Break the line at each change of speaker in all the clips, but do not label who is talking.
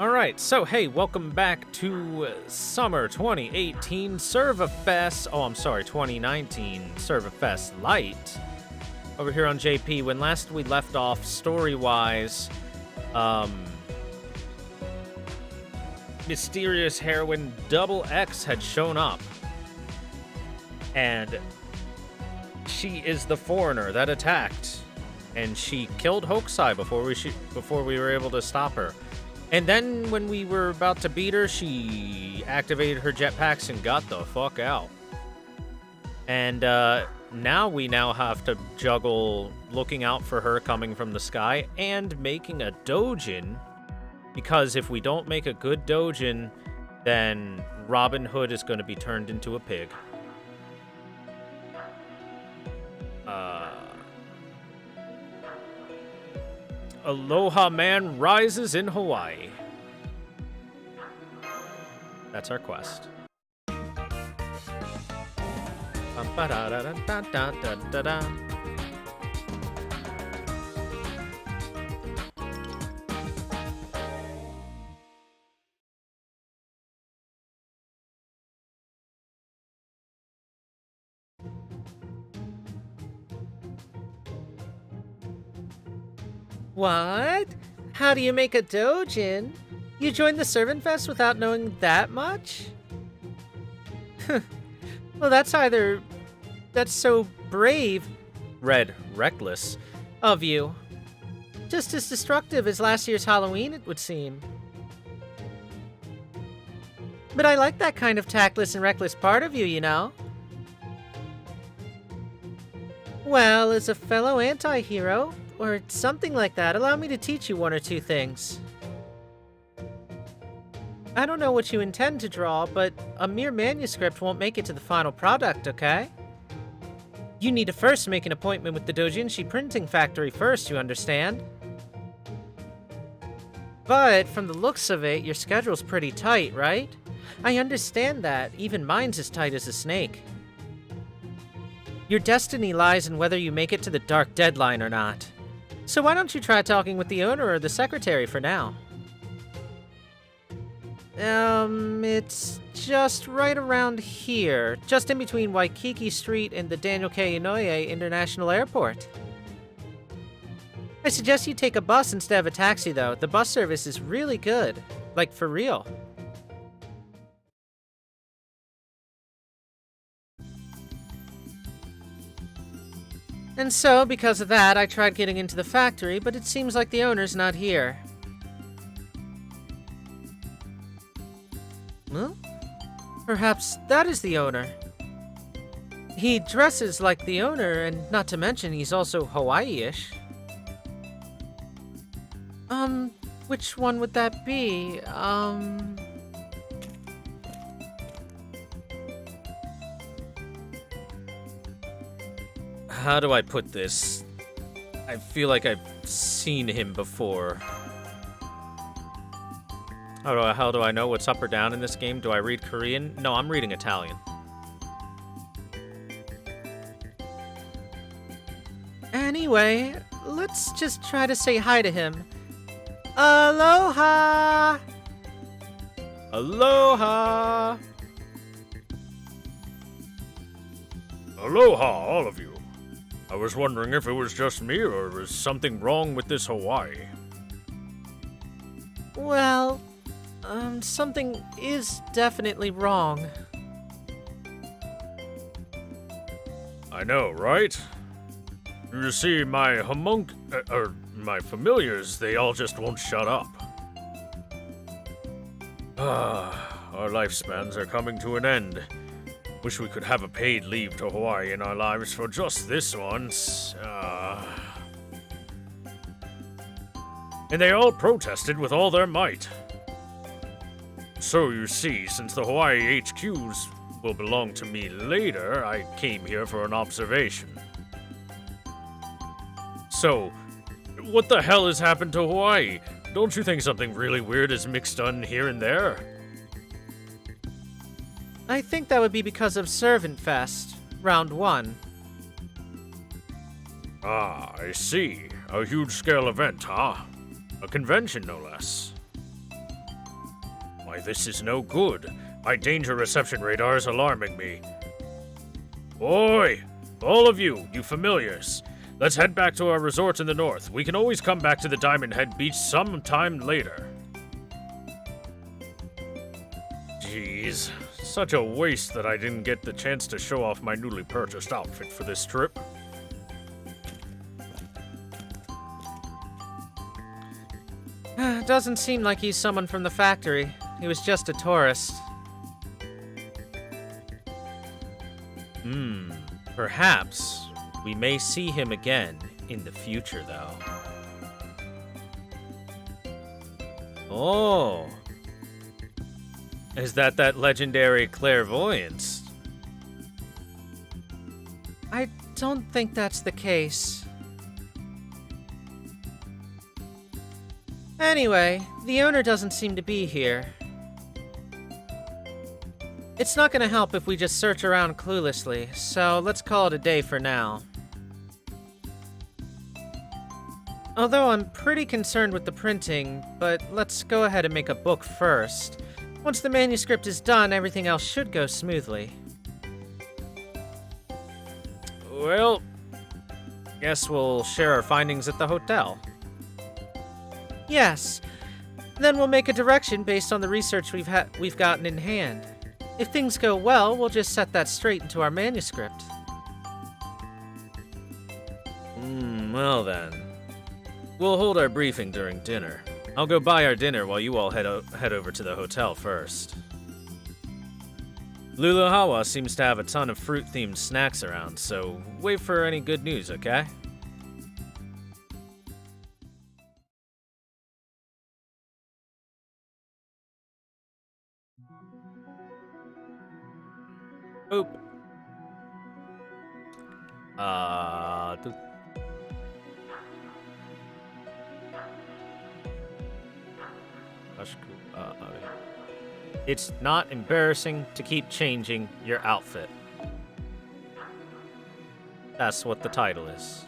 Alright, so hey, welcome back to Summer 2018 Servafest. Oh, I'm sorry, 2019 Servafest Light. Over here on JP, when last we left off, story-wise, mysterious heroine Double X had shown up. And she is the foreigner that attacked. And she killed Hokusai before we were able to stop her. And then when we were about to beat her, she activated her jetpacks and got the fuck out. And now we have to juggle looking out for her coming from the sky and making a dojin. Because if we don't make a good dojin, then Robin Hood is going to be turned into a pig. Aloha Man rises in Hawaii. That's our quest.
What? How do you make a dojin? You joined the Servant Fest without knowing that much? Well, that's so brave,
reckless,
of you. Just as destructive as last year's Halloween, it would seem. But I like that kind of tactless and reckless part of you, you know? Well, as a fellow anti-hero, or something like that, allow me to teach you one or two things. I don't know what you intend to draw, but a mere manuscript won't make it to the final product, okay? You need to first make an appointment with the Dojinshi printing factory first, you understand? But from the looks of it, your schedule's pretty tight, right? I understand that, even mine's as tight as a snake. Your destiny lies in whether you make it to the dark deadline or not. So why don't you try talking with the owner or the secretary for now? It's just right around here, just in between Waikiki Street and the Daniel K. Inouye International Airport. I suggest you take a bus instead of a taxi, though. The bus service is really good. Like, for real. And so, because of that, I tried getting into the factory, but it seems like the owner's not here. Well, perhaps that is the owner. He dresses like the owner, and not to mention he's also Hawaii-ish. Which one would that be?
How do I put this? I feel like I've seen him before. How do I know what's up or down in this game? Do I read Korean? No, I'm reading Italian.
Anyway, let's just try to say hi to him. Aloha!
Aloha!
Aloha, all of you. I was wondering if it was just me or was something wrong with this Hawaii.
Well, something is definitely wrong.
I know, right? You see, my my familiars, they all just won't shut up. Our lifespans are coming to an end. Wish we could have a paid leave to Hawaii in our lives for just this once. And they all protested with all their might. So you see, since the Hawaii HQs will belong to me later, I came here for an observation. So, what the hell has happened to Hawaii? Don't you think something really weird is mixed in here and there?
I think that would be because of Servant Fest, Round 1.
Ah, I see. A huge-scale event, huh? A convention, no less. Why, this is no good. My danger reception radar is alarming me. Oi! All of you, you familiars. Let's head back to our resort in the north. We can always come back to the Diamond Head Beach sometime later. Jeez, such a waste that I didn't get the chance to show off my newly purchased outfit for this trip.
Doesn't seem like he's someone from the factory. He was just a tourist.
Perhaps we may see him again in the future, though. Oh. Is that legendary clairvoyance?
I don't think that's the case. Anyway, the owner doesn't seem to be here. It's not gonna help if we just search around cluelessly, so let's call it a day for now. Although I'm pretty concerned with the printing, but let's go ahead and make a book first. Once the manuscript is done, everything else should go smoothly.
Well, guess we'll share our findings at the hotel.
Yes. Then we'll make a direction based on the research we've gotten in hand. If things go well, we'll just set that straight into our manuscript.
Well then. We'll hold our briefing during dinner. I'll go buy our dinner while you all head over to the hotel first. Luluhawa seems to have a ton of fruit-themed snacks around, so wait for any good news, okay? Oop. It's not embarrassing to keep changing your outfit. That's what the title is.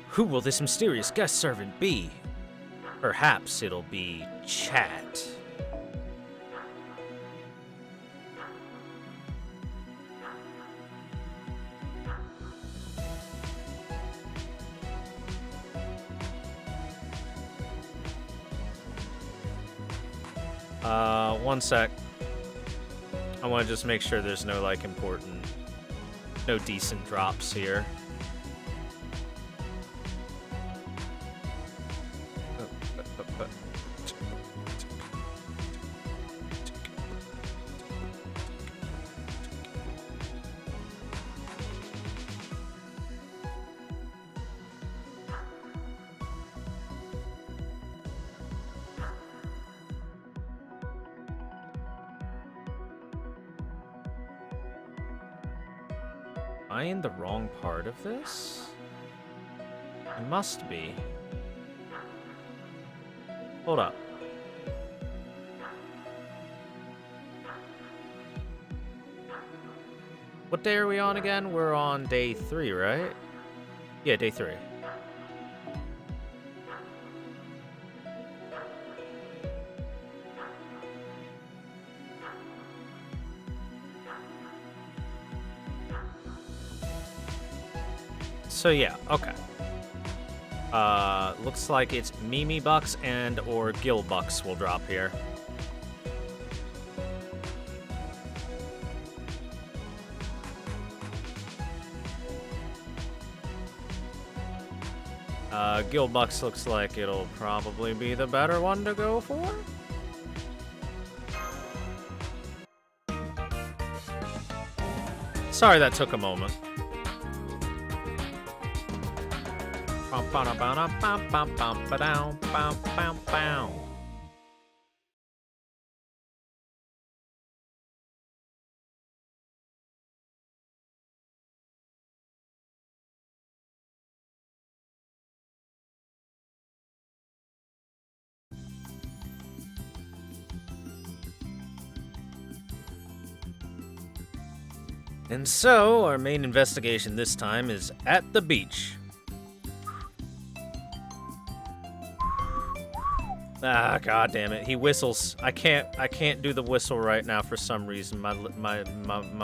Who will this mysterious guest servant be? Perhaps it'll be Chat. One sec. I want to just make sure there's no, like, no decent drops here. Am I in the wrong part of this? I must be. Hold up. What day are we on again? We're on day 3, right? Yeah, day 3. So yeah, okay. Looks like it's Mimi Bucks and or Gil Bucks will drop here. Gil Bucks looks like it'll probably be the better one to go for. Sorry that took a moment. And so, our main investigation this time is at the beach. Ah, god damn it. He whistles. I can't do the whistle right now for some reason. My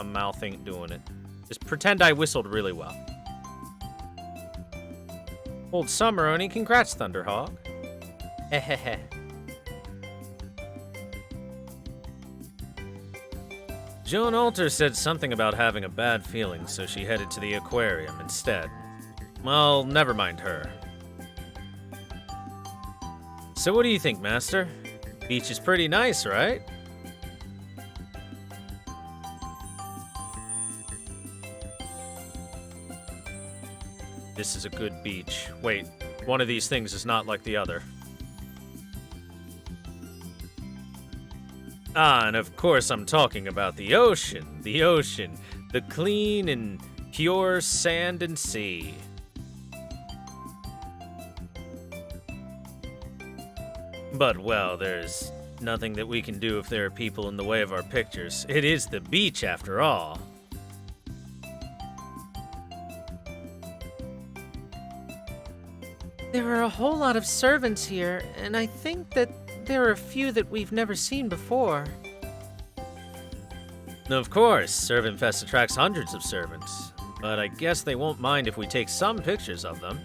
mouth ain't doing it. Just pretend I whistled really well. Old summer, Oni. Congrats, Thunderhawk. Hehehe. Joan Alter said something about having a bad feeling, so she headed to the aquarium instead. Well, never mind her. So what do you think, Master? Beach is pretty nice, right? This is a good beach. Wait, one of these things is not like the other. Ah, and of course I'm talking about the ocean. The ocean. The clean and pure sand and sea. But, well, there's nothing that we can do if there are people in the way of our pictures. It is the beach, after all.
There are a whole lot of servants here, and I think that there are a few that we've never seen before.
Of course, Servant Fest attracts hundreds of servants. But I guess they won't mind if we take some pictures of them.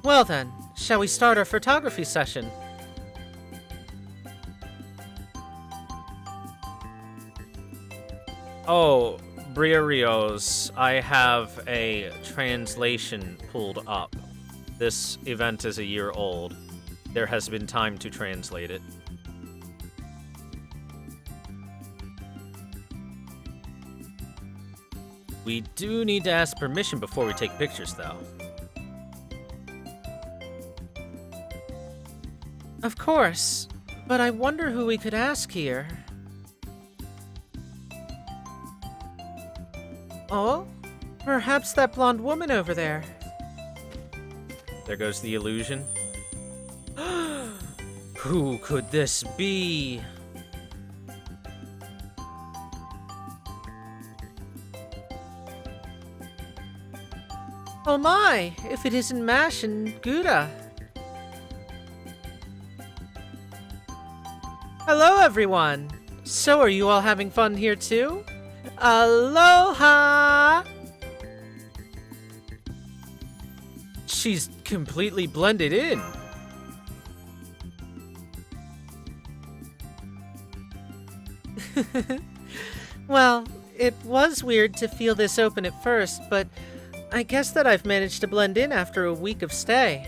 Well then, shall we start our photography session?
Oh, Bria Rios, I have a translation pulled up. This event is a year old. There has been time to translate it. We do need to ask permission before we take pictures, though.
Of course, but I wonder who we could ask here. Oh? Perhaps that blonde woman over there.
There goes the illusion. Who could this be?
Oh my, if it isn't Mash and Gouda. Hello everyone! So are you all having fun here too? Aloha!
She's completely blended in.
Well, it was weird to feel this open at first, but I guess that I've managed to blend in after a week of stay.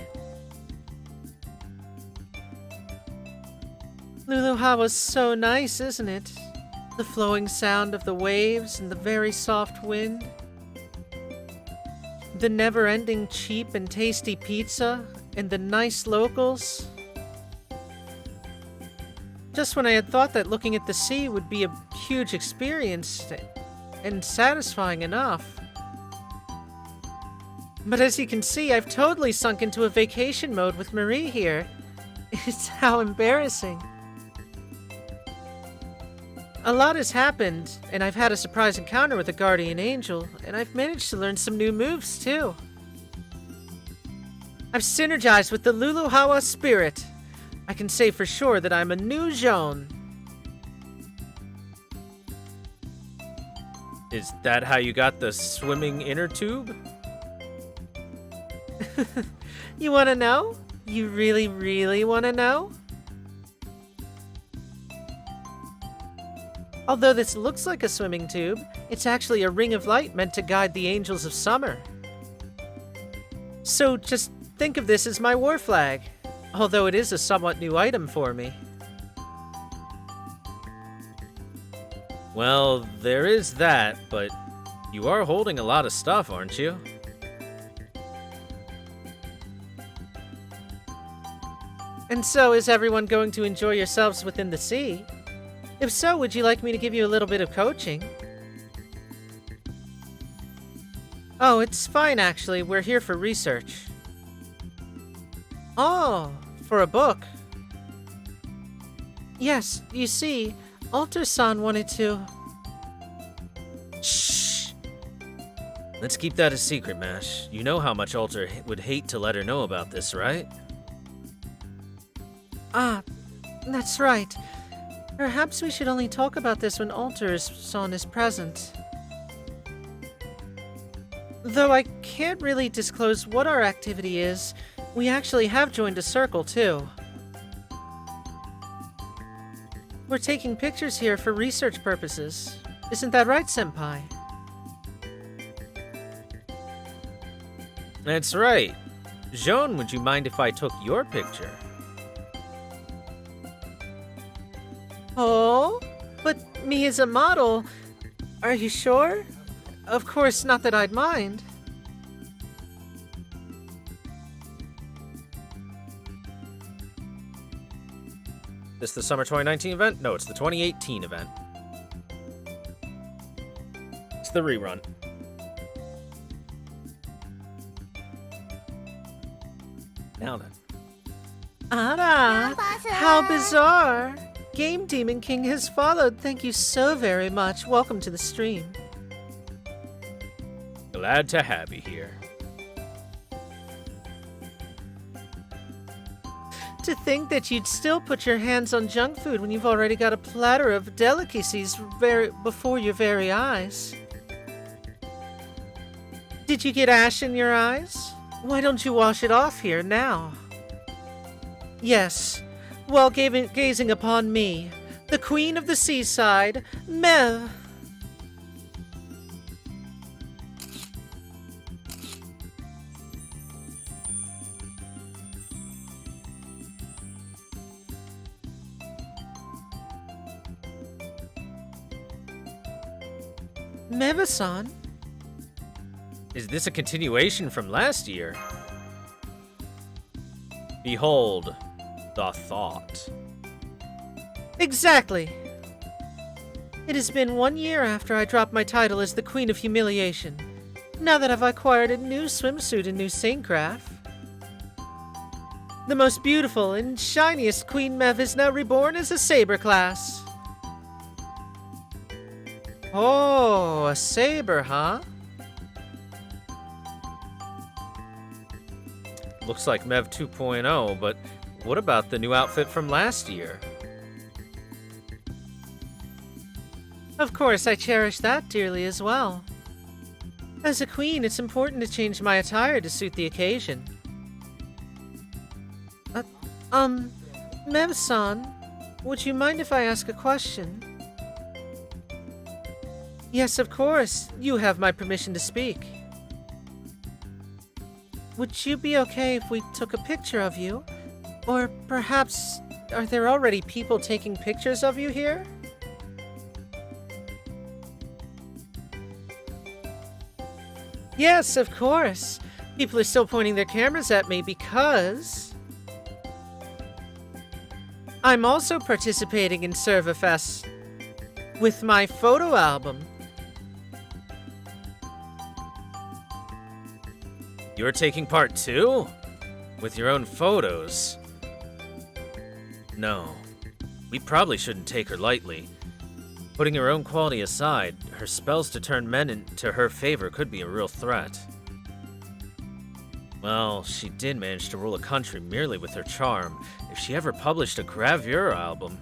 Luluha was so nice, isn't it? The flowing sound of the waves and the very soft wind. The never-ending cheap and tasty pizza and the nice locals. Just when I had thought that looking at the sea would be a huge experience and satisfying enough. But as you can see, I've totally sunk into a vacation mode with Marie here. It's how embarrassing. A lot has happened, and I've had a surprise encounter with a guardian angel, and I've managed to learn some new moves, too. I've synergized with the Luluhawa spirit. I can say for sure that I'm a new Joan.
Is that how you got the swimming inner tube?
You wanna know? You really, really wanna know? Although this looks like a swimming tube, it's actually a ring of light meant to guide the angels of summer. So just think of this as my war flag, although it is a somewhat new item for me.
Well, there is that, but you are holding a lot of stuff, aren't you?
And so, is everyone going to enjoy yourselves within the sea? If so, would you like me to give you a little bit of coaching? Oh, it's fine actually. We're here for research. Oh, for a book. Yes, you see, Alter-san wanted to...
Shh! Let's keep that a secret, Mash. You know how much Alter would hate to let her know about this, right?
Ah, that's right. Perhaps we should only talk about this when Alter-san is present. Though I can't really disclose what our activity is, we actually have joined a circle, too. We're taking pictures here for research purposes. Isn't that right, Senpai?
That's right. Joan, would you mind if I took your picture?
Oh? But me as a model? Are you sure? Of course, not that I'd mind.
This the summer 2019 event? No, it's the 2018 event. It's the rerun. Now then.
Ara! How bizarre! Game Demon King has followed. Thank you so very much. Welcome to the stream.
Glad to have you here.
To think that you'd still put your hands on junk food when you've already got a platter of delicacies before your very eyes. Did you get ash in your eyes? Why don't you wash it off here now? Yes, while gazing upon me, the queen of the seaside, Mev. Mev-san?
Is this a continuation from last year? Behold, the thought.
Exactly. It has been 1 year after I dropped my title as the Queen of Humiliation. Now that I've acquired a new swimsuit and new Saintcraft. The most beautiful and shiniest Queen Mev is now reborn as a saber class. Oh, a saber, huh?
Looks like Mev 2.0, but what about the new outfit from last year?
Of course, I cherish that dearly as well. As a queen, it's important to change my attire to suit the occasion. Mev-san, would you mind if I ask a question? Yes, of course. You have my permission to speak. Would you be okay if we took a picture of you? Or perhaps, are there already people taking pictures of you here? Yes, of course. People are still pointing their cameras at me because I'm also participating in Serverfest with my photo album.
You're taking part too? With your own photos? No, we probably shouldn't take her lightly. Putting her own quality aside, her spells to turn men into her favor could be a real threat. Well, she did manage to rule a country merely with her charm. If she ever published a gravure album...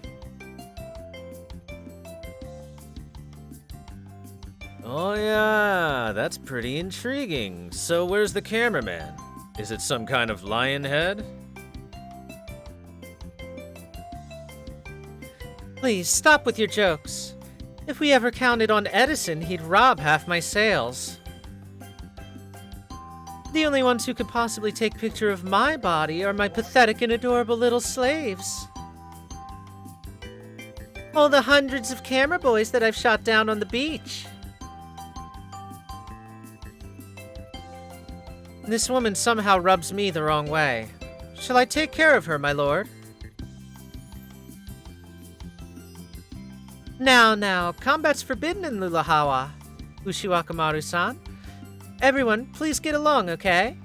Oh yeah, that's pretty intriguing. So where's the cameraman? Is it some kind of lion head?
Please, stop with your jokes. If we ever counted on Edison, he'd rob half my sales. The only ones who could possibly take picture of my body are my pathetic and adorable little slaves. All the hundreds of camera boys that I've shot down on the beach. This woman somehow rubs me the wrong way. Shall I take care of her, my lord? Now, combat's forbidden in Lulahawa, Ushiwakamaru-san. Everyone, please get along, okay?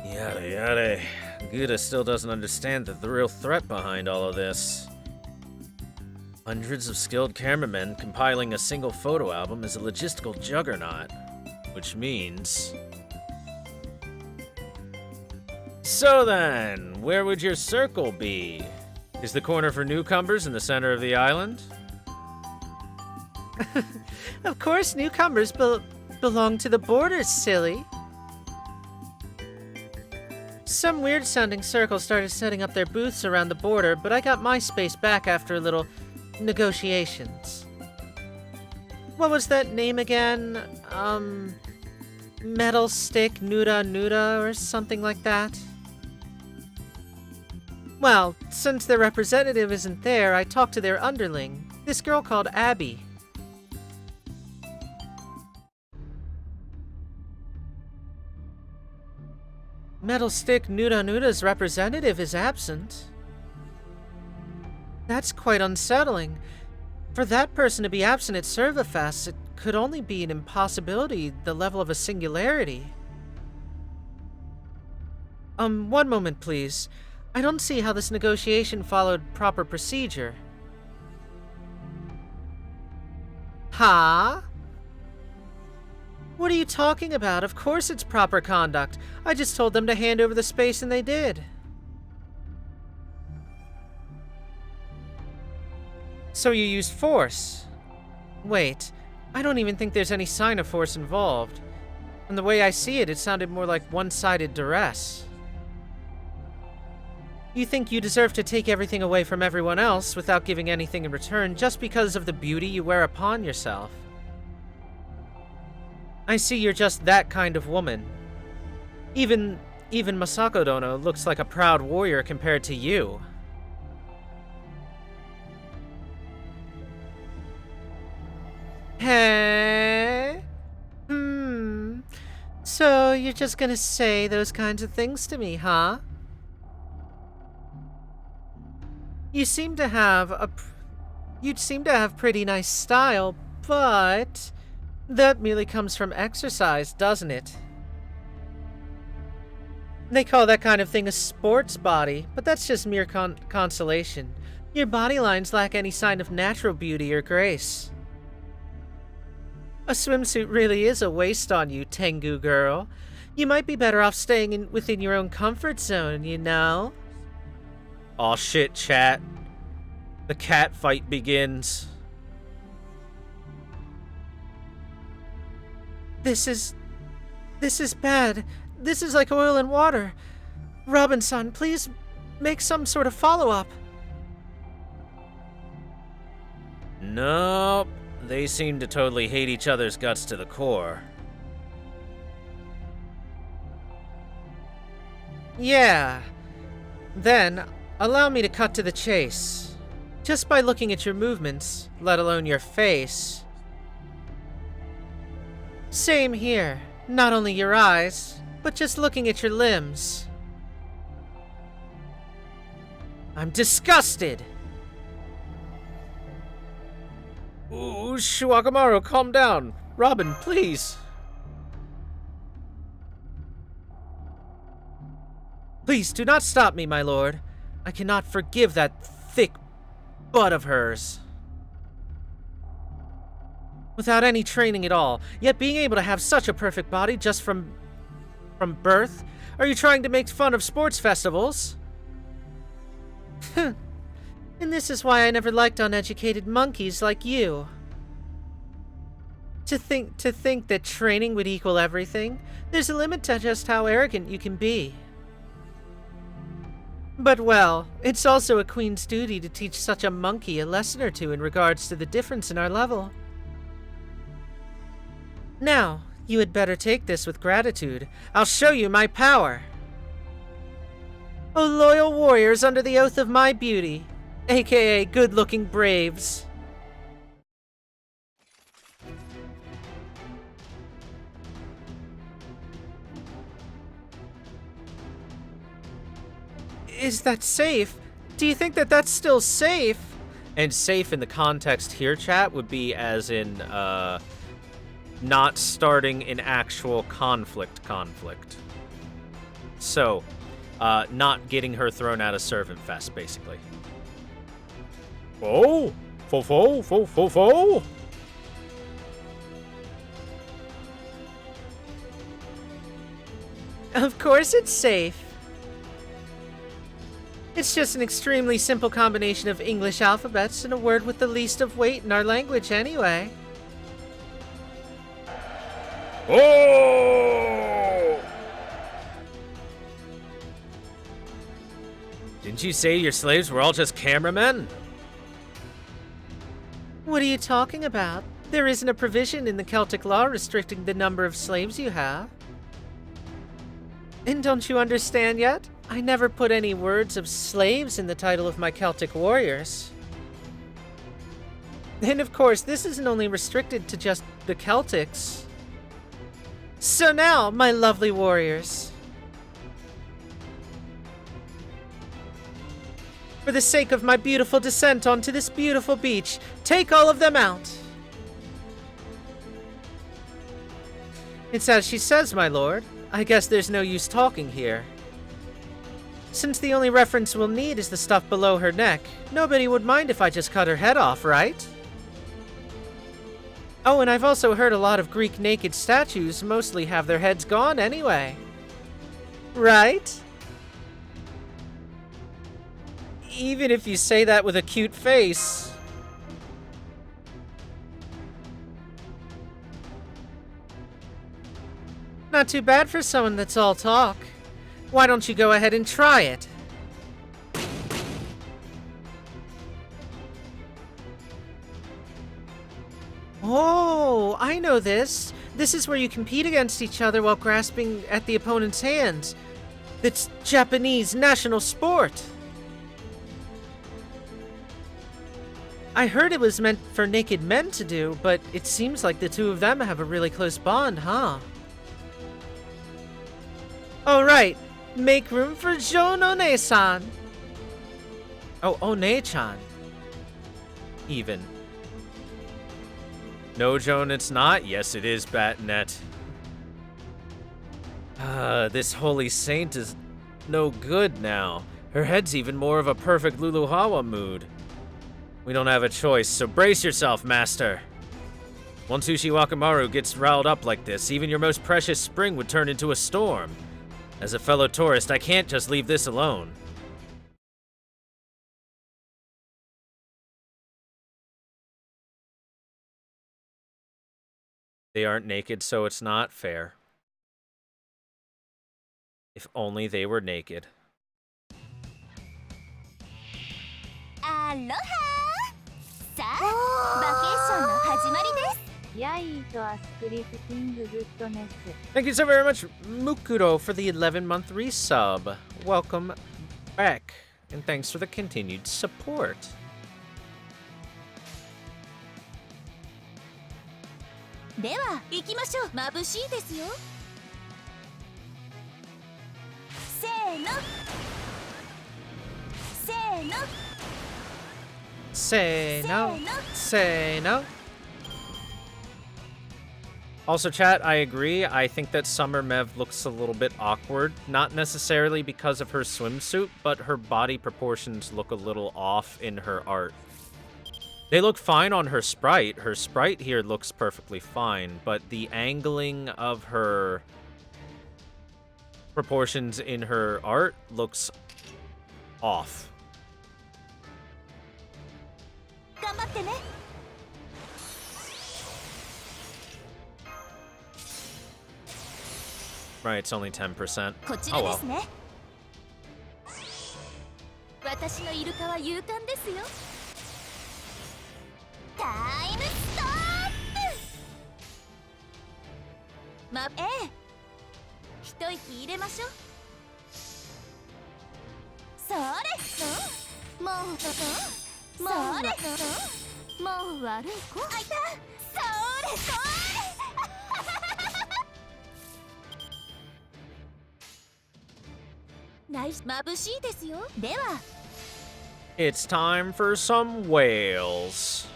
Yada yada. Guda still doesn't understand the real threat behind all of this. Hundreds of skilled cameramen compiling a single photo album is a logistical juggernaut, which means... So then, where would your circle be? Is the corner for newcomers in the center of the island?
Of course, newcomers belong to the borders, silly. Some weird-sounding circles started setting up their booths around the border, but I got my space back after a little negotiations. What was that name again? Metal Stick Nuda Nuda or something like that? Well, since their representative isn't there, I talked to their underling, this girl called Abby. Metal Stick Nuda Nuda's representative is absent. That's quite unsettling. For that person to be absent at Servafest, it could only be an impossibility, the level of a singularity. One moment, please. I don't see how this negotiation followed proper procedure. Huh? What are you talking about? Of course it's proper conduct. I just told them to hand over the space and they did. So you used force? Wait, I don't even think there's any sign of force involved. From the way I see it, it sounded more like one-sided duress. You think you deserve to take everything away from everyone else without giving anything in return just because of the beauty you wear upon yourself. I see you're just that kind of woman. Even Masako Dono looks like a proud warrior compared to you. Hey? So you're just gonna say those kinds of things to me, huh? You seem to have pretty nice style, but that merely comes from exercise, doesn't it? They call that kind of thing a sports body, but that's just mere consolation. Your body lines lack any sign of natural beauty or grace. A swimsuit really is a waste on you, Tengu girl. You might be better off staying within your own comfort zone, you know?
Aw shit, chat. The cat fight begins.
This is bad. This is like oil and water. Robinson, please make some sort of follow-up.
Nope. They seem to totally hate each other's guts to the core.
Yeah. Then, allow me to cut to the chase. Just by looking at your movements, let alone your face. Same here. Not only your eyes, but just looking at your limbs. I'm disgusted!
Ooh, Shuakamaru, calm down. Robin, please.
Please do not stop me, my lord. I cannot forgive that thick butt of hers. Without any training at all, yet being able to have such a perfect body just from birth? Are you trying to make fun of sports festivals? And this is why I never liked uneducated monkeys like you. To think that training would equal everything, there's a limit to just how arrogant you can be. But well, it's also a queen's duty to teach such a monkey a lesson or two in regards to the difference in our level. Now, you had better take this with gratitude. I'll show you my power. O loyal warriors under the oath of my beauty, aka good-looking braves. Is that safe? Do you think that that's still safe?
And safe in the context here, chat, would be as in, not starting an actual conflict. So, not getting her thrown out of Servant Fest, basically. Oh! Fo.
Of course it's safe. It's just an extremely simple combination of English alphabets and a word with the least of weight in our language anyway.
Oh!
Didn't you say your slaves were all just cameramen?
What are you talking about? There isn't a provision in the Celtic law restricting the number of slaves you have. And don't you understand yet? I never put any words of slaves in the title of my Celtic warriors. And of course, this isn't only restricted to just the Celtics. So now, my lovely warriors, for the sake of my beautiful descent onto this beautiful beach, take all of them out. It's as she says, my lord. I guess there's no use talking here. Since the only reference we'll need is the stuff below her neck, nobody would mind if I just cut her head off, right? Oh, and I've also heard a lot of Greek naked statues mostly have their heads gone anyway. Right? Even if you say that with a cute face. Not too bad for someone that's all talk. Why don't you go ahead and try it? Oh, I know this. This is where you compete against each other while grasping at the opponent's hands. It's Japanese national sport. I heard it was meant for naked men to do, but it seems like the two of them have a really close bond, huh? Oh, right. Make room for Joan One-san. Oh, One-chan. Even.
No, Joan, it's not. Yes, it is, Batnet. This holy saint is no good now. Her head's even more of a perfect Luluhawa mood. We don't have a choice, so brace yourself, Master. Once Ushiwakamaru gets riled up like this, even your most precious spring would turn into a storm. As a fellow tourist, I can't just leave this alone. They aren't naked, so it's not fair. If only they were naked.
Aloha! さあ、バケーションの始まりです。
ヤイとアスクリフティンググッドネス。
Thank you so very much, Mukuro, for the 11-month resub. Welcome back, and thanks for the continued support.
では、行きましょう。眩しいですよ。せーの。せーの。
Say no. Say no.
Also, chat, I agree. I think that Summer Mev looks a little bit awkward. Not necessarily because of her swimsuit, but her body proportions look a little off in her art. They look fine on her sprite. Her sprite here looks perfectly fine, but the angling of her proportions in her art looks off.
頑張ってね。
Right, it's only 10%.
こちらですね。私のイルカは勇敢ですよ。タイムストップ。ええ。一息入れましょう。それ。もう。それ。もう悪い子。あいた。それ。ナイス、眩しいですよ。では
It's time for some whales.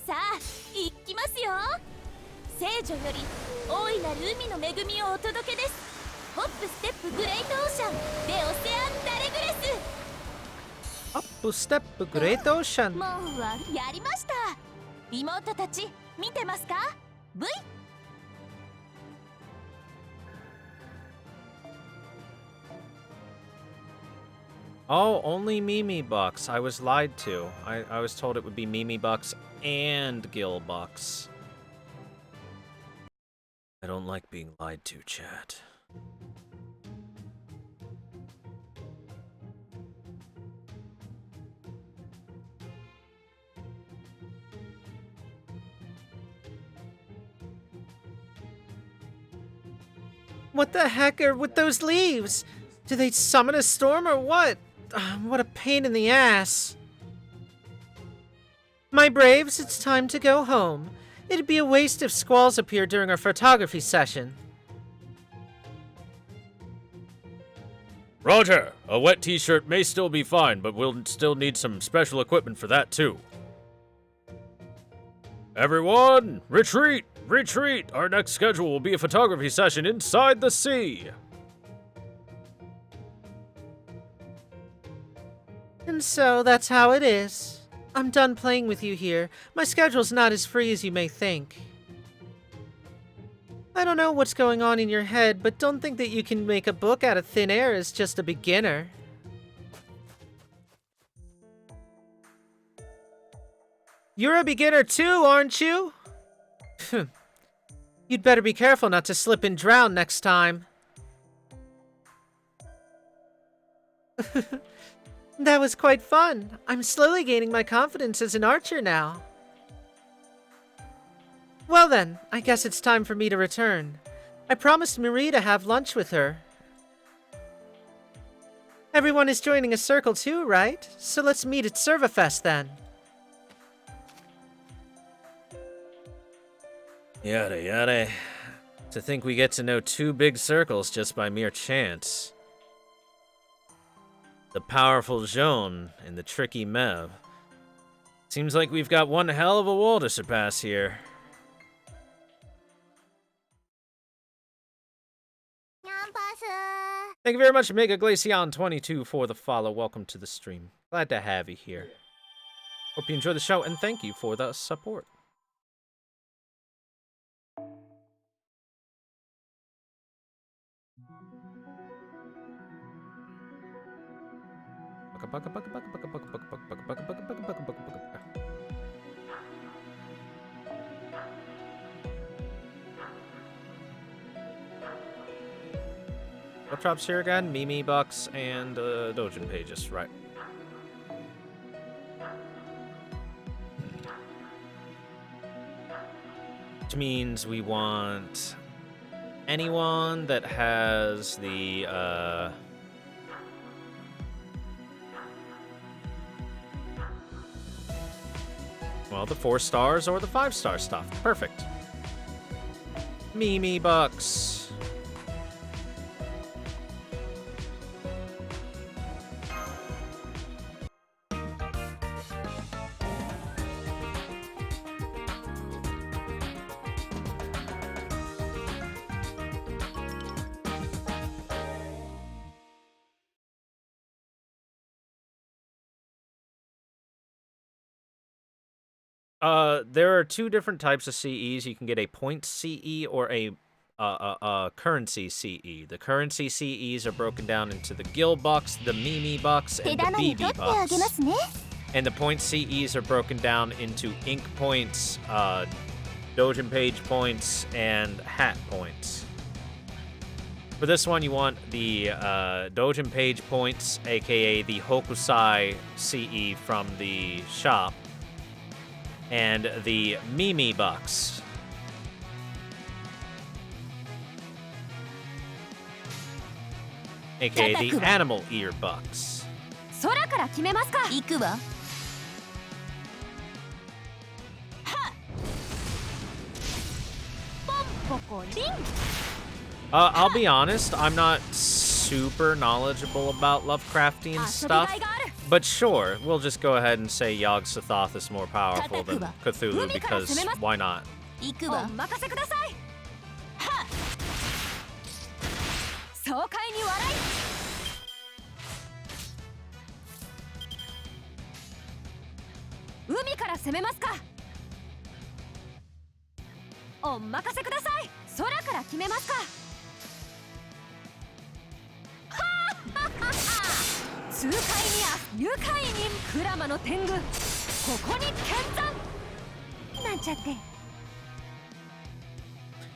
さあ行きますよ。聖女より大いなる海の恵みをお届けです。ホップステップグレートオーシャンでオセアンダレグレス。
Up step, great ocean.
もうやりました。妹たち見てますか V。
All Oh, only Mimi Bucks. I was lied to. I was told it would be Mimi Bucks and Gil Bucks. I don't like being lied to, chat.
What the heck are with those leaves? Do they summon a storm or what? What a pain in the ass. My braves, it's time to go home. It'd be a waste if squalls appear during our photography session.
Roger! A wet t-shirt may still be fine, but we'll still need some special equipment for that too. Everyone, retreat! Retreat! Our next schedule will be a photography session inside the sea!
And so that's how it is. I'm done playing with you here. My schedule's not as free as you may think. I don't know what's going on in your head, but don't think that you can make a book out of thin air as just a beginner. You're a beginner too, aren't you? You'd better be careful not to slip and drown next time. That was quite fun. I'm slowly gaining my confidence as an archer now. Well then, I guess it's time for me to return. I promised Marie to have lunch with her. Everyone is joining a circle too, right? So let's meet at Servafest then.
Yada yada. To think we get to know two big circles just by mere chance. The powerful Joan and the tricky Mev. Seems like we've got one hell of a wall to surpass here. Thank you very much, Mega Glaceon22, for the follow. Welcome to the stream. Glad to have you here. Hope you enjoy the show, and thank you for the support. What drops here again? Mimi Bucks and Dojin Pages, right. Which means we want anyone that has the well, the 4 stars or the 5-star stuff. Perfect. Mimi Bucks. There are 2 different types of CEs. You can get a point CE or a currency CE. The currency CEs are broken down into the Gil Bucks, the Mimi Bucks, and the BB Bucks. And the point CEs are broken down into ink points, Dojin Page points, and hat points. For this one, you want the Dojin Page points, aka the Hokusai CE from the shop, and the Mimi Bucks. AKA the Animal Ear Bucks. I'll be honest, I'm not super knowledgeable about Lovecraftian stuff, but sure, we'll just go ahead and say Yog-Sothoth is more powerful than Cthulhu, because why not?
痛快に愉快にクラマの天狗ここに見参なんちゃって。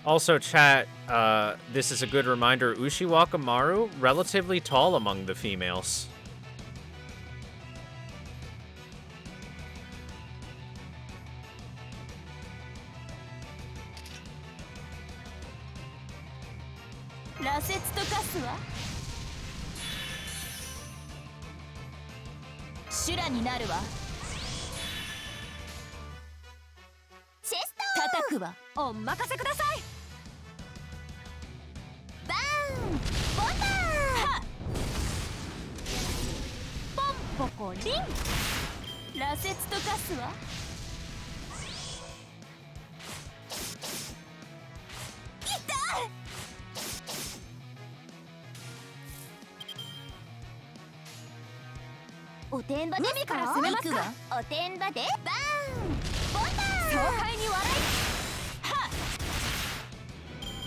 Also, chat, this is a good reminder. Ushiwaka Maru, relatively tall among the females.
羅刹と化すわ。修羅になるわ。チェスト叩くわ。お任せください。バーンボタンポンポコリン。羅刹と化すわ。おてんばですか。海から攻めますか。おてんばでバーンボタン爽快に笑いはっ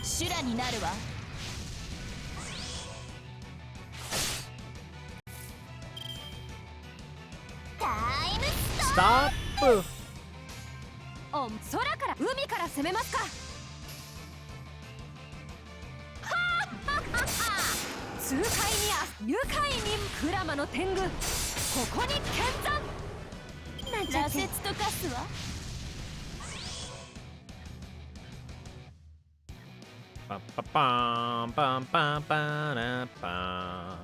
修羅になるわ。タイムストップ。おん空から海から攻めますか。痛快に愉快にクラマの天狗ここに見参なんちゃって。羅刹と化すわ。
Ba ba bum bum bum ba da ba.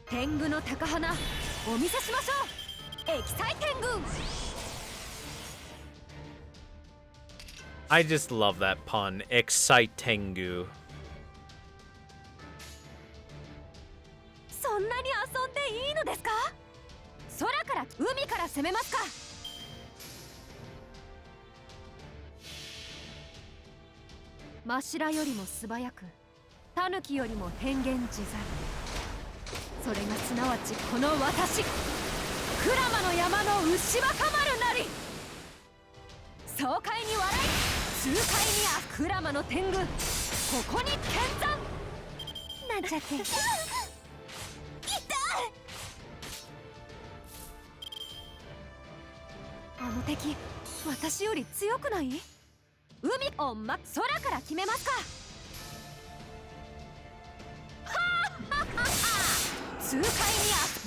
天狗の高花お見せしましょう。エキサイ天狗。
I just love that pun. Excitengu.
そんなに遊んでいいのですか。空から海から攻めますか。真白よりも素早く狸よりも変幻自在。それがすなわちこの私クラマの山の牛若丸なり。爽快に笑い痛快にクラマの天狗ここに見参なんちゃってあの敵私より強くない。海おんま空から決めますか。痛快に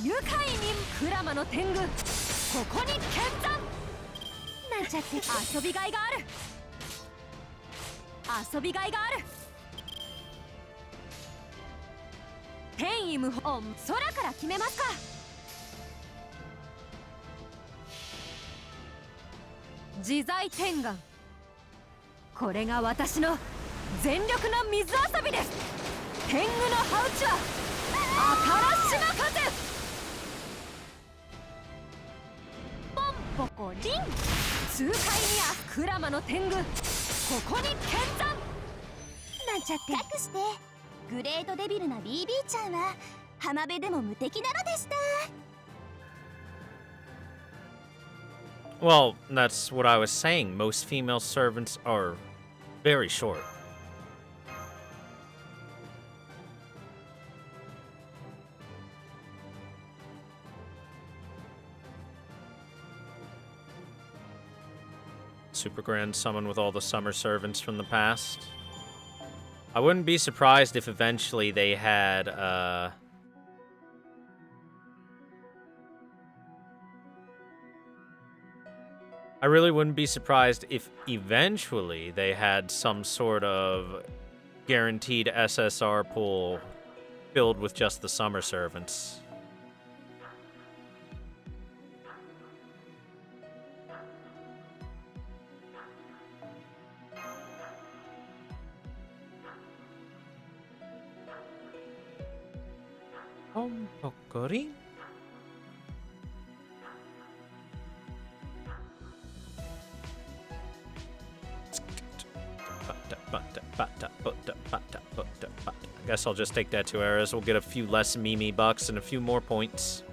愉快にクラマの天狗ここに見参なんちゃって遊びがいがある。遊びがいがある。天意無法空から決めますか。自在天眼これが私の全力の水遊びです。天狗の羽打ちは新しま風ポンポコリン痛快にクラマの天狗ここに見参なんちゃって。かくしてグレートデビルな BB ちゃんは浜辺でも無敵なのでした。
Well, that's what I was saying. Most female servants are very short. Super Grand Summon with all the summer servants from the past. I wouldn't be surprised if eventually they had, I really wouldn't be surprised if eventually they had some sort of guaranteed SSR pool filled with just the summer servants. Pokori? I guess I'll just take that 2 arrows. We'll get a few less Mimi bucks and a few more points.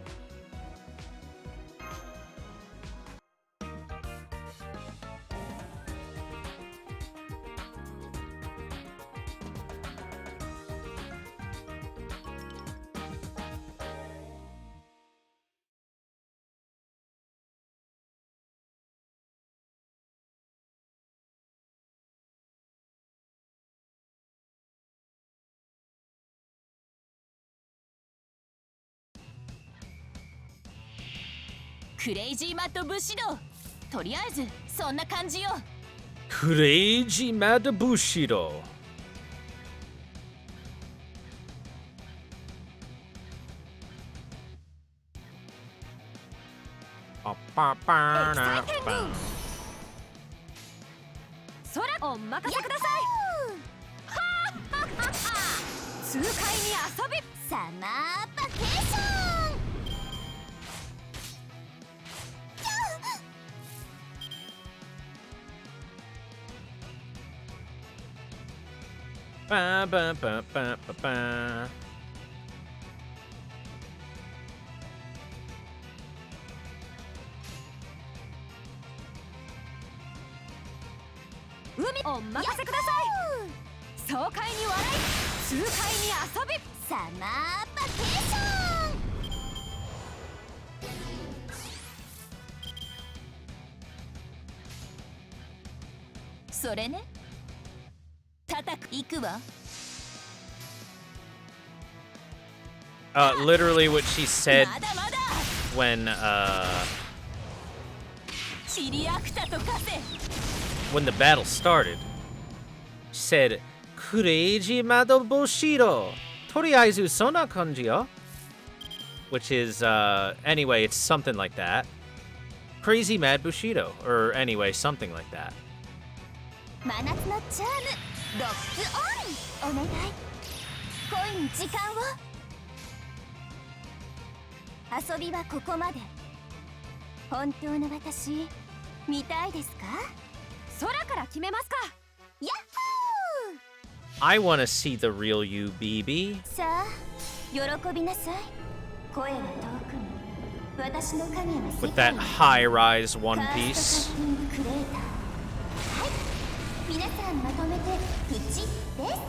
クレイジーマッド武士道。とりあえずそんな感じよ。
Crazy Mad Bushido. Ba-ba-ba-da-ba.
空お任せください。痛快に遊びサマーバケーション。
Ba-ba-ba-ba-ba-ba.
海お任せください。爽快に笑い痛快に遊びサマーバケーション。 それね。叩く行くわ。
Literally what she said
まだまだ
when
チリアクタと化せ。
when the battle started. She said, "Crazy Mad Bushido." Toriaizu sonna kanji yo. Which is anyway, it's something like that. Crazy Mad Bushido, or anyway, something like that.
真夏のチャームロックオン。お願い恋に時間を。遊びはここまで。本当の私見たいですか。空から決めますか。ヤッホ
I want to see the real you, BB.
ー。さあ喜びなさい。声は遠くに私の影は世
With
界
that
に。
high-rise one
カー
piece.
ストカッティングクレーター。はい皆さんまとめてプチです。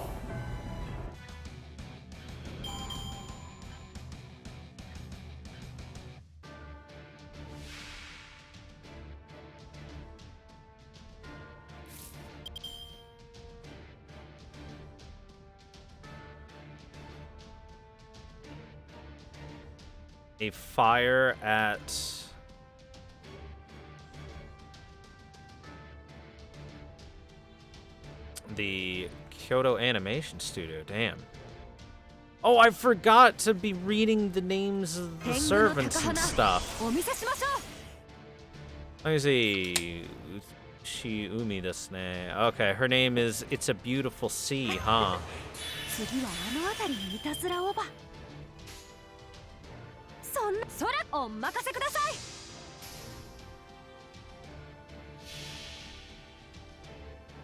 A fire at the Kyoto Animation Studio. Damn. Oh, I forgot to be reading the names of the servants and stuff.
お見せしましょう。
Let me see. Uchiumi desu ne. Okay, her name is It's a Beautiful Sea, huh?
次はあの辺りにいたずらをば。そんな空お任せください。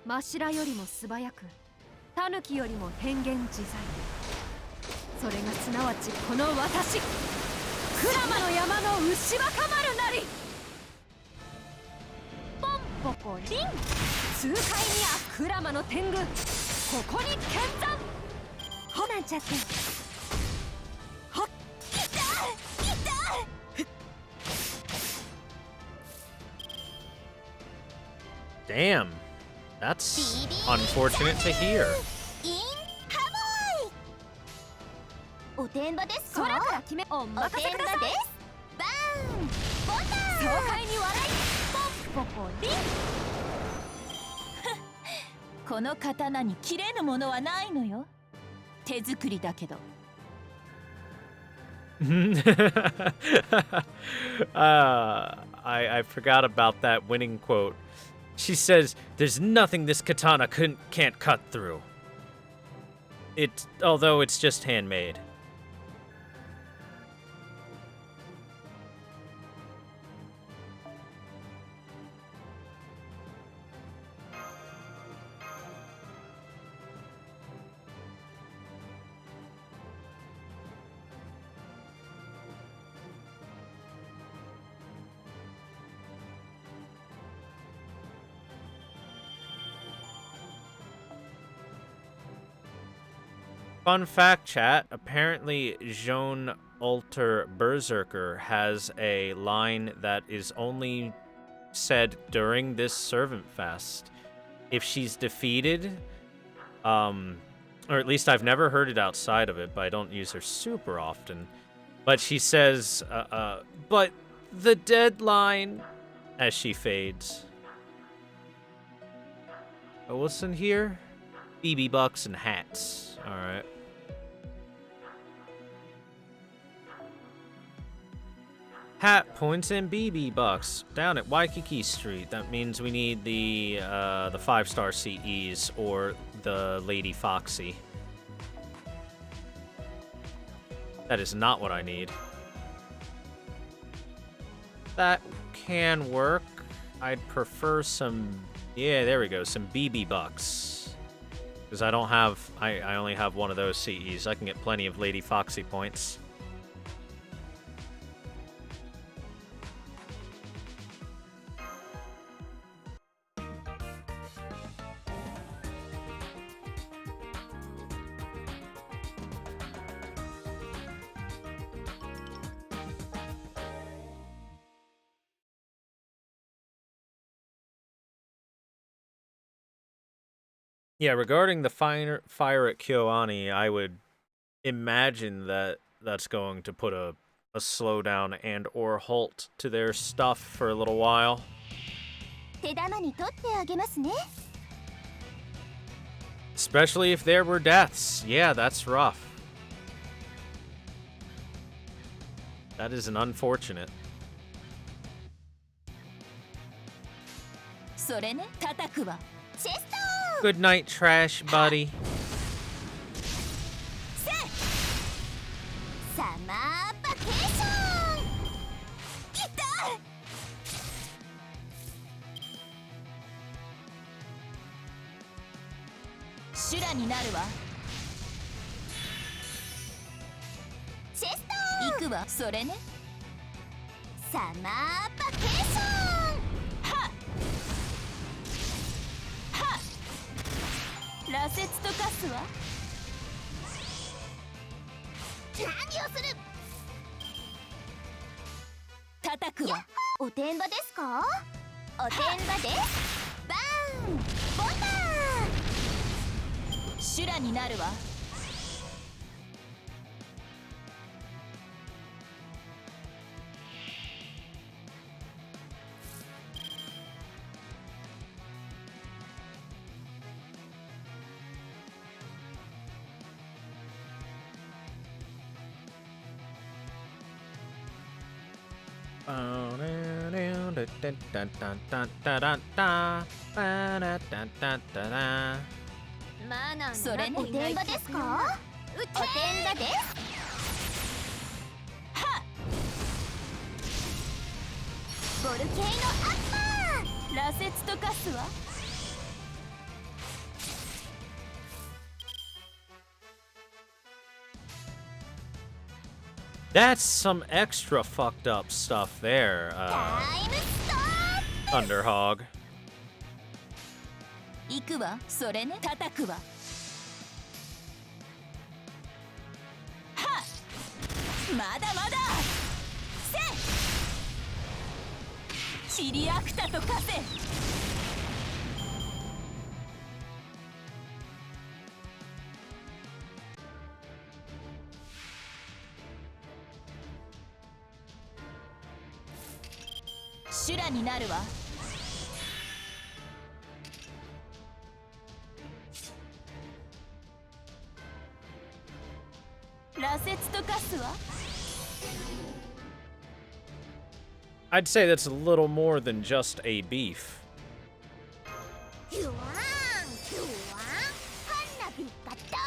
マシラよりも素早く、タヌキよりも変幻自在。それがすなわちこの私、クラマの山の牛若丸なり。ポンポコリン、痛快にクラマの天狗、ここに見参。ほなんちゃって。はっ、いたいた。
Damn. That's unfortunate to hear.
インハモイ。おてんばですか。空から決めお任せください。バーンボタン爽快に笑いポンポコリン。この刀に切れぬものはないのよ。手作りだけど。
I forgot about that winning quote. She says, "There's nothing this katana can't cut through." Although it's just handmade. Fun fact, chat. Apparently, Jean Alter Berserker has a line that is only said during this Servant Fest. If she's defeated, or at least I've never heard it outside of it, but I don't use her super often. But she says, but
the deadline as she fades. Oh, what's in here? BB bucks and hats. All right. Hat points and BB bucks down at Waikiki Street. That means we need the 5-star CEs or the Lady Foxy. That is not what I need. That can work. I'd prefer some... Yeah, there we go. Some BB bucks. Because I don't have... I only have one of those CEs. I can get plenty of Lady Foxy points. Yeah, regarding the fire at Kyoani, I would imagine that that's going to put a slowdown and or halt to their stuff for a little while.
手玉に取ってあげますね。
Especially if there were deaths. Yeah, that's rough. That is an unfortunate.
それね、叩くわ。チェスト
Good night, trash buddy.
せサマーバケーション。いった修羅になるわ。チェスト行くわ。それね。サマーバケーション。はっはっ羅刹と化すわ。何をする。叩くわ。おてんばですか。おてんばです。バーンボタン修羅になるわ。それね。おてんばですか。おてんばです。はっボルケイノアッパー羅刹と化すわ。
That's some extra fucked up stuff there,
タイムストップ
Underhog.
行くわ。それね。叩くわ。はっまだまだせキリアクタと化せ。修羅になるわ。羅刹と化すわ。
I'd say that's a little more than just a beef.
キュワーンキュワーン花火がド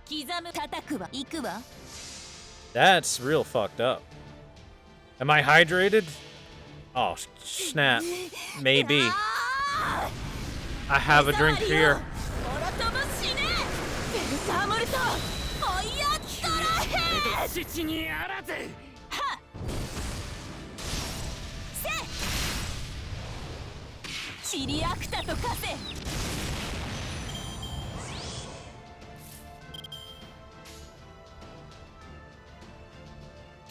ーン刻む叩くわ。行くわ。
That's real fucked up. Am I hydrated? Oh, snap. Maybe. I have a drink here.
オロトム死ねデルタモルトおやったらへ父にあらずはっせキリアクタと化せ。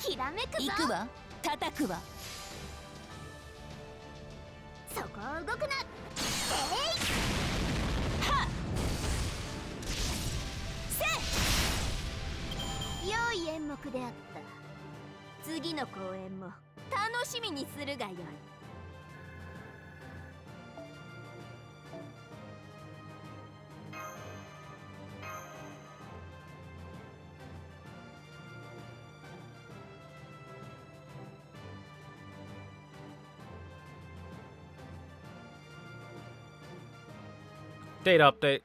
きらめくぞ。行くわ。叩くわ。そこ動くな。はっせ白い演目であった。次の公演も楽しみにするがよい。
Date update.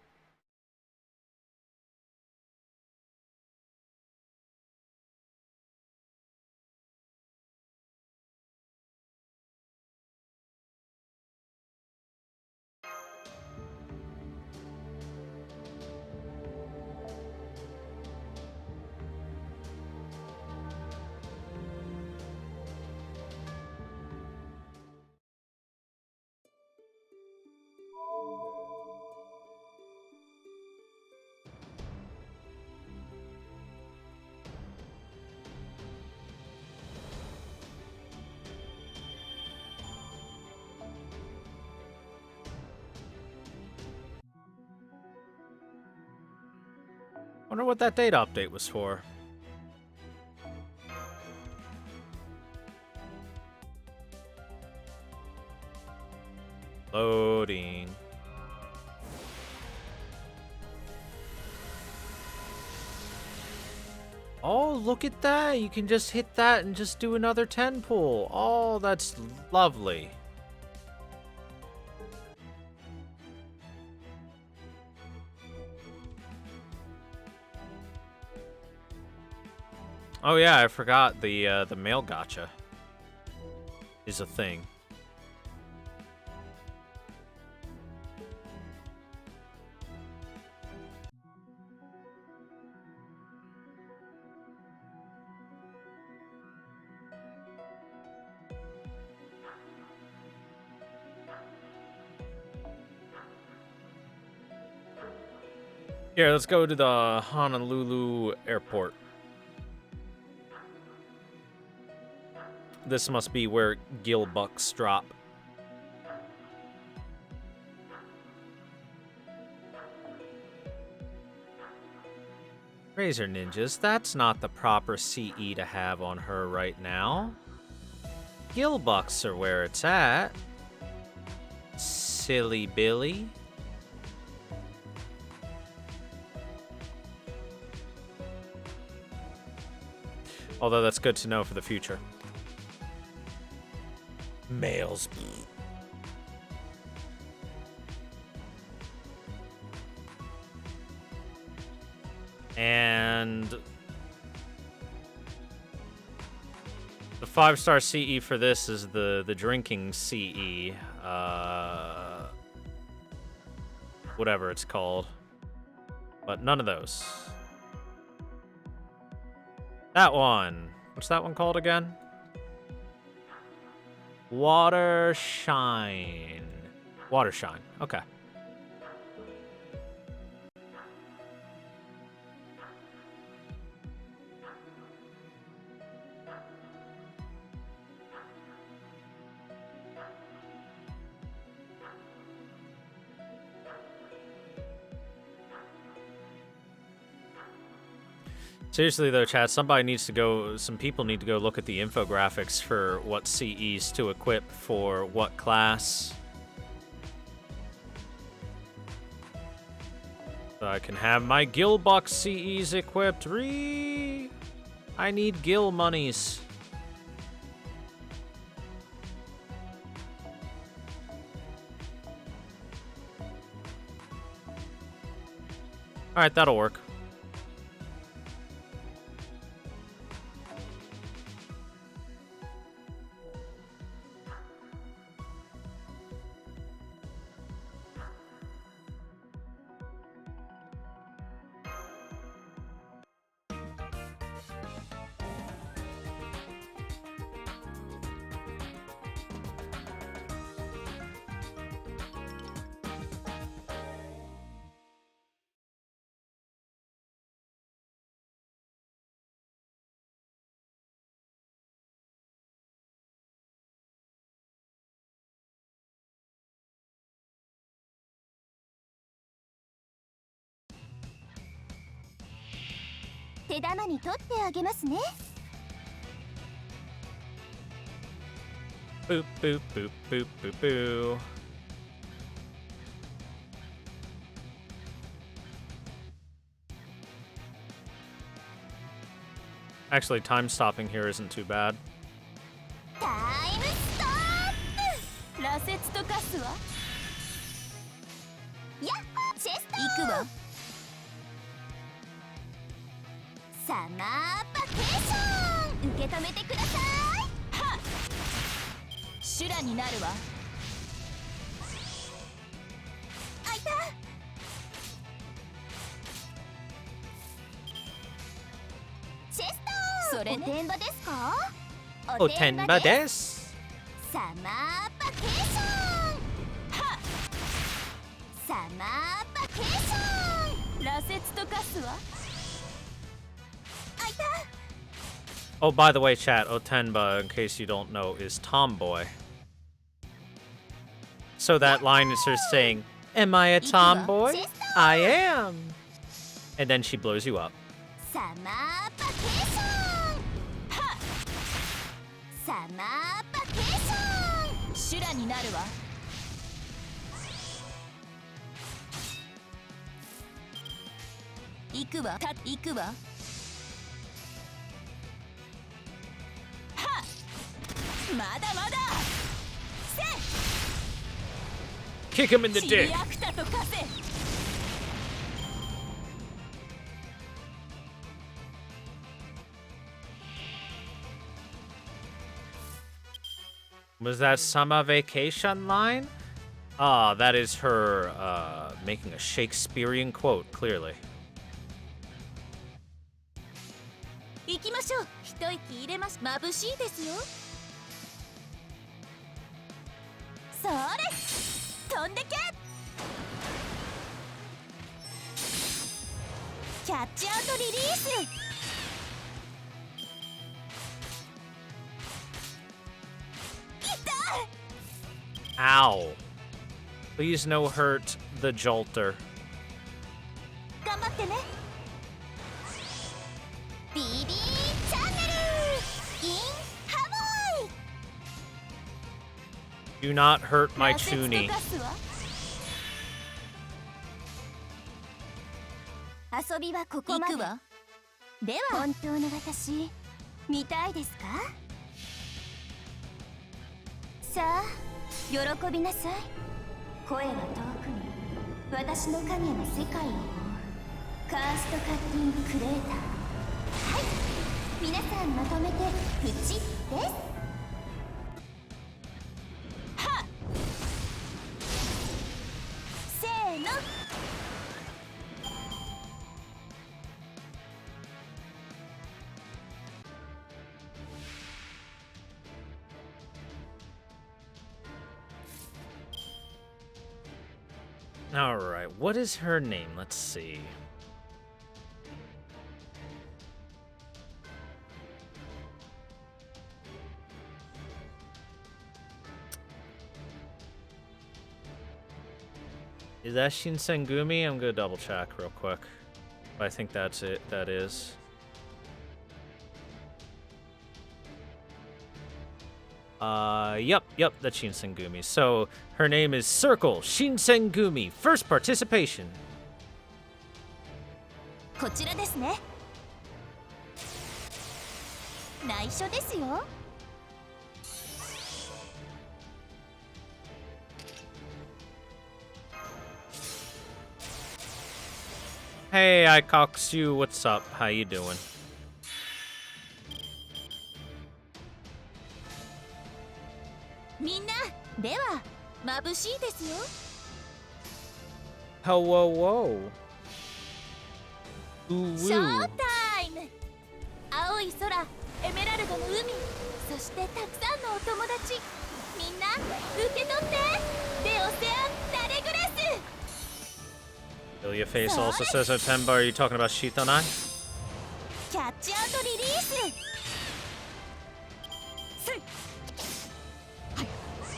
Wonder what that data update was for. Loading. Oh, look at that. You can just hit that and just do another 10 pull. Oh, that's lovely. Oh yeah, I forgot the mail gotcha is a thing. Here, let's go to the Honolulu airport. This must be where gill bucks drop. Razor Ninjas, that's not the proper CE to have on her right now. Gill bucks are where it's at. Silly Billy. Although that's good to know for the future. Males. And the 5-star CE for this is the drinking CE. Whatever it's called. But none of those. That one. What's that one called again? Water Shine. Water Shine. Okay. Seriously though, chat, some people need to go look at the infographics for what CEs to equip for what class. So I can have my Gilbuck CEs equipped. I need Gil monies. Alright, that'll work.
手玉に取ってあげますね。
Boop, boop, boop, boop, boop, boo. Actually, time stopping here isn't too bad.
タイムストップ。羅刹と化すわ。やっチェスト行くわ。サマーバケーション受け止めてください。はっ修羅になるわ。あいた。チェストそれ、ね、おてんばですか。
おてんばです。
サマーバケーション。はっサマーバケーション羅刹と化すわ。あいた。
Oh, by the way, chat, Otenba, in case you don't know, is tomboy. So that line is her saying, "Am I a tomboy? I am." And then she blows you up.
サマーバケーション。はっサマーバケーション修羅になるわ。行くわ。行くわ。はっまだまだ。せ
Kick him in the
チ
dick.
リアクタと化せ。
Was that summer vacation line? Ah, that is her making a Shakespearean quote, clearly.
行きましょう。一息入れます。眩しいですよ。それ飛んでけ。キャッチアウトリリース。
Ow. Please no hurt the jolter.
頑張ってね。BB チャンネル in ハワイ。
Do not hurt my
羅刹と
toonie.
化すわ。遊びはここまで。では本当の私見たいですか。さあ喜びなさい。声は遠くに私の影が世界を覆うカーストカッティングクレーター。はい皆さんまとめてプチです。はっせーの。
Alright, what is her name? Let's see. Is that Shinsengumi? I'm gonna double check real quick. But I think that's it. That is. Yep, that's Shinsengumi. So her name is Circle Shinsengumi. First participation.
こちらですね。内緒ですよ。
Hey, I cocks you. What's up? How you doing?
みんなでは眩しいですよ。
Ho, whoa, whoa. Ooh,
ショー
woo.
タイム。青い空、エメラルドの海、そしてたくさんのお友達。みんな受け取って。でオセアンダレグレス。
Ilya Face also says, Otemba, are you talking about Shitanai?
キャッチアウトリリース。せい。はい。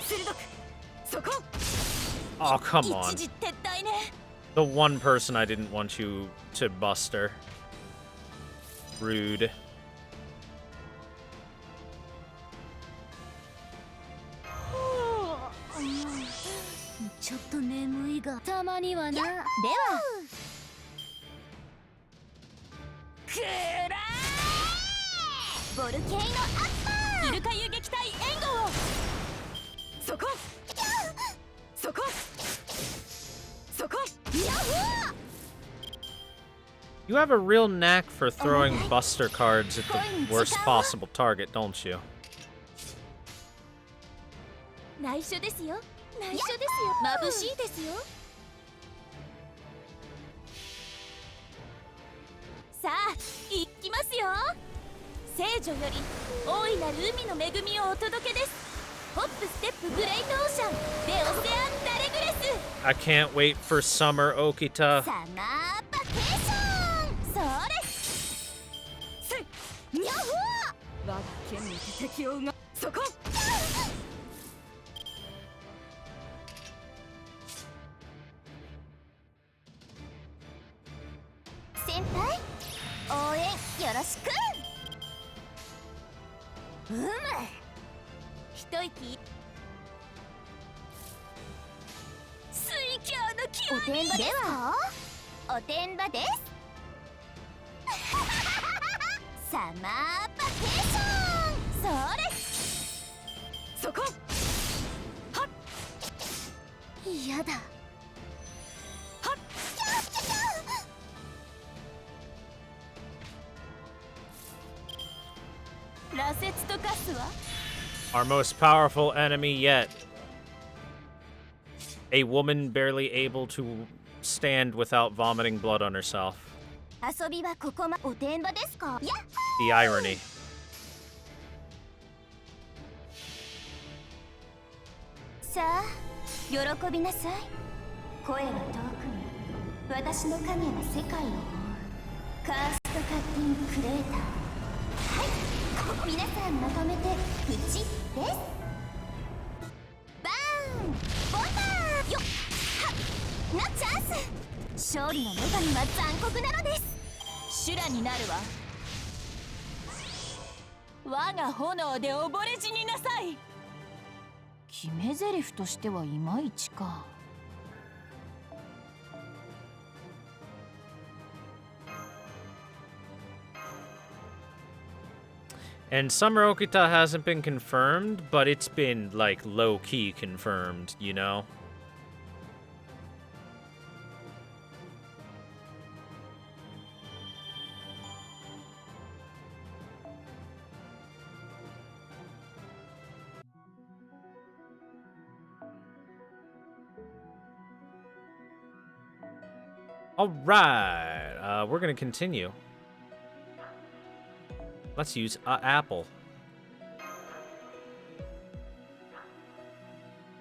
鋭く。そこ。
Oh, come
一
on.
時撤退ね。
The one person I didn't want you to bust her. Rude.
ちょっと眠いがたまにはな。ではくらーボルケイノアッパーイルカ遊撃隊援護をそこそこそこヤホー
You have a real knack for throwing Buster cards at the worst possible target, don't you?
内緒ですよ内緒ですよ眩しいですよさあ行きますよ聖女より大いなる海の恵みをお届けですホップステップグレートオーシャンでオセアンダレグレス
I can't wait for summer, Okita.
サマーバケーションそれせニャホー我が剣にて適応がそこ先輩応援よろしく一息水郷の極みおてんばではおてんばですサマーバケーションそれそこはっ嫌だはっ羅刹と化すわ
Our most powerful enemy yet. A woman barely able to stand without vomiting blood on herself.
遊びはここまおてんばですかやっ
The irony.
さあ喜びなさい声は遠くに私の影が世界を覆うカーストカッティングクレーターはい皆さんまとめてプチですバーンボタンよっはっなチャンス勝利の女神は残酷なのです修羅になるわ我が炎で溺れ死になさい決め台詞としてはいまいちか
And Summer Okita hasn't been confirmed, but it's been, like, low-key confirmed, you know? Alright, we're gonna continue. Let's use apple.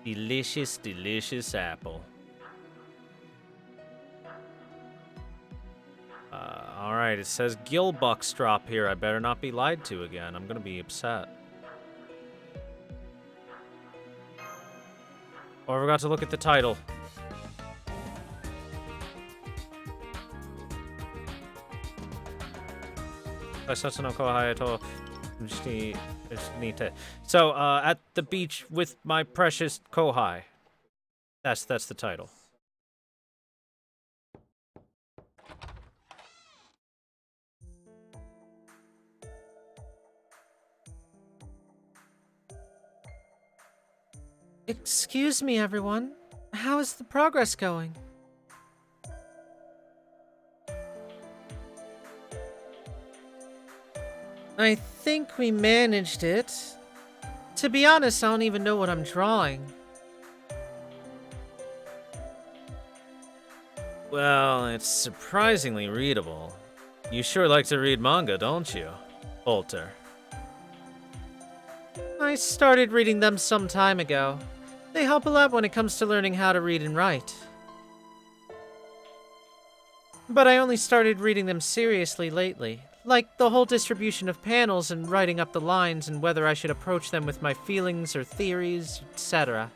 Delicious, delicious apple. Alright, it says Gilbucks drop here. I better not be lied to again. I'm gonna be upset. Oh, I forgot to look at the title. So, at the beach with my precious Kohai. That's the title.
Excuse me, everyone. How is the progress going? I think we managed it. To be honest, I don't even know what I'm drawing.
Well, it's surprisingly readable. You sure like to read manga, don't you, Bolter?
I started reading them some time ago. They help a lot when it comes to learning how to read and write. But I only started reading them seriously lately. Like the whole distribution of panels and writing up the lines and whether I should approach them with my feelings or theories, etc.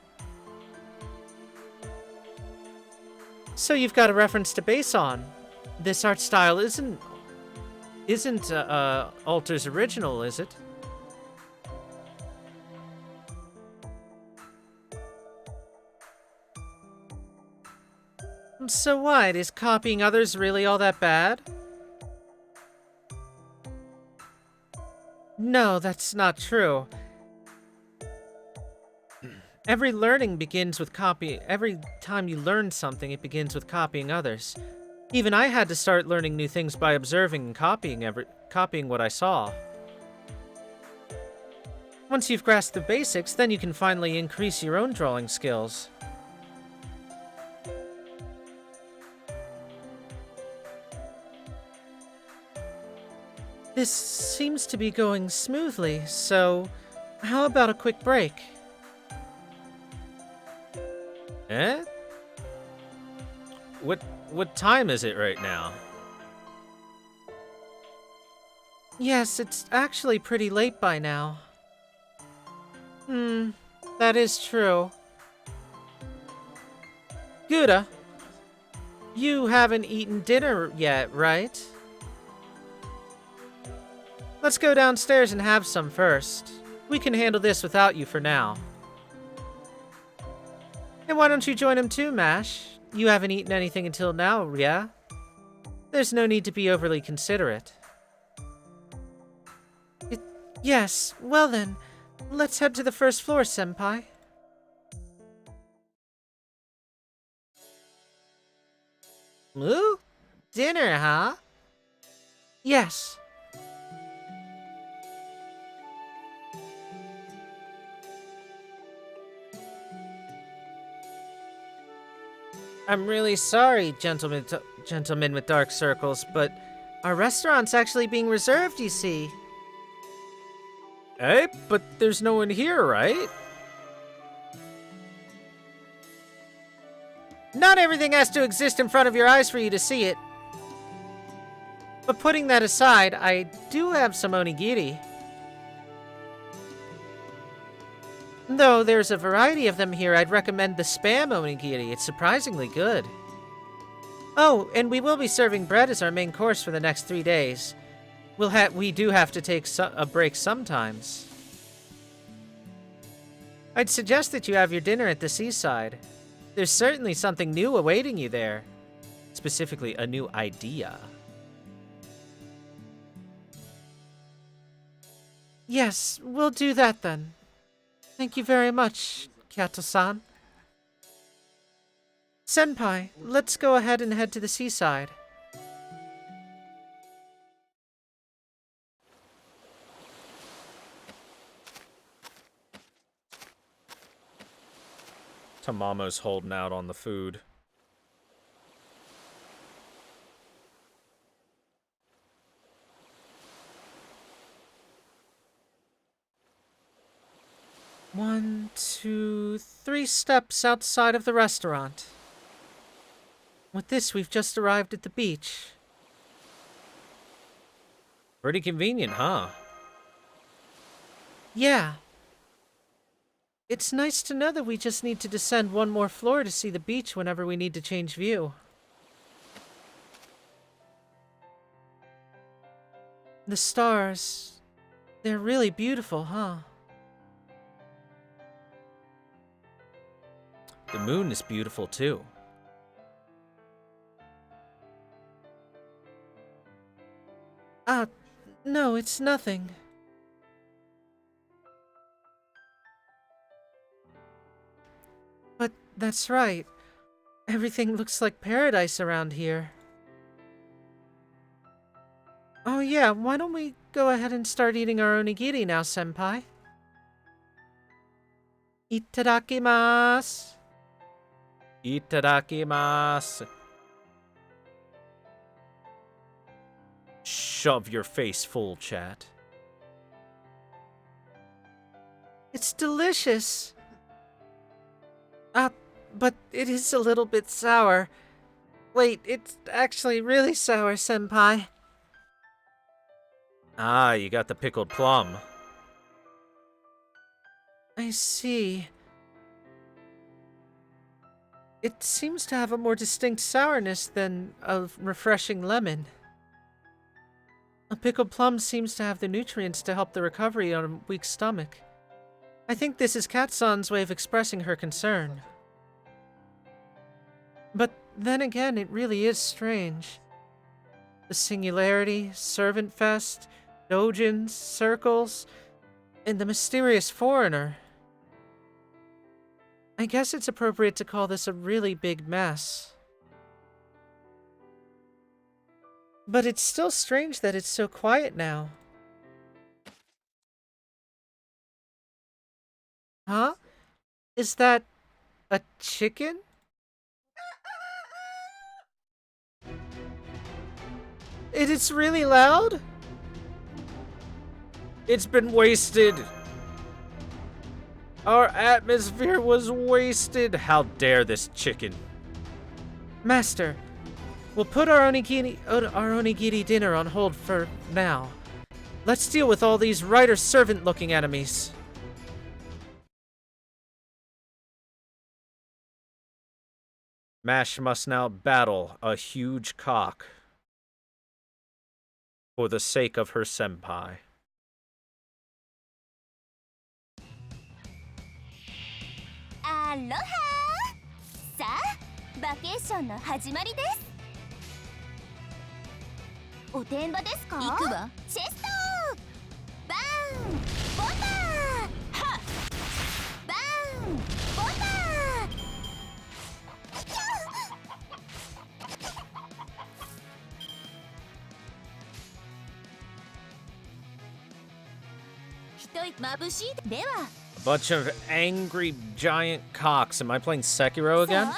So you've got a reference to base on. This art style isn't isn't Alter's original, is it? So what? Is copying others really all that bad? No, that's not true. Every learning begins with every time you learn something, it begins with copying others. Even I had to start learning new things by observing and copying what I saw. Once you've grasped the basics, then you can finally increase your own drawing skills. This seems to be going smoothly, so how about a quick break?
Eh? What time is it right now?
Yes, it's actually pretty late by now. That is true. Gouda, you haven't eaten dinner yet, right? Let's go downstairs and have some first. We can handle this without you for now. And why don't you join him too, Mash? You haven't eaten anything until now, yeah? There's no need to be overly considerate. Yes, well then, let's head to the first floor, Senpai. Ooh, dinner, huh? Yes. I'm really sorry, gentlemen with dark circles, but our restaurant's actually being reserved, you see.
Eh? But there's no one here, right?
Not everything has to exist in front of your eyes for you to see it. But putting that aside, I do have some onigiri. Though there's a variety of them here, I'd recommend the Spam onigiri. It's surprisingly good. Oh, and we will be serving bread as our main course for the next 3 days. We do have to take a break sometimes. I'd suggest that you have your dinner at the seaside. There's certainly something new awaiting you there. Specifically, a new idea. Yes, we'll do that then. Thank you very much, Kyato-san. Senpai, let's go ahead and head to the seaside.
Tamamo's holding out on the food.
One, two, 3 steps outside of the restaurant. With this, we've just arrived at the beach.
Pretty convenient, huh?
Yeah. It's nice to know that we just need to descend 1 more floor to see the beach whenever we need to change view. The stars, they're really beautiful, huh?
The moon is beautiful too.
No, it's nothing. But that's right. Everything looks like paradise around here. Oh yeah, why don't we go ahead and start eating our onigiri now, Senpai? Itadakimasu!
Itadakimasu. Shove your face full, chat.
It's delicious! But it is a little bit sour. Wait, it's actually really sour, Senpai.
Ah, you got the pickled plum.
I see. It seems to have a more distinct sourness than a refreshing lemon. A pickled plum seems to have the nutrients to help the recovery on a weak stomach. I think this is Katsan's way of expressing her concern. But then again, it really is strange. The Singularity, Servant Fest, Dojins, Circles, and the mysterious foreigner. I guess it's appropriate to call this a really big mess. But it's still strange that it's so quiet now. Huh? Is that a chicken? It is really loud?
It's been wasted. Our atmosphere was wasted. How dare this chicken?
Master, we'll put our onigiri dinner on hold for now. Let's deal with all these writer servant looking enemies.
Mash must now battle a huge cock for the sake of her senpai.
Aloha! さあ、バケーションの始まりです。おてんばですか？行くわ。チェスト！バーン！ボター！はっ！バーン！ボター！一息眩しいでは。
A bunch of angry giant cocks. Am I playing Sekiro again?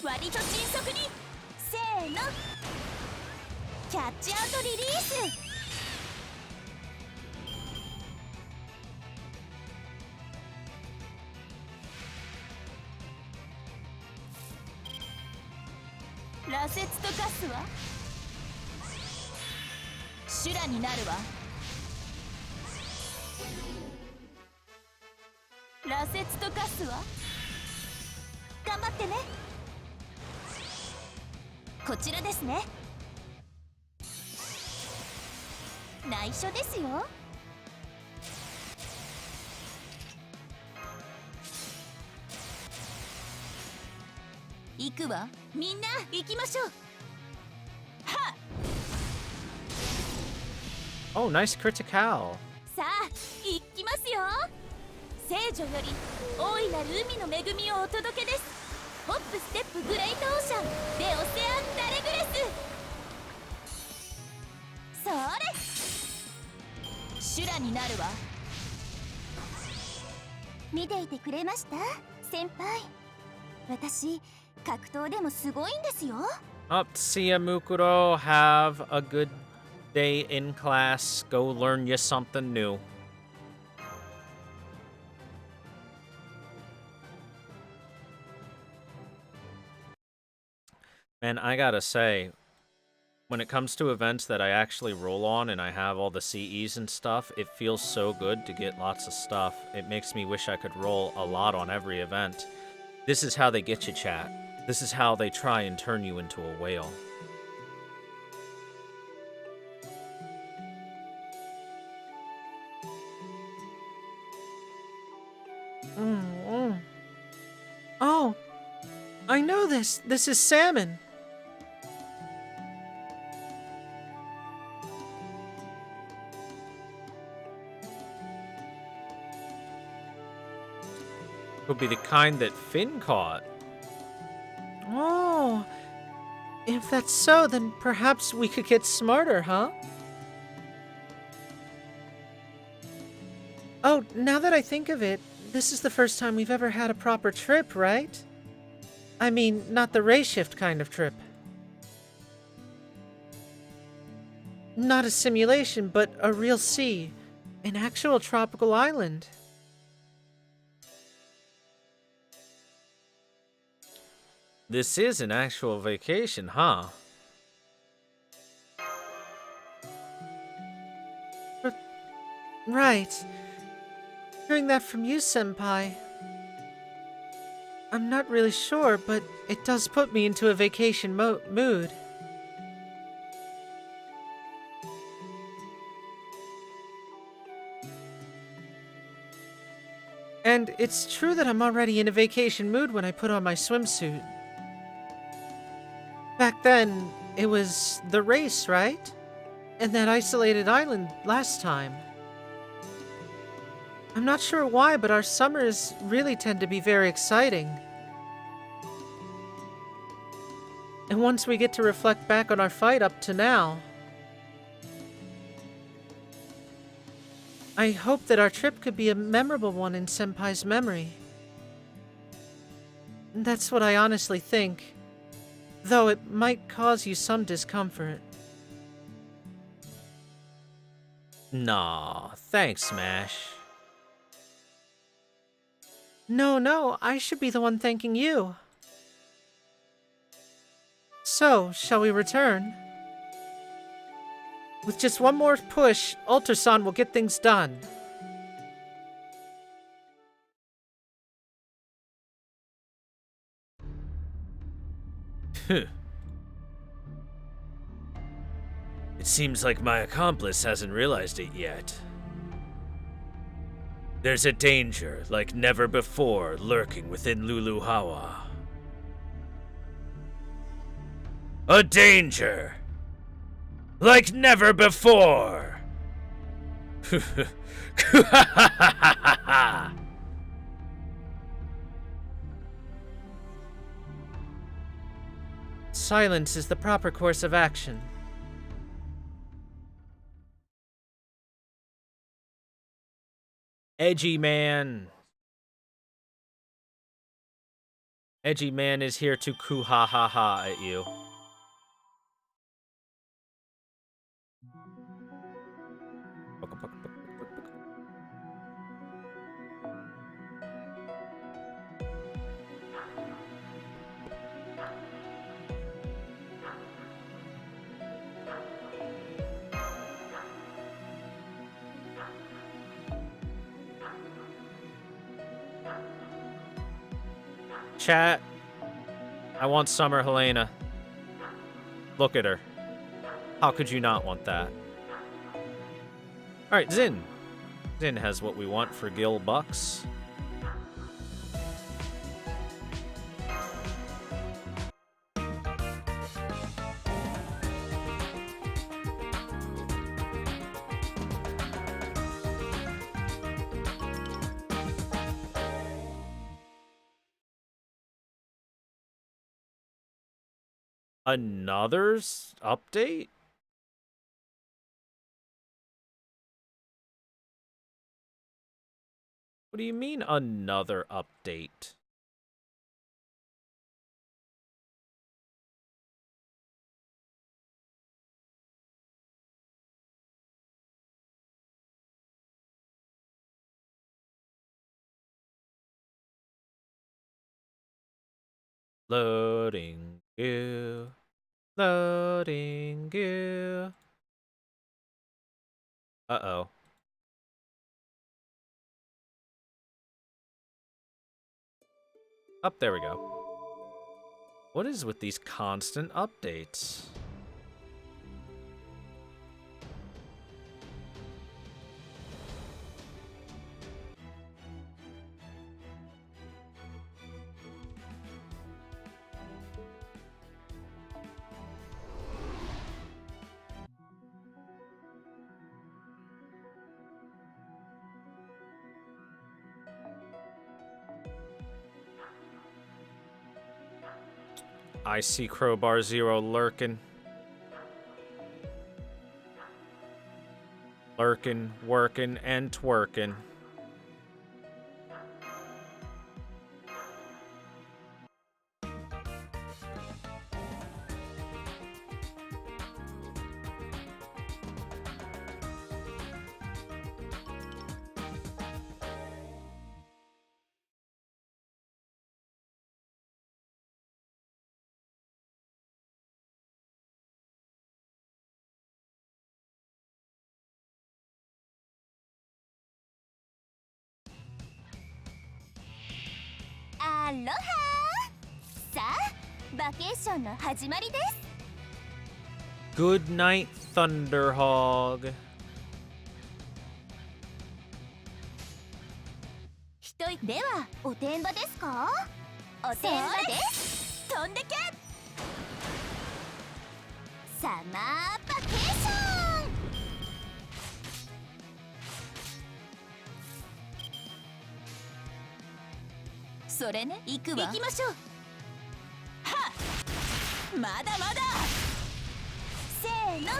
割と迅速にせーのキャッチアウトリリース羅刹と化すわ修羅になるわ羅刹と化すわ頑張ってねこちらですね内緒ですよ行くわみんな行きましょうはっ
Oh, nice critical.
さあ行きますよ聖女より大いなる海の恵みをお届けですホップステップグレートオーシャンでオセアンダレグレスそれ修羅になるわ見ていてくれました先輩私格闘でもすごいんですよ
Up, see ya, Mukuro. Have a good day in class. Go learn you something new. And I gotta say, when it comes to events that I actually roll on and I have all the CEs and stuff, it feels so good to get lots of stuff. It makes me wish I could roll a lot on every event. This is how they get you, chat. This is how they try and turn you into a whale.
Oh, I know this. This is salmon.
Could be the kind that Finn caught.
Oh, if that's so, then perhaps we could get smarter, huh? Oh, now that I think of it, this is the first time we've ever had a proper trip, right? I mean, not the ray shift kind of trip. Not a simulation, but a real sea. An actual tropical island.
This is an actual vacation, huh?
Right. Hearing that from you, Senpai. I'm not really sure, but it does put me into a vacation mood. And it's true that I'm already in a vacation mood when I put on my swimsuit. Back then, it was the race, right? And that isolated island last time. I'm not sure why, but our summers really tend to be very exciting. And once we get to reflect back on our fight up to now, I hope that our trip could be a memorable one in Senpai's memory. That's what I honestly think, though it might cause you some discomfort.
Nah, thanks, Smash.
No, I should be the one thanking you. So, shall we return? With just one more push, Ultrason will get things done.
It seems like my accomplice hasn't realized it yet. There's a danger like never before lurking within Luluhawa. A danger like never before!
Silence is the proper course of action.
Edgy Man. Edgy Man is here to ku-ha-ha-ha at you. Chat, I want Summer Helena. Look at her. How could you not want that? Alright, Zin. Zin has what we want for Gil Bucks. Another update? What do you mean, another update? Loading goo. Loading goo. Uh-oh. Up, there we go. What is with these constant updates? I see Crowbar Zero lurking. Lurking, working, and twerking.
Aloha! さあ、バケーションの始まりです。
Good night, Thunderhog.
といではおてんばですか？おてんばです。飛んでけ。サマーバケーション。それね、行くわ。行きましょう。はっ、まだまだ。せーの。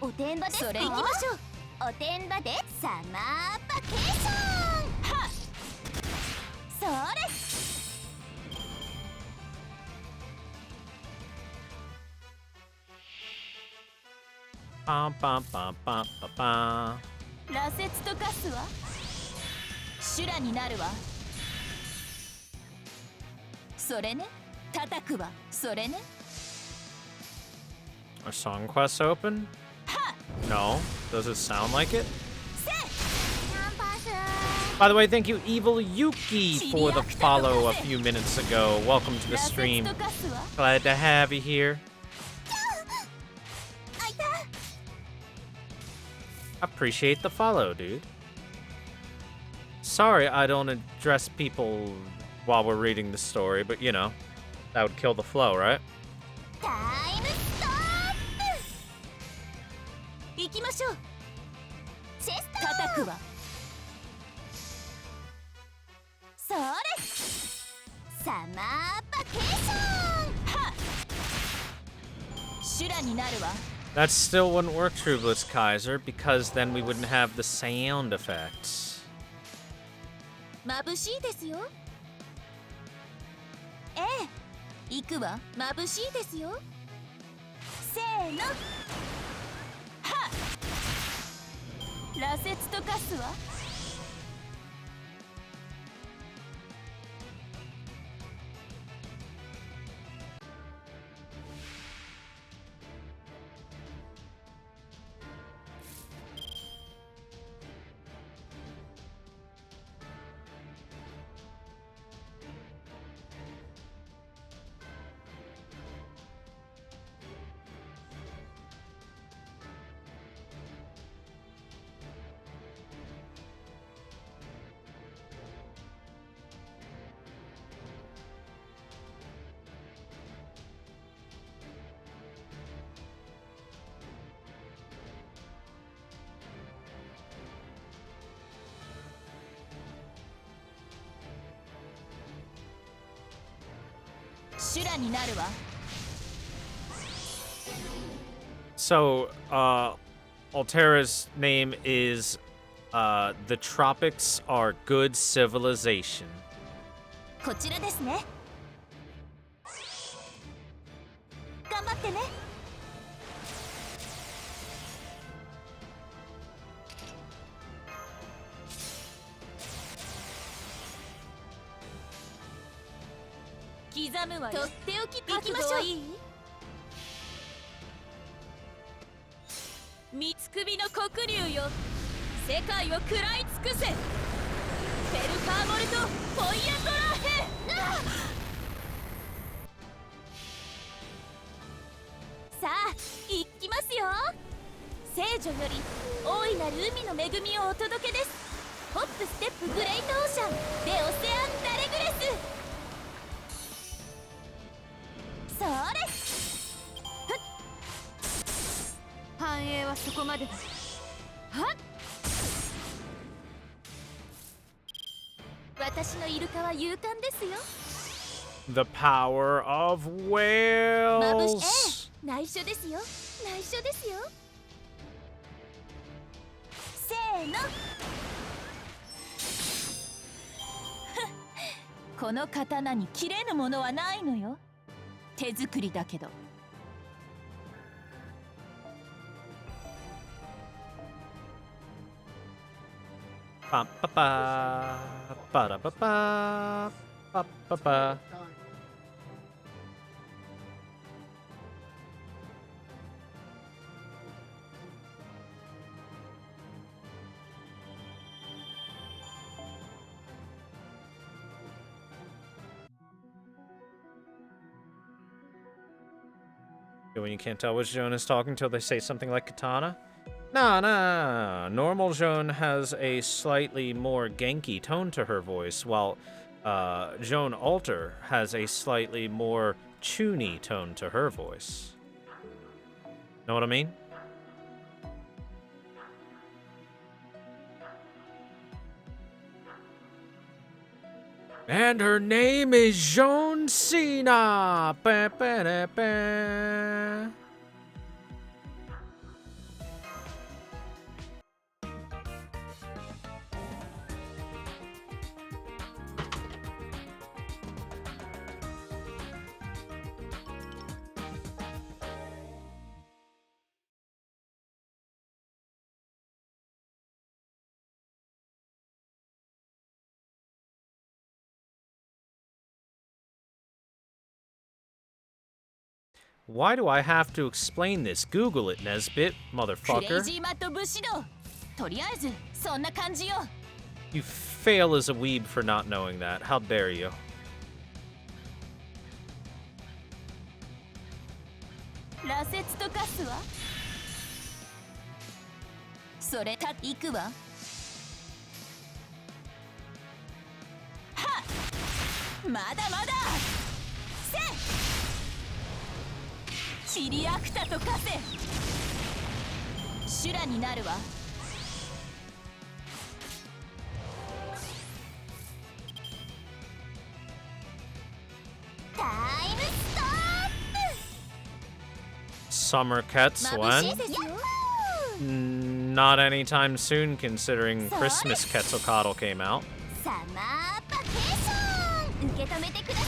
おてんばですか？それ行きましょう。おてんばでサマーバケーション。はっ、それ。
パンパンパンパンパンパン。
羅刹と化すわ。修羅になるわ。それね、叩くわ。それね。
Are song quests open? No. Does it sound like it? By the way, thank you, Evil Yuki, for the follow a few minutes ago. Welcome to the stream. Glad to have you here. Appreciate the follow, dude. Sorry I don't address people while we're reading the story, but you know, that would kill the flow, right?
タイムストップ。行きましょう。チェスト叩くわ。それ。サマーバケーション。はっ、修羅になるわ。
That still wouldn't work, True Blitz Kaiser, because then we wouldn't have the sound effects.
眩しいですよ。ええ、行くわ。眩しいですよ。せーの。はっ、羅刹と化すわ。修羅になるわ。
So, Altera's name is, The Tropics Are Good Civilization.
こちらですね。頑張ってね。刻むわよ。とっておき行きましょう。いい？三つ首の黒竜よ、世界を食らい尽くせ。フェルカーモルトポイアトラーヘ。さあ行きますよ。聖女より大いなる海の恵みをお届けです。ホップステップグレートオーシャンでオセアンダレグレス。それ。繁栄はそこまでだ。はっ、私のイルカは勇敢ですよ。
The power of
眩し、
whales!
内緒ですよ。内緒ですよ。せーの。この刀に切れぬものはないのよ。手作りだけど。
Pa pa pa pa da pa pa pa pa pa. When you can't tell which Joan is talking till they say something like katana? Nah. Normal Joan has a slightly more Genki tone to her voice, while Joan Alter has a slightly more Chuny tone to her voice. Know what I mean? And her name is Joan Cena. Ba, ba, da, ba. Why do I have to explain this? Google it, Nesbit,
クレイ
motherfucker.
ジーマット武士道とりあえずそんな感じよ
You fail as a weeb for not knowing that. How dare you?
羅刹と化すわそれた行くわはっまだまだせキリアクタと化せ修羅になるわタイムストッ
Summer
プ
Cats
眩しい
when?
ですよ
Not anytime soon, considering Christmas Quetzalcoatl came out.
サマーバケーション受け止めてくださ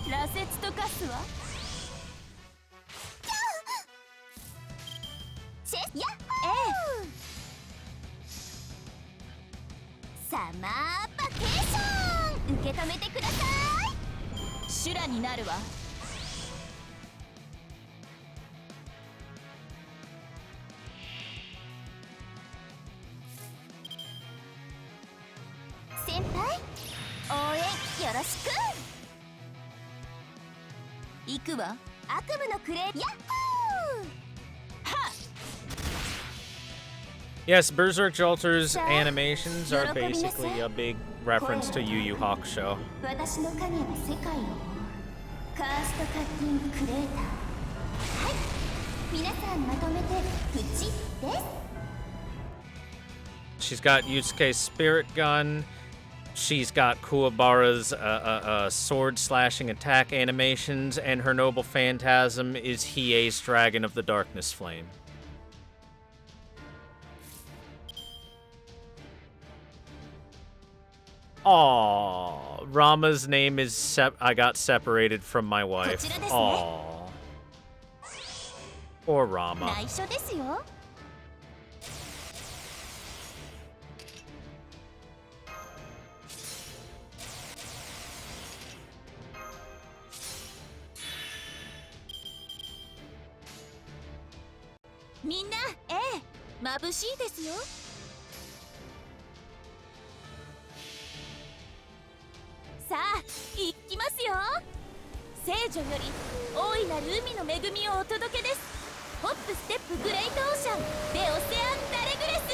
い羅刹と化すわチェスヤッホーサマーバケーション受け止めてください修羅になるわ先輩応援よろしく行くわ悪夢のクレーヤッホーは
Yes, Berserk Jalter's animations are basically a big reference to Yu Yu Hakusho.
私の影は世界をカーストカッティングクレーターはい皆さんまとめてプチです
She's got Yusuke's spirit gun. She's got Kuwabara's sword slashing attack animations, and her noble phantasm is Hiei's Dragon of the Darkness Flame. Aww, Rama's name is I got separated from my wife. Aww. Or Rama.
内緒ですよみんな眩しいですよさあ行きますよ聖女より大いなる海の恵みをお届けですホップステップグレートオーシャンでオセアンダレグレス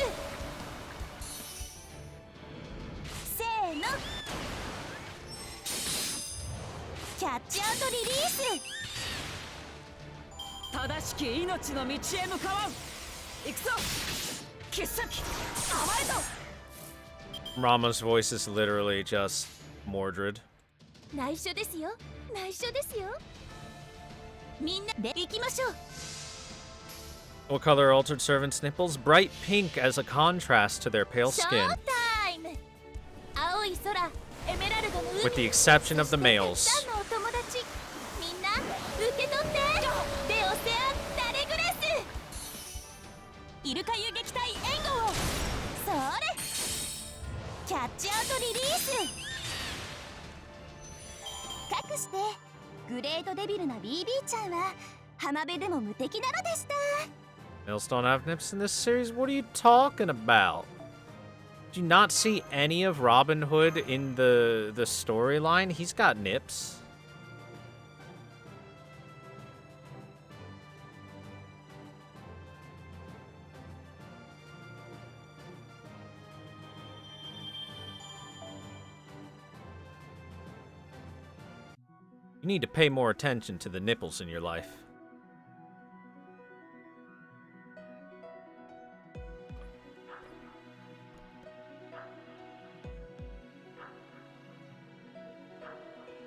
せーのキャッチアウトリリース
正しき命の道へ向かわん行くぞ傑作甘えと
Rama's voice is literally just Mordred.
内緒ですよ内緒ですよみんなで行きましょう
What color are altered servants' nipples? Bright pink as a contrast to their pale
ショー
skin,
タイム青い空エメラルドの海
with the exception of the
そして
males.
たくさんのお友達みんな受け取ってでオセアンダレグレスイルカ遊撃隊援護をそれキャッチアウトリリースかくしてグレートデビルな BB ちゃんは浜辺でも無敵なのでした
Males don't have nips in this series? What are you talking about? Did you not see any of Robin Hood in the storyline? He's got nips. You need to pay more attention to the nipples in your life.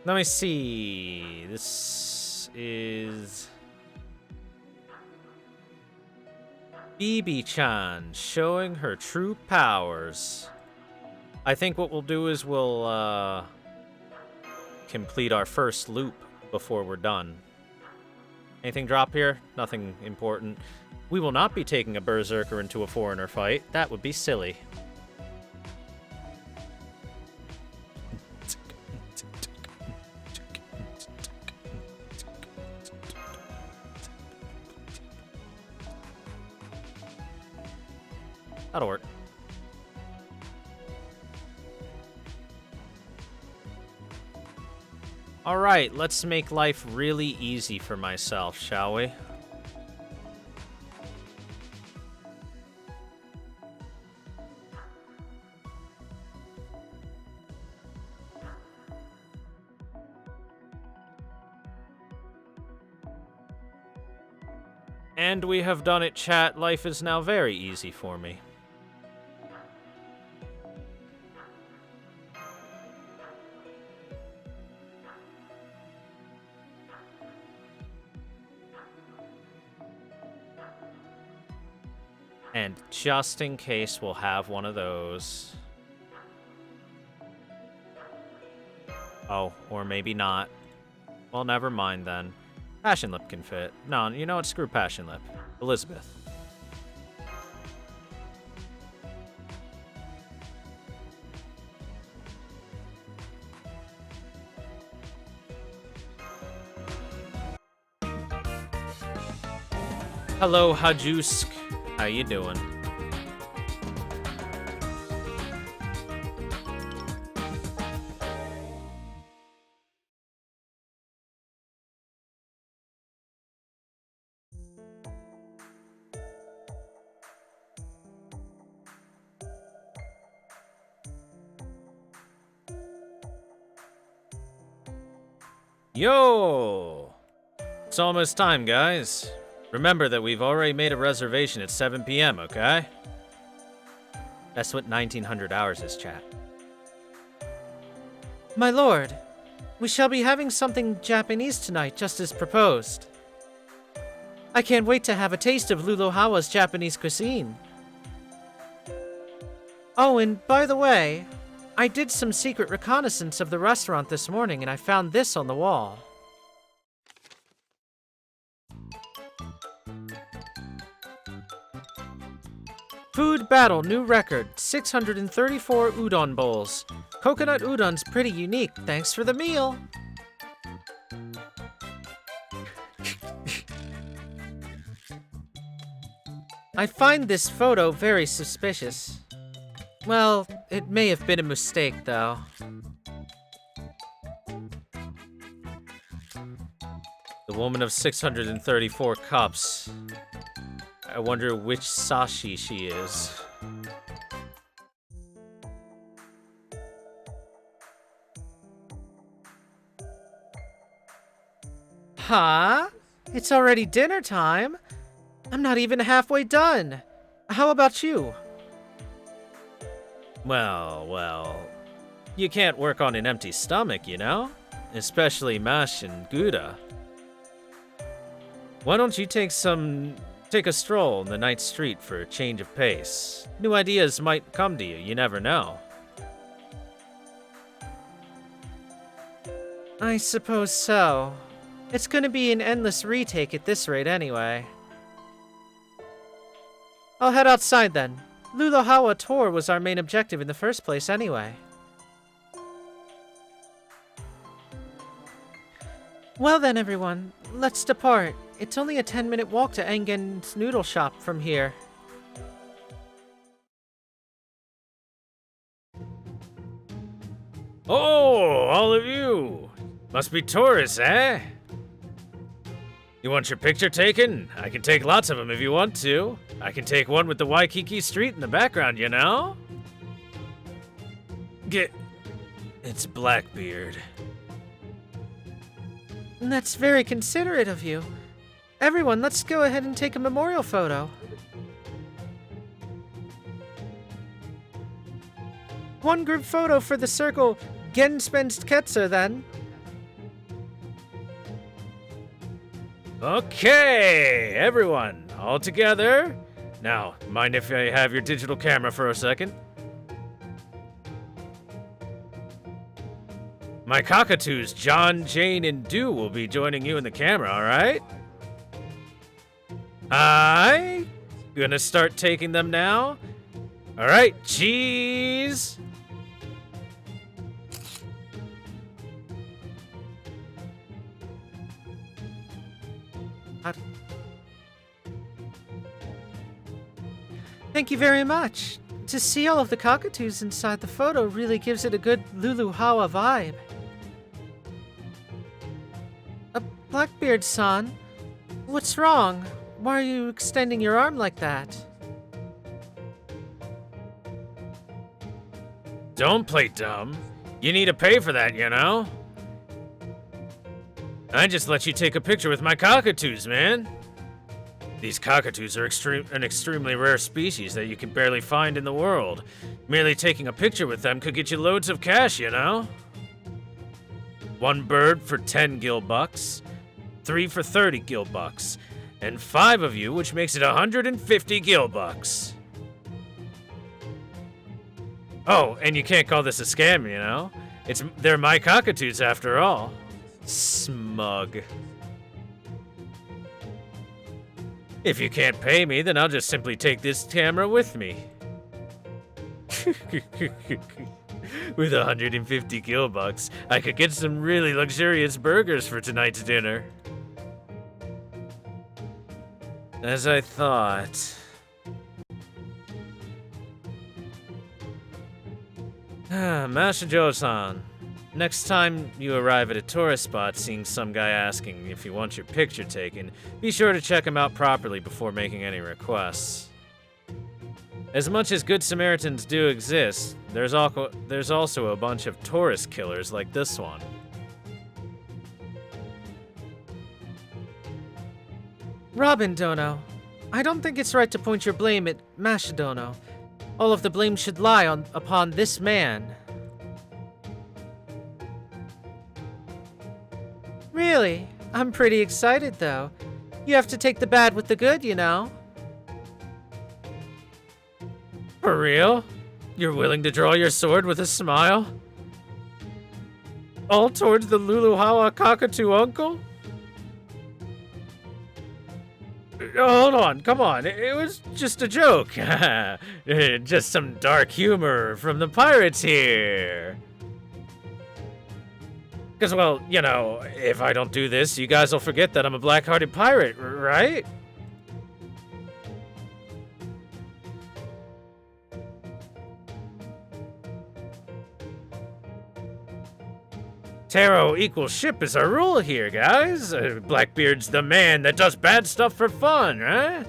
Let me see. This is BB-chan showing her true powers. I think what we'll do is we'll complete our first loop before we're done. Anything drop here? Nothing important. We will not be taking a berserker into a foreigner fight. That would be silly. That'll work. Alright, let's make life really easy for myself, shall we? And we have done it, chat. Life is now very easy for me. And just in case, we'll have one of those. Oh, or maybe not. Well, never mind then. Passion Lip can fit. No, you know what? Screw Passion Lip. Elizabeth. Hello, Hajusk. How you doing? Yo! It's almost time, guys. Remember that we've already made a reservation at 7 p.m., okay? That's what 1900 hours is, chat.
My lord, we shall be having something Japanese tonight, just as proposed. I can't wait to have a taste of Lulohawa's Japanese cuisine. Oh, and by the way, I did some secret reconnaissance of the restaurant this morning, and I found this on the wall. Food battle, new record, 634 udon bowls. Coconut udon's pretty unique, thanks for the meal. I find this photo very suspicious. Well, it may have been a mistake, though.
The woman of 634 cups. I wonder which Sashi she is.
Huh? It's already dinner time? I'm not even halfway done. How about you?
Well, you can't work on an empty stomach, you know? Especially mash and Gouda. Why don't you take a stroll in the night street for a change of pace? New ideas might come to you, you never know.
I suppose so. It's gonna be an endless retake at this rate anyway. I'll head outside then. Lulohawa tour was our main objective in the first place anyway. Well then, everyone, let's depart. It's only a 10-minute walk to Engen's noodle shop from here.
Oh, all of you! Must be tourists, eh? You want your picture taken? I can take lots of them if you want to. I can take one with the Waikiki Street in the background, you know? It's Blackbeard.
That's very considerate of you. Everyone, let's go ahead and take a memorial photo. One group photo for the circle Genspensketzer, then.
Okay, everyone, all together. Now, mind if I have your digital camera for a second? My cockatoos, John, Jane, and Dew will be joining you in the camera, alright? I'm gonna start taking them now. Alright, cheese!
Thank you very much. To see all of the cockatoos inside the photo really gives it a good Lulu Hawa vibe. Blackbeard-san, what's wrong? Why are you extending your arm like that?
Don't play dumb. You need to pay for that, you know? I just let you take a picture with my cockatoos, man. These cockatoos are an extremely rare species that you can barely find in the world. Merely taking a picture with them could get you loads of cash, you know? One bird for 10 gil bucks, 3 for 30 gil bucks, and 5 of you, which makes it 150 gil bucks. Oh, and you can't call this a scam, you know? They're my cockatoos after all. Smug. If you can't pay me, then I'll just simply take this camera with me. With 150 gil bucks, I could get some really luxurious burgers for tonight's dinner. As I thought. Mashijo-san, next time you arrive at a tourist spot seeing some guy asking if you want your picture taken, be sure to check him out properly before making any requests. As much as good Samaritans do exist, there's also a bunch of tourist killers like this one.
Robin Dono, I don't think it's right to point your blame at Mashidono. All of the blame should lie upon this man. Really? I'm pretty excited, though. You have to take the bad with the good, you know.
For real? You're willing to draw your sword with a smile? All towards the Luluhawa cockatoo uncle? Hold on, come on. It was just a joke. Just some dark humor from the pirates here. Because, well, you know, if I don't do this, you guys will forget that I'm a black-hearted pirate, right? Taro equals ship is our rule here, guys. Blackbeard's the man that does bad stuff for fun, right?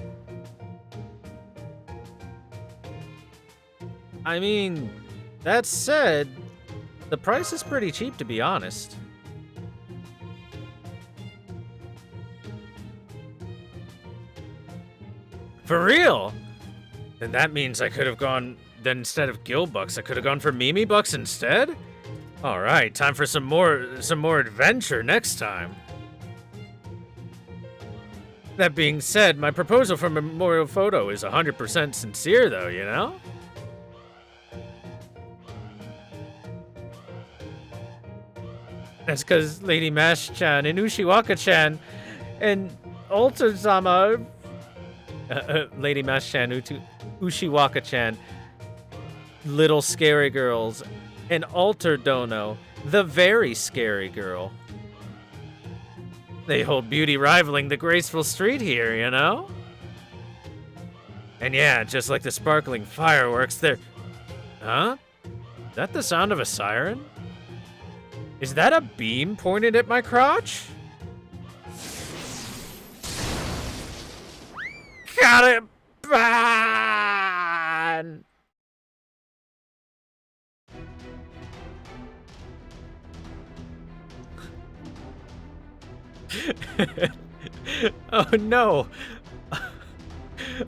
I mean, that said, the price is pretty cheap, to be honest.
For real? Then that means I could have gone, then instead of Gil Bucks, I could have gone for Mimi Bucks instead? Alright, time for some more adventure next time. That being said, my proposal for memorial photo is 100% sincere though, you know? That's because Lady Mash-chan and Ushiwaka-chan and Alter-sama... Lady Mash-chan, Ushiwaka-chan, Little Scary Girls, and Alter Dono, the very scary girl. They hold beauty rivaling the graceful street here, you know? And yeah, just like the sparkling fireworks, they're... Huh? Is that the sound of a siren? Is that a beam pointed at my crotch? Got it! Ban!
Oh no!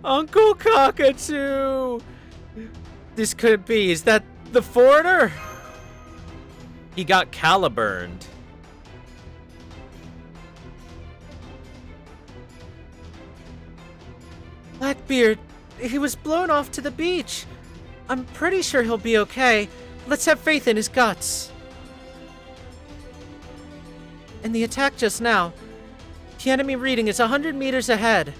Uncle Cockatoo! This could be. Is that the foreigner? He got caliburned.
Blackbeard, he was blown off to the beach. I'm pretty sure he'll be okay. Let's have faith in his guts. And the attack just now. The enemy reading is 100 meters ahead.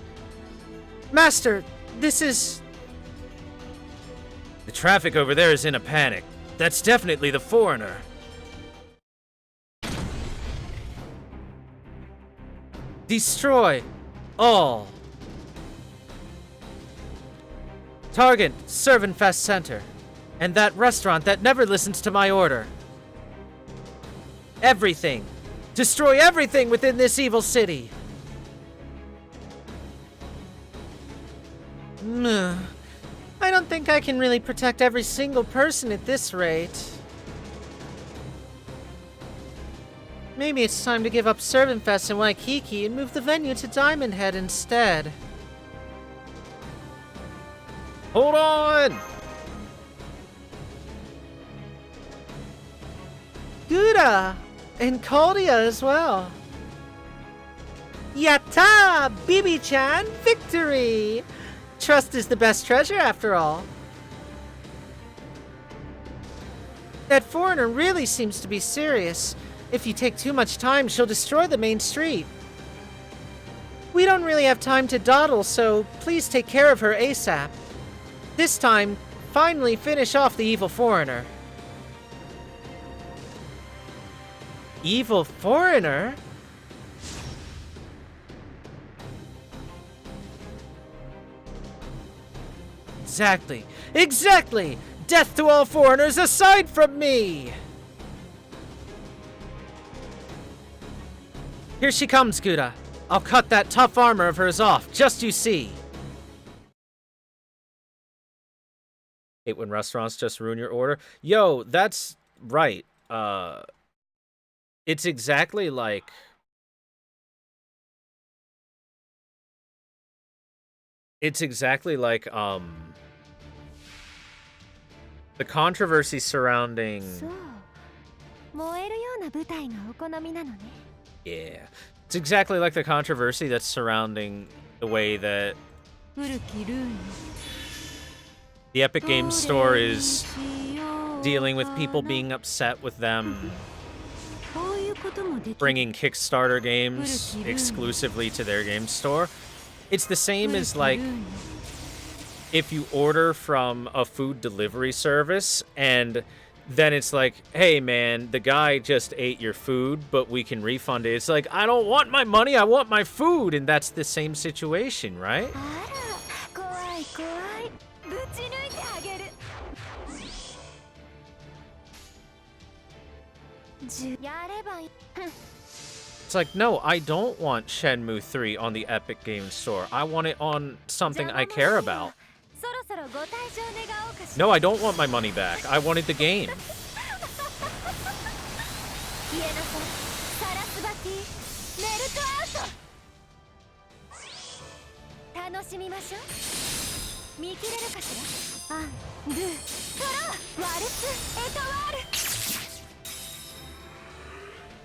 Master, this is...
The traffic over there is in a panic. That's definitely the foreigner.
Destroy all. Target Servanfest Center. And that restaurant that never listens to my order. Everything. Destroy everything within this evil city. I don't think I can really protect every single person at this rate. Maybe it's time to give up Servanfest in Waikiki and move the venue to Diamond Head instead.
Hold on!
Gouda! And Caldia as well. Yatta! Bibi-chan, victory! Trust is the best treasure after all. That foreigner really seems to be serious. If you take too much time, she'll destroy the main street. We don't really have time to dawdle, so please take care of her ASAP. This time, finally finish off the evil foreigner. Evil foreigner? Exactly. Exactly! Death to all foreigners aside from me! Here she comes, Gouda. I'll cut that tough armor of hers off, just you see.
Hate when restaurants just ruin your order. Yo, that's right. It's exactly like... It's exactly like, the controversy surrounding...
そう燃えるような舞台がお好みなのね
Yeah. It's exactly like the controversy that's surrounding the way that
古きルーに
the Epic Games Store is dealing with people being upset with them
こういうこともできる
bringing Kickstarter games exclusively to their game store. It's the same as like if you order from a food delivery service and then it's like, hey man, the guy just ate your food, but we can refund it. It's like, I don't want my money, I want my food. And that's the same situation, right?
あら怖い怖いぶち抜いてあげるやればいい
It's like, no, I don't want Shenmue 3 on the Epic Games Store. I want it on something I care about.
そろそろご退場願おうかしら
No, I don't want my money back. I wanted the game.
消えなさいサラスバティメルトアウト楽しみましょう見切れるかしらアンドゥトロワルツエトワール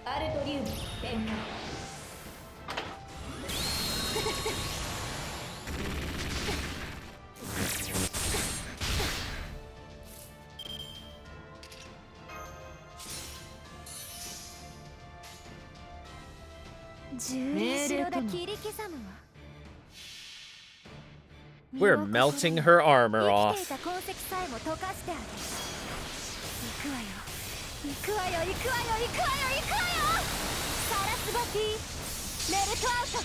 アルトリウム展開後ろだ切り刻むわ
We're melting her armor
生き
off.
ていた痕跡さえも溶かしてあげる行くわよ行くわよ行くわよ行くわよ行くわよサラスバティメルトアウト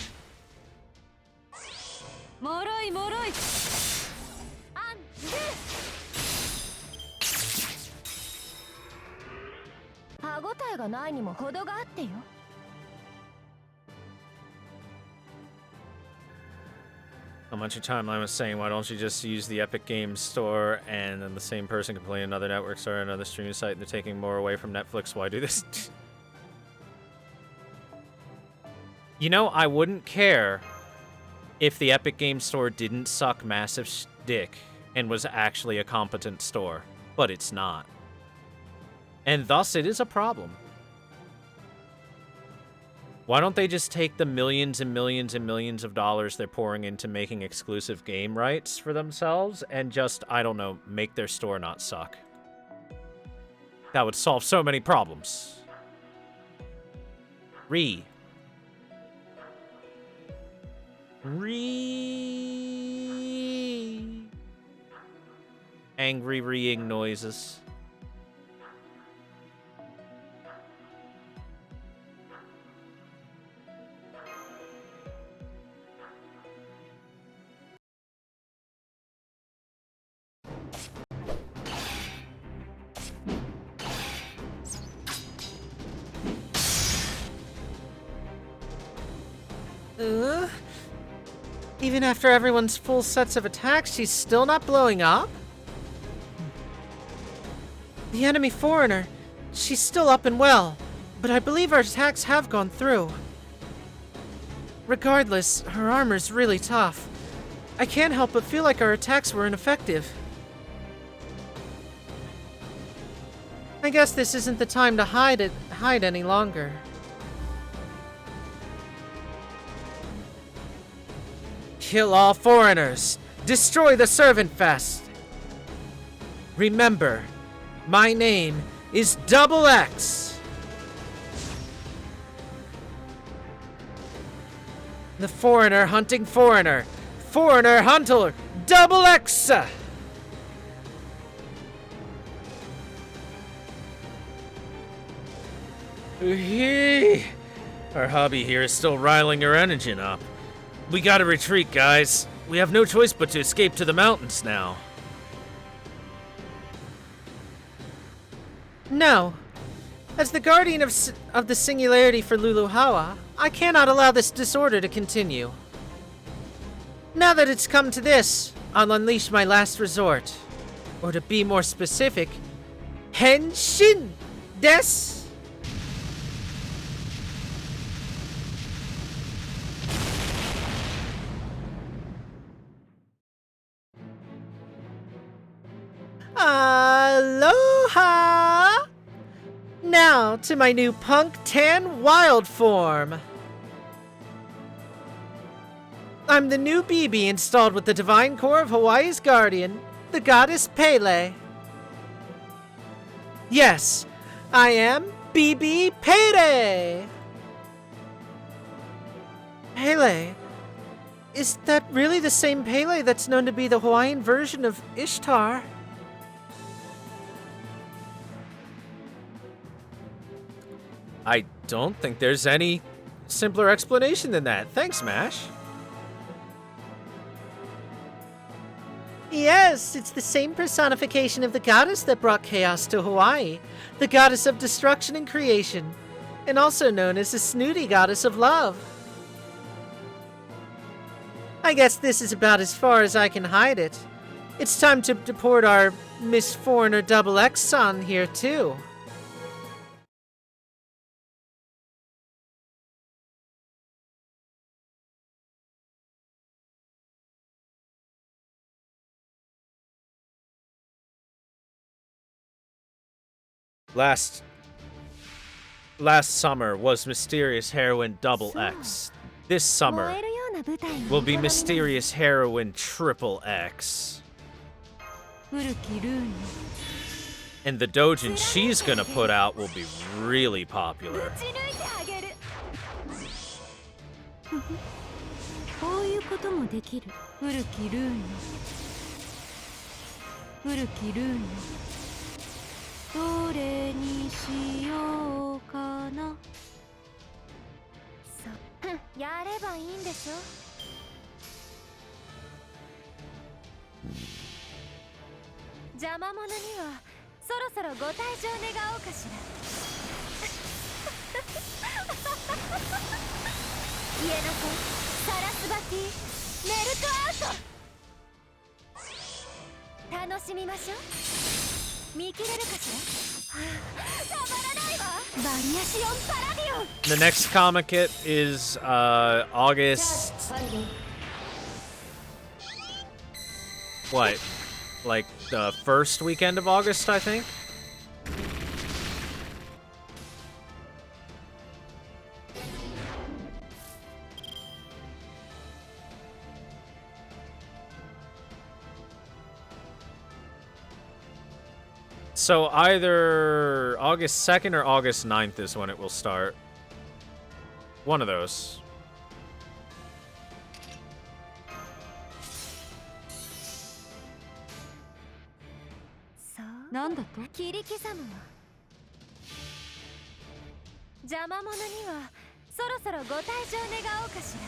もろいもろいアンドゥ歯ごたえがないにも程があってよ
How much of time I was saying, why don't you just use the Epic Games Store and then the same person can play another network store, another streaming site, and they're taking more away from Netflix. Why do this? You know, I wouldn't care if the Epic Game Store didn't suck massive dick and was actually a competent store, but it's not. And thus, it is a problem. Why don't they just take the millions and millions and millions of dollars they're pouring into making exclusive game rights for themselves and just, I don't know, make their store not suck? That would solve so many problems. Angry reeing noises.
Even after everyone's full sets of attacks, she's still not blowing up? The enemy foreigner, she's still up and well, but I believe our attacks have gone through. Regardless, her armor's really tough. I can't help but feel like our attacks were ineffective. I guess this isn't the time to hide any longer. Kill all foreigners! Destroy the Servant Fest! Remember, my name is Double X! The foreigner hunting foreigner! Foreigner hunter! Double X!
Our hubby here is still riling her engine up. We gotta retreat, guys. We have no choice but to escape to the mountains now.
No. As the guardian of the singularity for Luluhawa, I cannot allow this disorder to continue. Now that it's come to this, I'll unleash my last resort. Or to be more specific, Henshin desu! Aloha! Now to my new Punk Tan Wild form. I'm the new BB installed with the Divine Core of Hawaii's guardian, the goddess Pele. Yes, I am BB Pele! Pele? Is that really the same Pele that's known to be the Hawaiian version of Ishtar?
I don't think there's any simpler explanation than that. Thanks, Mash.
Yes, it's the same personification of the goddess that brought chaos to Hawaii, the goddess of destruction and creation, and also known as the snooty goddess of love. I guess this is about as far as I can hide it. It's time to deport our Miss Foreigner Double X on here too.
Last summer was Mysterious Heroine Double X. This summer will be Mysterious Heroine Triple X. And the doujin she's gonna put out will be really popular.
見切れるかしら。たまらないわ。バリアシオンパラディオン。
The next comic kit is August. What? Like the first weekend of August, I think? So either August 2nd or August 9th is when it will start. One of those.
なんだと？切り刻むわ。邪魔者にはそろそろご退場願おうかしら。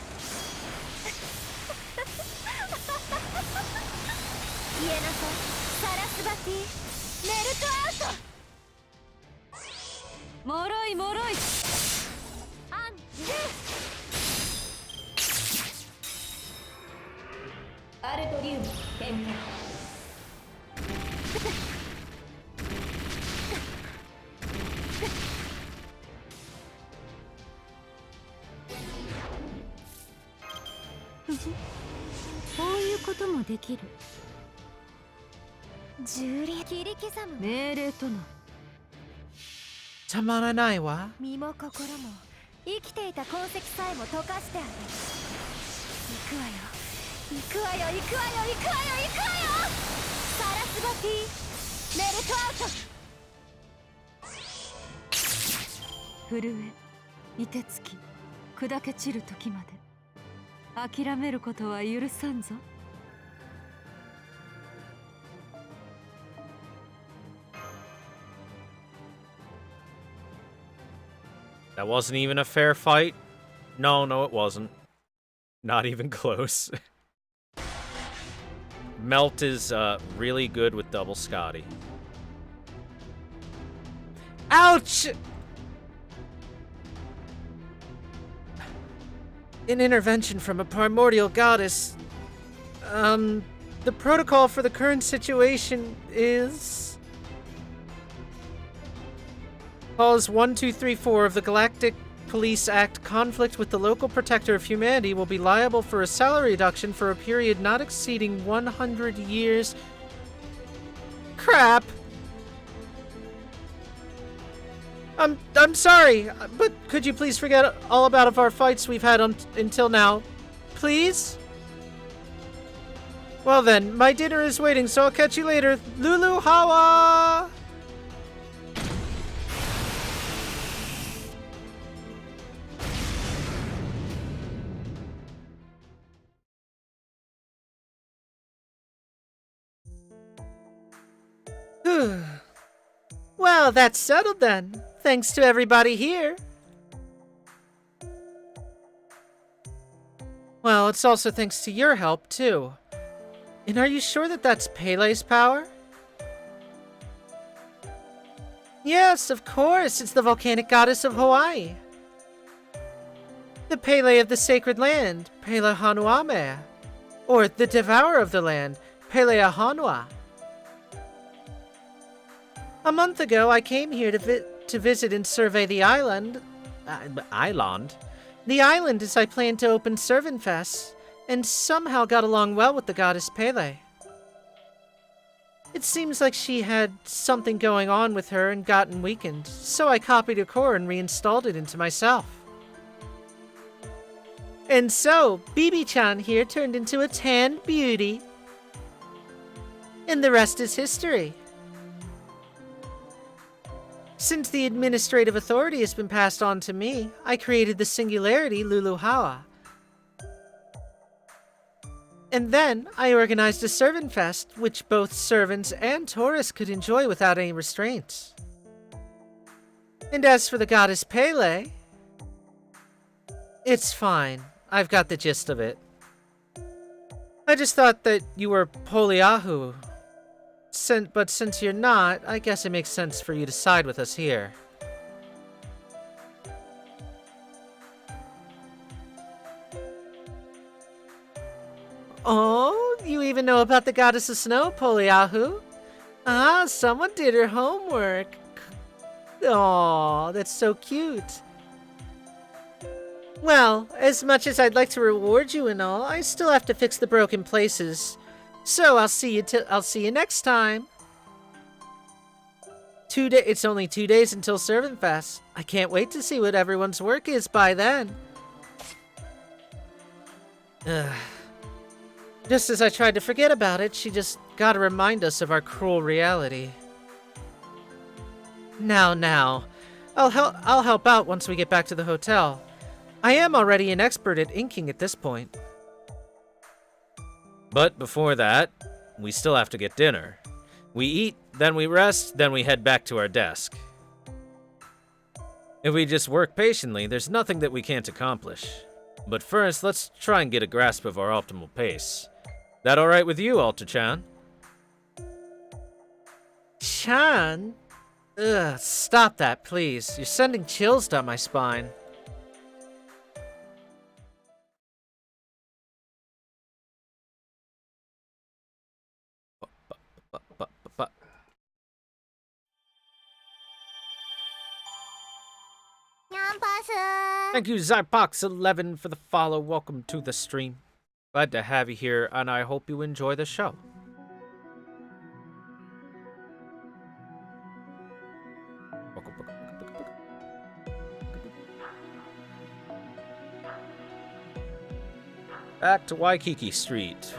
言えなさい。サラスバティ、メルトアウト。もろいもろい。アンジュ。アルトリウム展開。こういうこともできる。重力切り刻む命令との。
たまらないわ。
身も心も生きていた痕跡さえも溶かしてあげる。行くわよ行くわよ行くわよ行くわよ行くわよ。サラスバティ、メルトアウト。震え、凍てつき、砕け散る時まで諦めることは許さんぞ。
That wasn't even a fair fight. No, it wasn't. Not even close. Melt is really good with double Scotty.
Ouch! An intervention from a primordial goddess. The protocol for the current situation is... Clause 1234 of the Galactic Police Act, conflict with the local protector of humanity will be liable for a salary reduction for a period not exceeding 100 years. Crap! I'm sorry, but could you please forget all about our fights we've had until now? Please? Well then, my dinner is waiting, so I'll catch you later. Lulu Hawa! Well, that's settled then. Thanks to everybody here. Well, it's also thanks to your help, too. And are you sure that that's Pele's power? Yes, of course. It's the volcanic goddess of Hawaii. The Pele of the sacred land, Pele Hanuame. Or the devourer of the land, Pele Ahanua. A month ago, I came here to visit and survey the island. The island as I planned to open Servant Fest, and somehow got along well with the goddess Pele. It seems like she had something going on with her and gotten weakened, so I copied her core and reinstalled it into myself. And so, BB-chan here turned into a tan beauty. And the rest is history. Since the administrative authority has been passed on to me, I created the singularity Lulu Hawa. And then, I organized a servant fest, which both servants and tourists could enjoy without any restraints. And as for the goddess Pele, it's fine. I've got the gist of it. I just thought that you were Poliahu. But since you're not, I guess it makes sense for you to side with us here. Oh, you even know about the goddess of snow, Poliahu? Ah, someone did her homework. Aw, that's so cute. Well, as much as I'd like to reward you and all, I still have to fix the broken places. So I'll see you next time. It's only 2 days until Servant Fest. I can't wait to see what everyone's work is by then. Ugh. Just as I tried to forget about it, she just gotta remind us of our cruel reality. Now, I'll help out once we get back to the hotel. I am already an expert at inking at this point.
But before that, we still have to get dinner. We eat, then we rest, then we head back to our desk. If we just work patiently, there's nothing that we can't accomplish. But first, let's try and get a grasp of our optimal pace. That alright with you, Alter-chan?
Chan? Ugh, stop that, please. You're sending chills down my spine. Thank you, Zypox11, for the follow. Welcome to the stream. Glad to have you here, and I hope you enjoy the show. Back to Waikiki Street.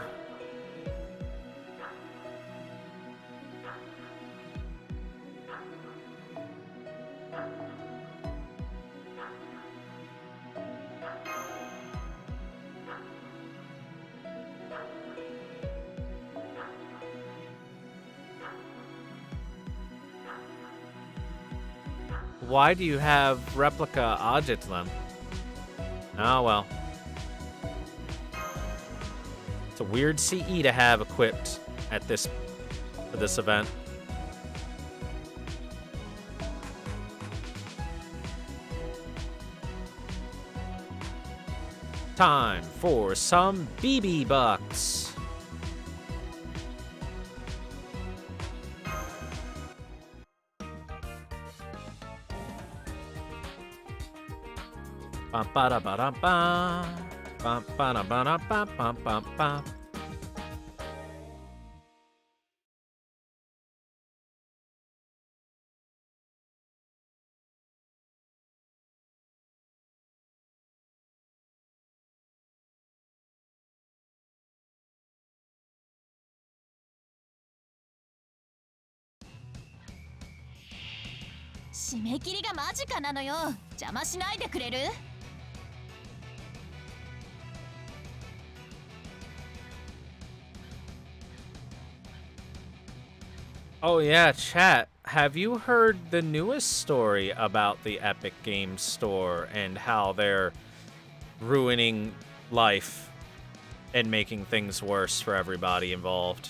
Why do you have replica Ajitlam? Oh well. It's a weird CE to have equipped at for this event. Time for some BB bucks. Bum ba da ba da ba. Bum ba da ba da ba bum bum bum. Oh yeah, chat. Have you heard the newest story about the Epic Games Store and how they're ruining life and making things worse for everybody involved?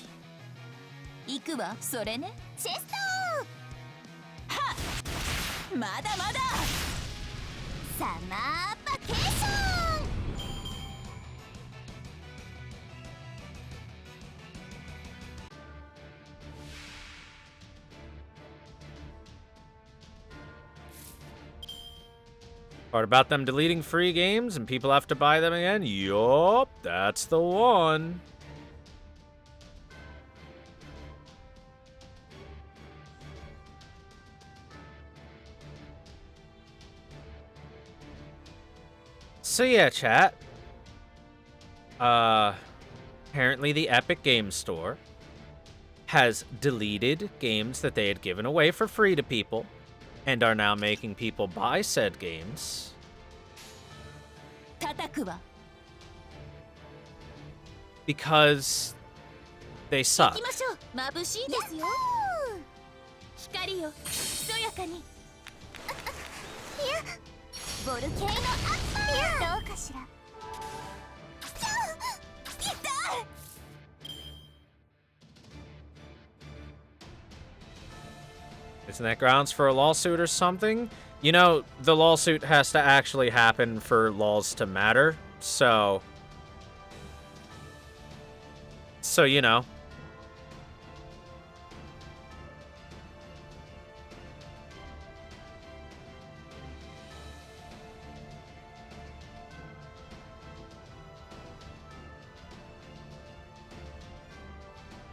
行くわ、それね。チェストはっまだまだサマーバケーション
Part about them deleting free games and people have to buy them again? Yup, that's the one. So yeah, chat. Apparently the Epic Games Store has deleted games that they had given away for free to people and are now making people buy said games.
叩くわ
Because they
行
suck.
きましょう眩しいですよ光よひそやかにボルケーノアッパーどうかしらいった
Isn't that grounds for a lawsuit or something? You know, the lawsuit has to actually happen for laws to matter, so you know.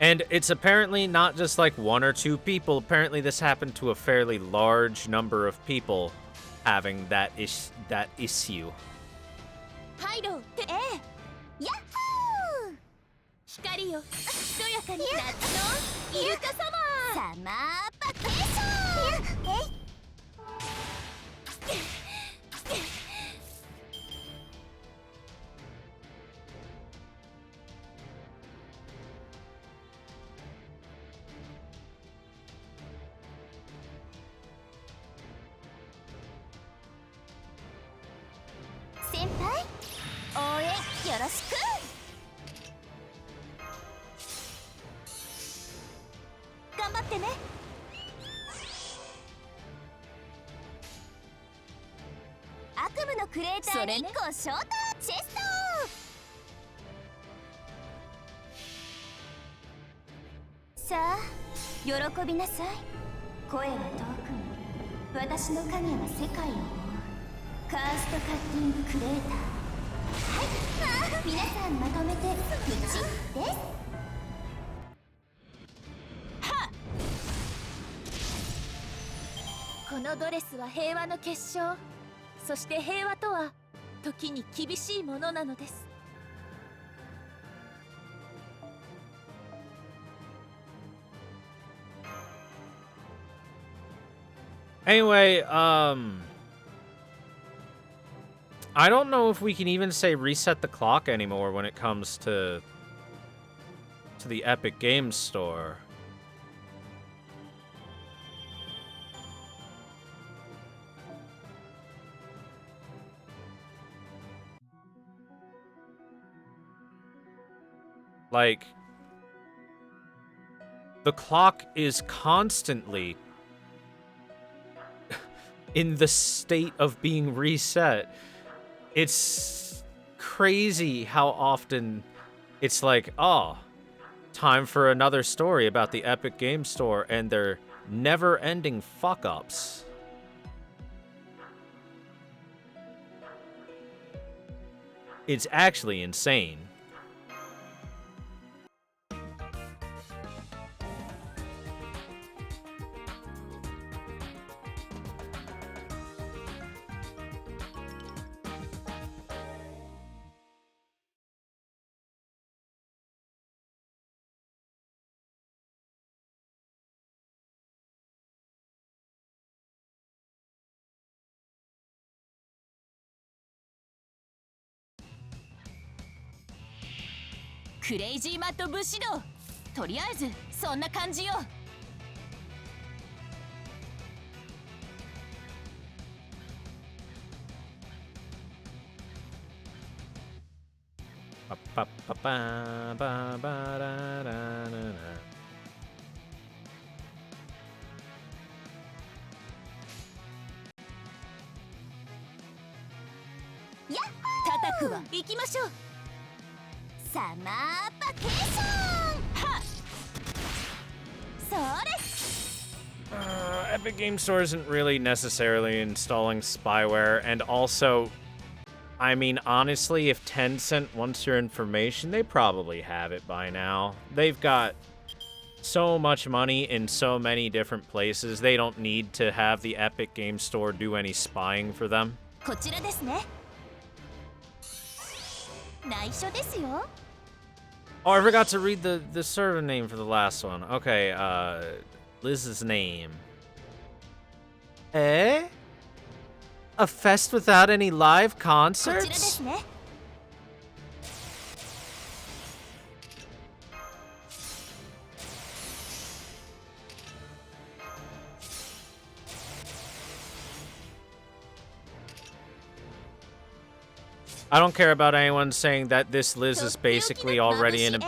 And it's apparently not just like one or two people. Apparently this happened to a fairly large number of people having that issue.
ハイドってヤッホー光よひとやかに夏のイルカサマーサマーバケーションえい先輩応援よろしく頑張ってね悪夢のクレーターにご招待チェストさあ喜びなさい声は遠くに私の影は世界を覆うカーストカッティングクレーターはい皆さんまとめてプチですはっこのドレスは平和の結晶そして平和とは時に厳しいものなのです
Anyway, I don't know if we can even say reset the clock anymore when it comes to the Epic Games Store. Like, the clock is constantly in the state of being reset. It's crazy how often it's like, oh, time for another story about the Epic Games Store and their never-ending fuck-ups. It's actually insane.
クレイジーマット武士道とりあえずそんな感じよ やっ叩くわ行きましょうサマーバケーションはっそれ
Epic Games Store isn't really necessarily installing spyware, and also, I mean, honestly, if Tencent wants your information, they probably have it by now. They've got so much money in so many different places, they don't need to have the Epic Games Store do any spying for them.
こちらですね内緒ですよ
Oh, I forgot to read the server name for the last one. Okay, Liz's name.
Eh? A fest without any live
こちらで
concerts?
すね
I don't care about anyone saying that this Liz is basically already in a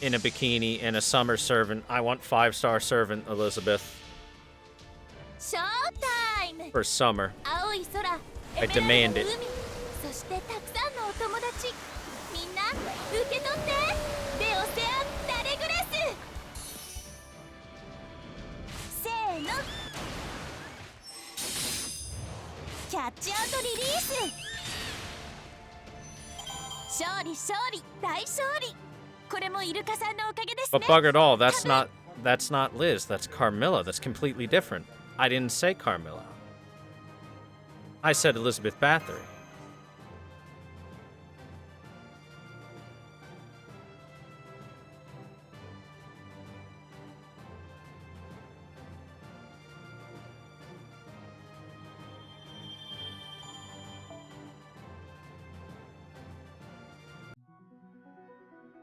bikini and a summer servant. I want 5-star servant Elizabeth
ショータイム
for summer.
青い空
I demand it.
そしてたくさんのお友達みんな受け取ってレオセアンダレグレスせーのキャッチアウトリリース勝利勝利大勝利これもイルカさんのおかげですね。
But bugger it all, that's not Liz, that's Carmilla, that's completely different. I didn't say Carmilla. I said Elizabeth Bathory.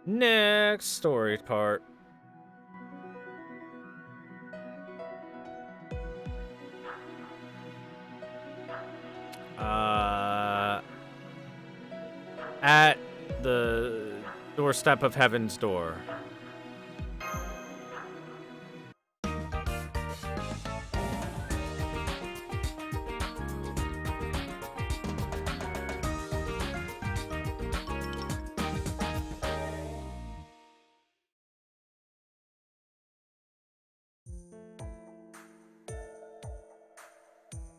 Next story part. At the doorstep of Heaven's Door.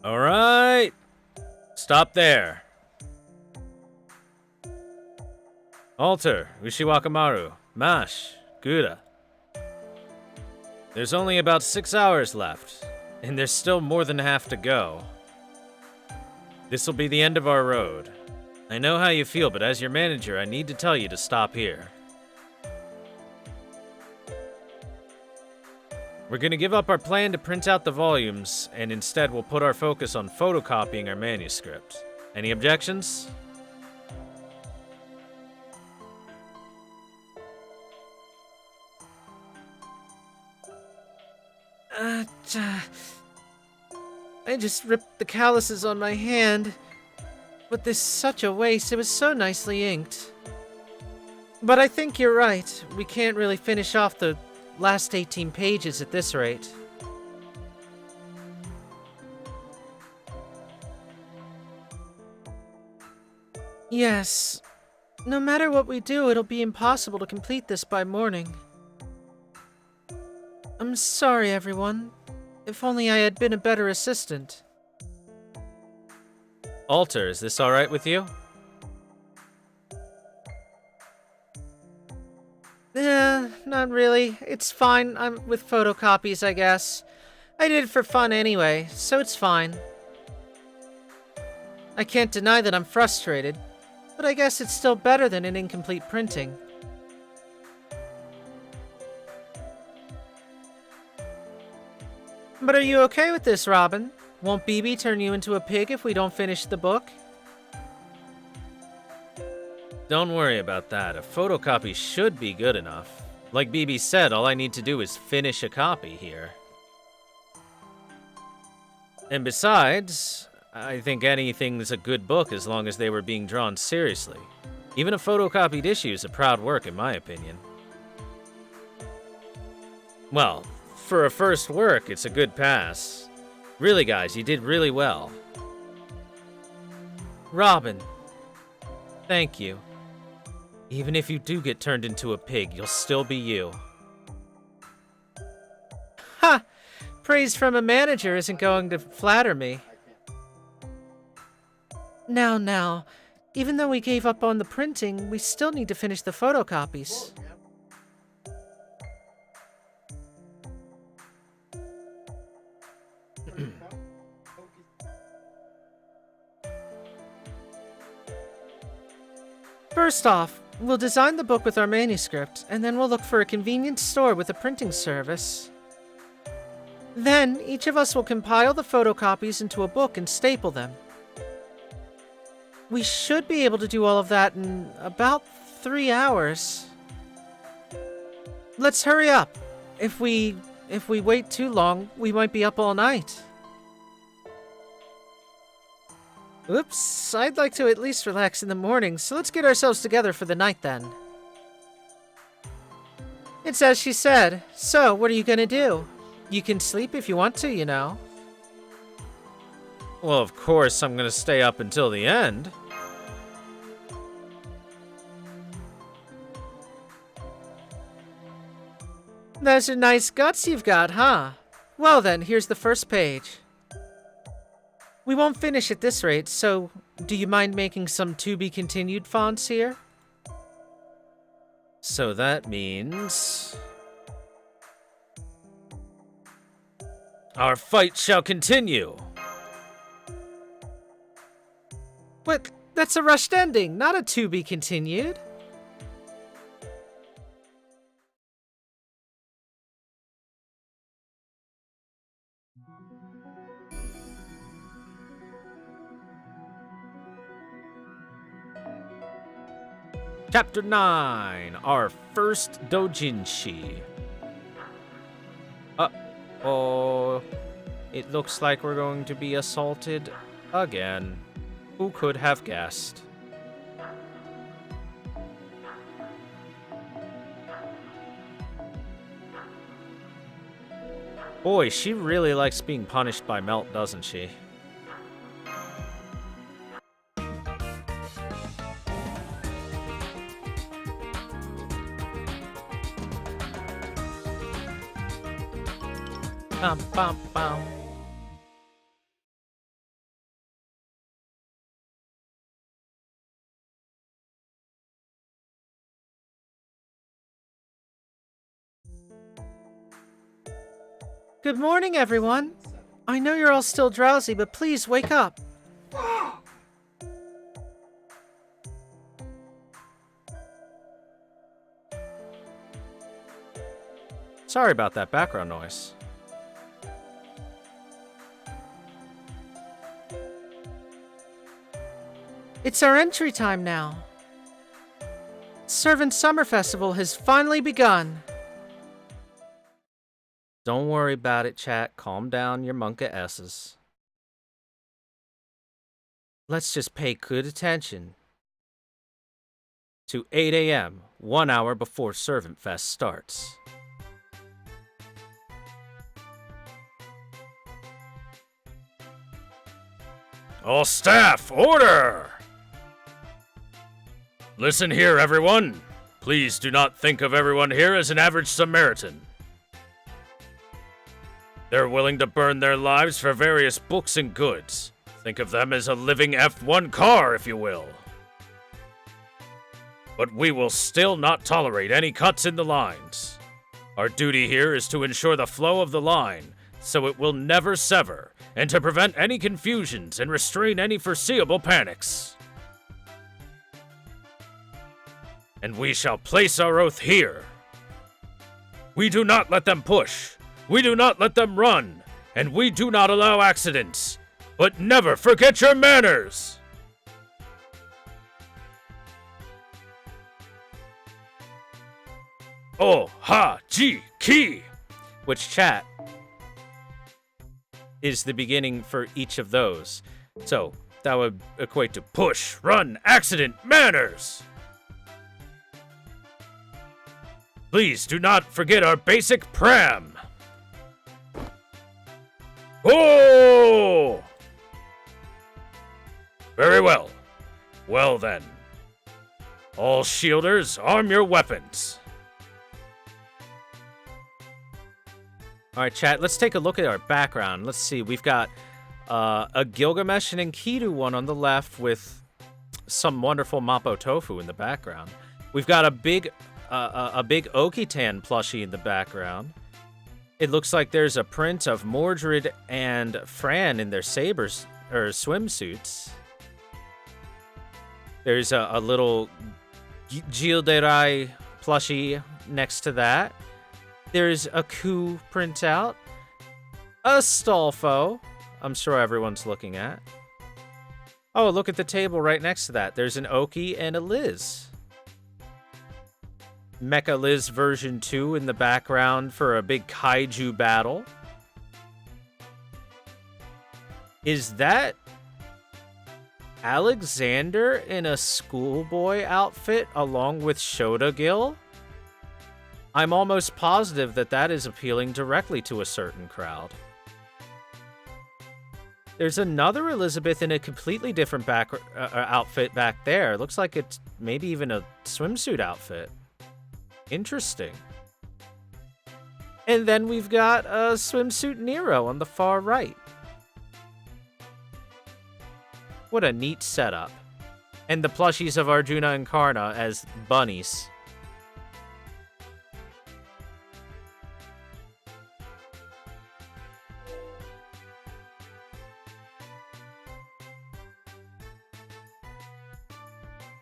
All right. Stop there. Alter, Ushiwakamaru, Mash, Gura. There's only about 6 hours left, and there's still more than half to go. This'll be the end of our road. I know how you feel, but as your manager, I need to tell you to stop here. We're gonna give up our plan to print out the volumes, and instead we'll put our focus on photocopying our manuscript. Any objections?
I just ripped the calluses on my hand. But this is such a waste. It was so nicely inked. But I think you're right. We can't really finish off the last 18 pages at this rate. Yes. No matter what we do, it'll be impossible to complete this by morning. I'm sorry, everyone. If only I had been a better assistant.
Alter, is this alright with you?
Not really. It's fine. I'm with photocopies, I guess. I did it for fun anyway, so it's fine. I can't deny that I'm frustrated, but I guess it's still better than an incomplete printing. But are you okay with this, Robin? Won't BB turn you into a pig if we don't finish the book?
Don't worry about that. A photocopy should be good enough. Like BB said, all I need to do is finish a copy here. And besides, I think anything's a good book as long as they were being drawn seriously. Even a photocopied issue is a proud work, in my opinion. Well, for a first work, it's a good pass. Really, guys, you did really well.
Robin, thank you.
Even if you do get turned into a pig, you'll still be you.
Ha! Praise from a manager isn't going to flatter me. Now, even though we gave up on the printing, we still need to finish the photocopies. First off, we'll design the book with our manuscript, and then we'll look for a convenient store with a printing service. Then, each of us will compile the photocopies into a book and staple them. We should be able to do all of that in about 3 hours. Let's hurry up. If we wait too long, we might be up all night. Oops, I'd like to at least relax in the morning, so let's get ourselves together for the night then. It's as she said. So, what are you gonna do? You can sleep if you want to, you know.
Well, of course, I'm gonna stay up until the end.
Those are nice guts you've got, huh? Well then, here's the first page. We won't finish at this rate, so do you mind making some to-be-continued fonts here?
So that means our fight shall continue.
But that's a rushed ending, not a to be continued.
Chapter 9, our first doujinshi. Uh-oh. It looks like we're going to be assaulted again. Who could have guessed? Boy, she really likes being punished by Melt, doesn't she? Bum, bum, bum.
Good morning, everyone. I know you're all still drowsy, but please wake up.
Sorry about that background noise.
It's our entry time now. Servant Summer Festival has finally begun.
Don't worry about it, chat. Calm down your monka S's. Let's just pay good attention to 8 a.m., 1 hour before Servant Fest starts.
All staff, order! Listen here, everyone. Please do not think of everyone here as an average Samaritan. They're willing to burn their lives for various books and goods. Think of them as a living F1 car, if you will. But we will still not tolerate any cuts in the lines. Our duty here is to ensure the flow of the line, so it will never sever, and to prevent any confusions and restrain any foreseeable panics. And we shall place our oath here. We do not let them push. We do not let them run. And we do not allow accidents. But never forget your manners! Oh, ha, ji, ki!
Which, chat, is the beginning for each of those. So, that would equate to
Push, run, accident, manners! Please do not forget our basic pram. Oh! Very well. Well then. All shielders, arm your weapons.
Alright, chat, let's take a look at our background. Let's see, we've got a Gilgamesh and Enkidu one on the left with some wonderful Mapo Tofu in the background. We've got a big Okitan plushie in the background. It looks like there's a print of Mordred and Fran in their sabers or swimsuits. There's a little Gilderai plushie next to that. There's a Ku printout. A Stolfo, I'm sure everyone's looking at. Oh, look at the table right next to that. There's an Oki and a Liz. Mecha Liz version 2 in the background for a big kaiju battle. Is that Alexander in a schoolboy outfit along with Shota Gil? I'm almost positive that that is appealing directly to a certain crowd. There's another Elizabeth in a completely different outfit back there. Looks like it's maybe even a swimsuit outfit. Interesting. And then we've got a swimsuit Nero on the far right. What a neat setup. And the plushies of Arjuna and Karna as bunnies.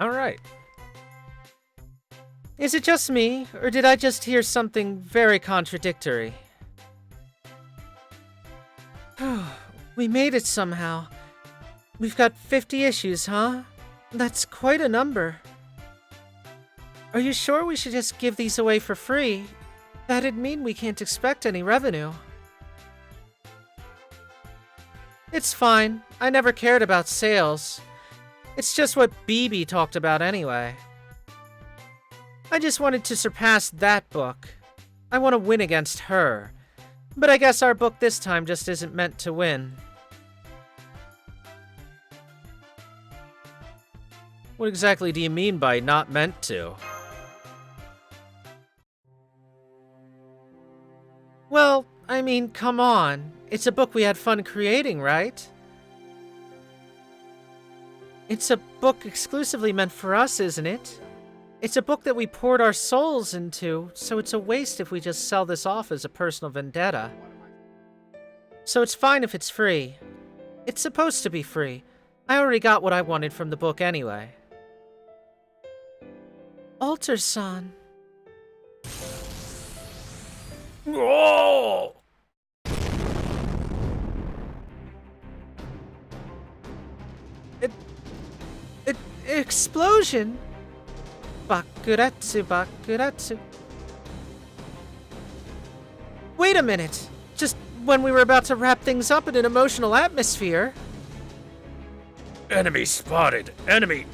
Alright.
Is it just me, or did I just hear something very contradictory? We made it somehow. We've got 50 issues, huh? That's quite a number. Are you sure we should just give these away for free? That'd mean we can't expect any revenue. It's fine. I never cared about sales. It's just what BB talked about anyway. I just wanted to surpass that book. I want to win against her. But I guess our book this time just isn't meant to win.
What exactly do you mean by not meant to?
Well, I mean, come on. It's a book we had fun creating, right? It's a book exclusively meant for us, isn't it? It's a book that we poured our souls into, so it's a waste if we just sell this off as a personal vendetta. So it's fine if it's free. It's supposed to be free. I already got what I wanted from the book anyway. Alter-san.
Oh!
Explosion? Bakuretsu, Bakuretsu. Wait a minute! Just when we were about to wrap things up in an emotional atmosphere.
Enemy spotted. Enemy.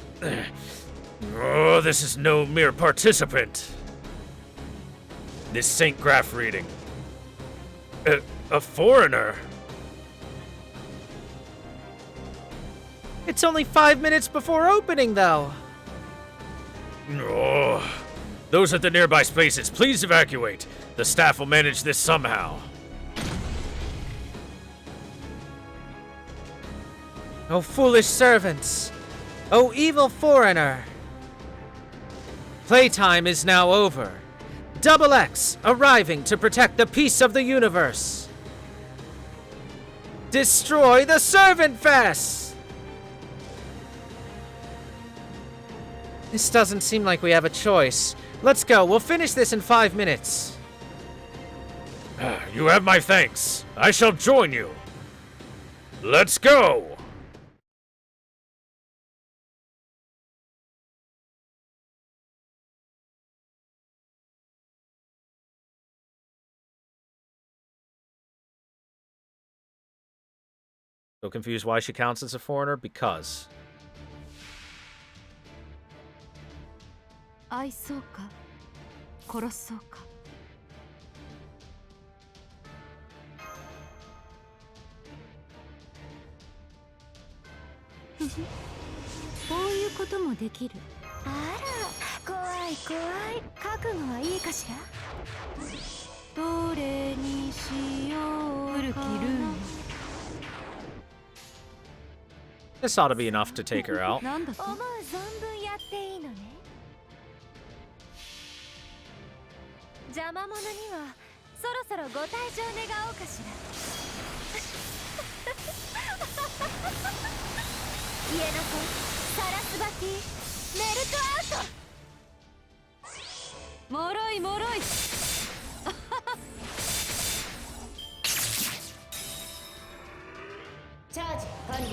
Oh, this is no mere participant. This Saint Graph reading. A foreigner.
It's only 5 minutes before opening, though.
Oh, those at the nearby spaces, please evacuate. The staff will manage this somehow.
Oh, foolish servants! Oh, evil foreigner! Playtime is now over. Double X arriving to protect the peace of the universe. Destroy the Servant Fest! This doesn't seem like we have a choice. Let's go. We'll finish this in 5 minutes.
You have my thanks. I shall join you. Let's go!
So confused why she counts as a foreigner? Because.
愛そうか殺そうかふふこういうこともできる
あら怖い怖い覚悟はいいかしら
どれにしようか古きルール
This ought to be enough to take her out.
なんだと
思う存分やっていいのね邪魔者にはそろそろご退場願おうかしら言えなさいサラスバティメルトアウト
もろいもろい
チャージ完了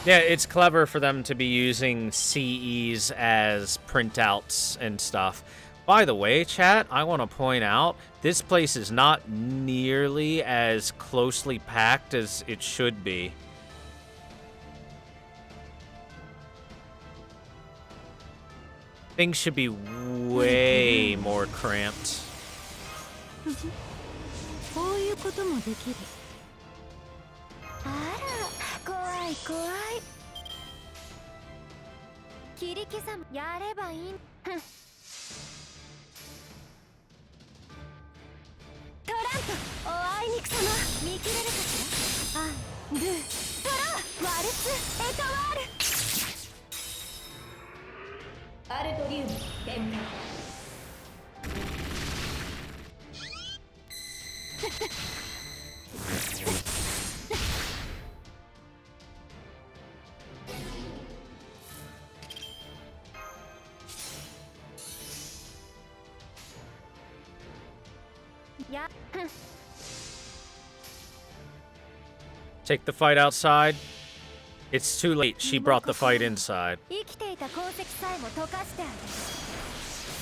Yeah, it's clever for them to be using CEs as printouts and stuff. By the way, chat, I want to point out, this place is not nearly as closely packed as it should be. Things should be way more cramped.
こういうこともできる
あら怖い怖い切り刻むやればいいトランプおあいにくさま見切れるかしらアンドゥトロワルツエトワールアルトリウム展開
Take the fight outside. It's too late. She brought the fight inside.
生きていた痕跡さえも溶かしてあげる。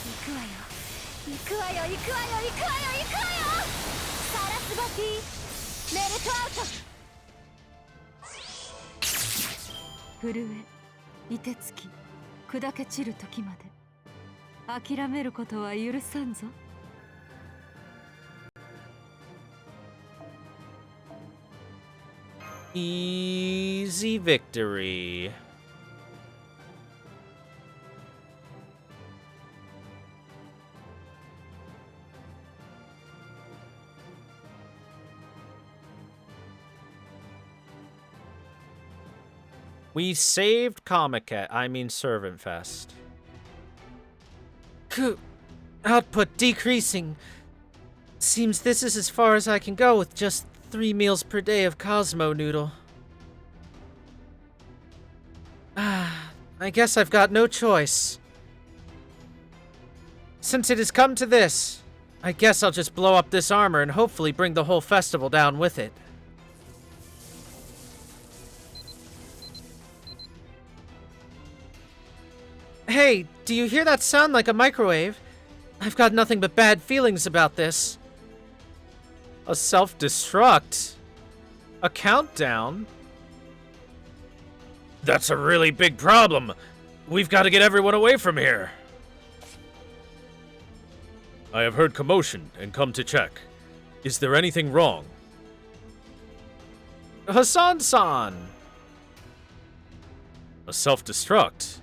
行くわよ行くわよ行くわよ行くわよ行くわよ。サラスバティメルトアウト。震え、凍てつき、砕け散る時まで諦めることは許さんぞ。
Easy victory. We saved Servant Fest.
Output decreasing. Seems this is as far as I can go with just 3 meals per day of Cosmo Noodle. I guess I've got no choice. Since it has come to this, I guess I'll just blow up this armor and hopefully bring the whole festival down with it. Hey, do you hear that sound like a microwave? I've got nothing but bad feelings about this.
A self-destruct? A countdown?
That's a really big problem. We've got to get everyone away from here. I have heard commotion and come to check. Is there anything wrong?
Hassan-san!
A self-destruct?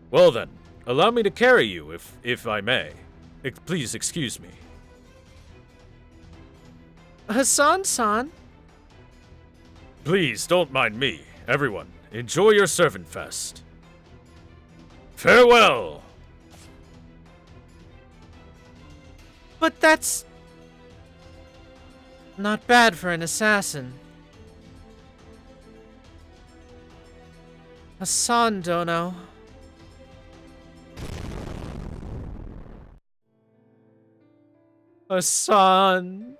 Well then, allow me to carry you, if I may. Please excuse me.
Hassan-san?
Please, don't mind me. Everyone, enjoy your Servant Fest. Farewell!
But that's not bad for an assassin. Hassan Dono.
Hassan.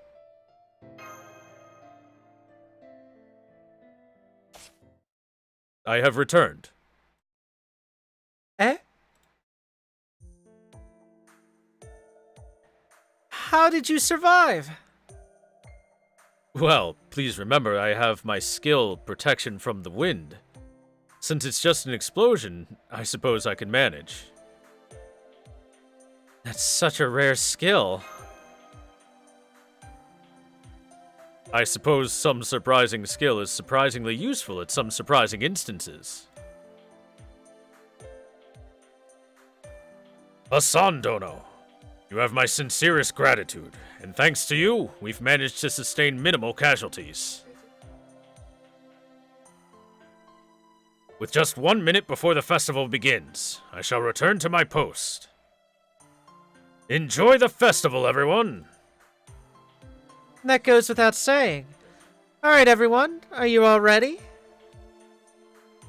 I have returned.
Eh? How did you survive?
Well, please remember I have my skill protection from the wind. Since it's just an explosion, I suppose I can manage.
That's such a rare skill.
I suppose some surprising skill is surprisingly useful at some surprising instances. Hassan Dono, you have my sincerest gratitude, and thanks to you, we've managed to sustain minimal casualties. With just 1 minute before the festival begins, I shall return to my post. Enjoy the festival, everyone!
That goes without saying. Alright, everyone, are you all ready?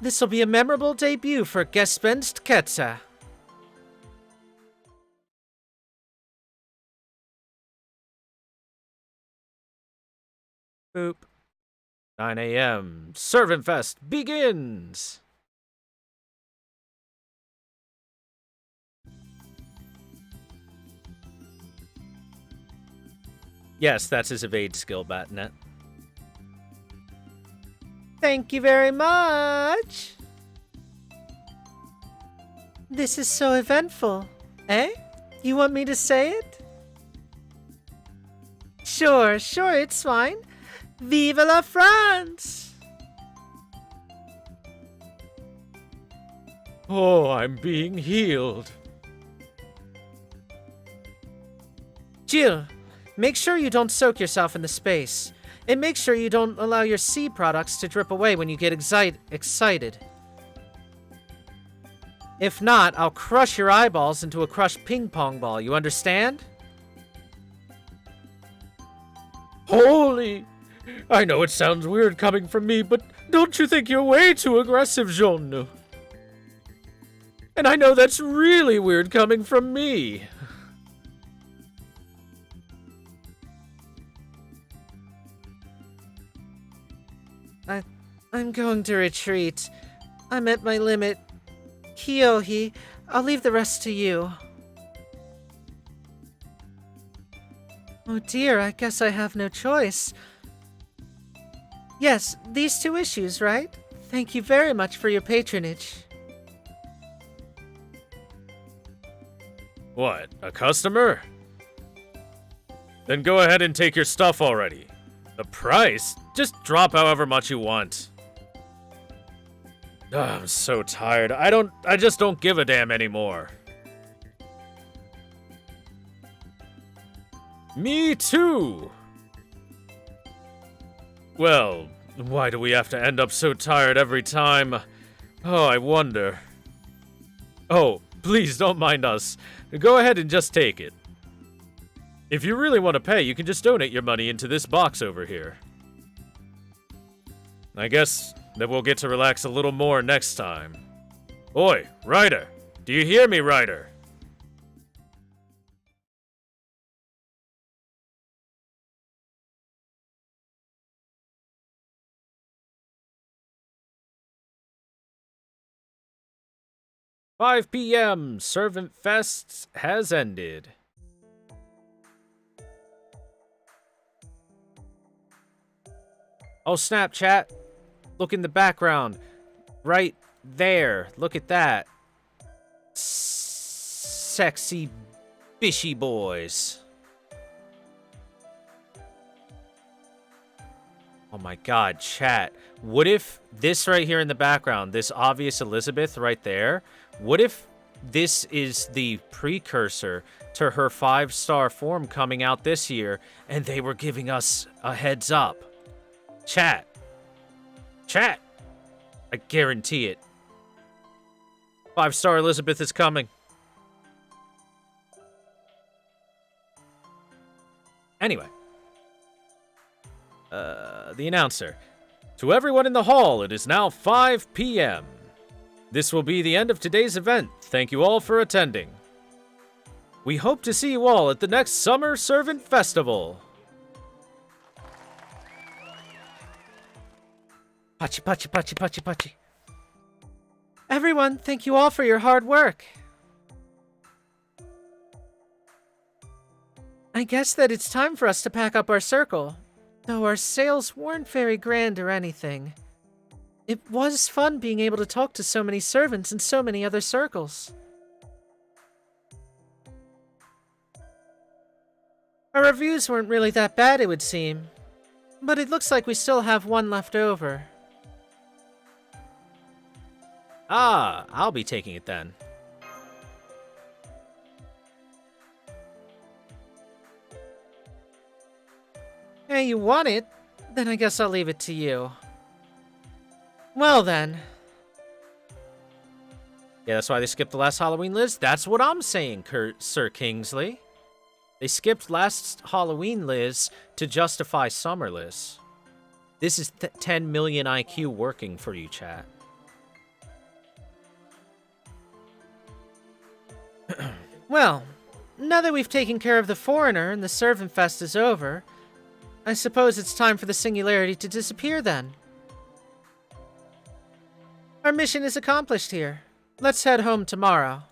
This'll be a memorable debut for Gespenst Ketsa.
Boop. 9 a.m. Servant Fest begins! Yes, that's his evade skill, Batnet.
Thank you very much. This is so eventful. Eh? You want me to say it? Sure, it's fine. Vive la France!
Oh, I'm being healed.
Jill, make sure you don't soak yourself in the space. And make sure you don't allow your sea products to drip away when you get excited. If not, I'll crush your eyeballs into a crushed ping pong ball, you understand?
Holy! I know it sounds weird coming from me, but don't you think you're way too aggressive, Jean?
And I know that's really weird coming from me.
I'm going to retreat. I'm at my limit. Kyohi, I'll leave the rest to you. Oh dear, I guess I have no choice. Yes, these two issues, right? Thank you very much for your patronage.
What, a customer? Then go ahead and take your stuff already. The price? Just drop however much you want. Ugh, I'm so tired. I just don't give a damn anymore. Me too! Well, why do we have to end up so tired every time? Oh, I wonder. Oh, please don't mind us. Go ahead and just take it. If you really want to pay, you can just donate your money into this box over here. I guess that we'll get to relax a little more next time. Oi, Ryder! Do you hear me, Ryder?
"5 p.m. Servant Fest has ended." Oh, Snapchat. Look in the background. Right there. Look at that. Sexy bishy boys. Oh my god, chat. What if this right here in the background, this obvious Elizabeth right there, what if this is the precursor to her 5-star form coming out this year, and they were giving us a heads up? Chat. Chat. I guarantee it. 5-star Elizabeth is coming. Anyway. The announcer. To everyone in the hall, it is now 5 p.m. This will be the end of today's event. Thank you all for attending. We hope to see you all at the next Summer Servant Festival.
Pachi, pachi, pachi, pachi, pachi. Everyone, thank you all for your hard work. I guess that it's time for us to pack up our circle. Though our sales weren't very grand or anything. It was fun being able to talk to so many servants in so many other circles. Our reviews weren't really that bad, it would seem. But it looks like we still have one left over.
Ah, I'll be taking it then.
Hey, you want it? Then I guess I'll leave it to you. Well then.
Yeah, that's why they skipped the last Halloween, Liz. That's what I'm saying, Sir Kingsley. They skipped last Halloween, Liz, to justify summer, Liz. This is 10 million IQ working for you, chat.
Well, now that we've taken care of the foreigner and the servant fest is over, I suppose it's time for the singularity to disappear then. Our mission is accomplished here. Let's head home tomorrow.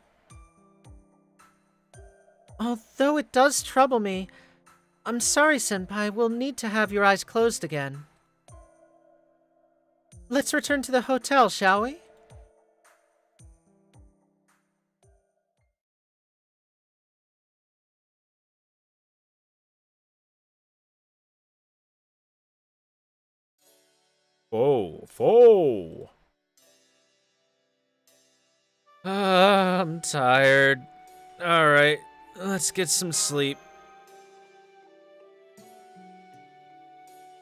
Although it does trouble me, I'm sorry, Senpai, we'll need to have your eyes closed again. Let's return to the hotel, shall we?
Foe. I'm tired. Alright, let's get some sleep.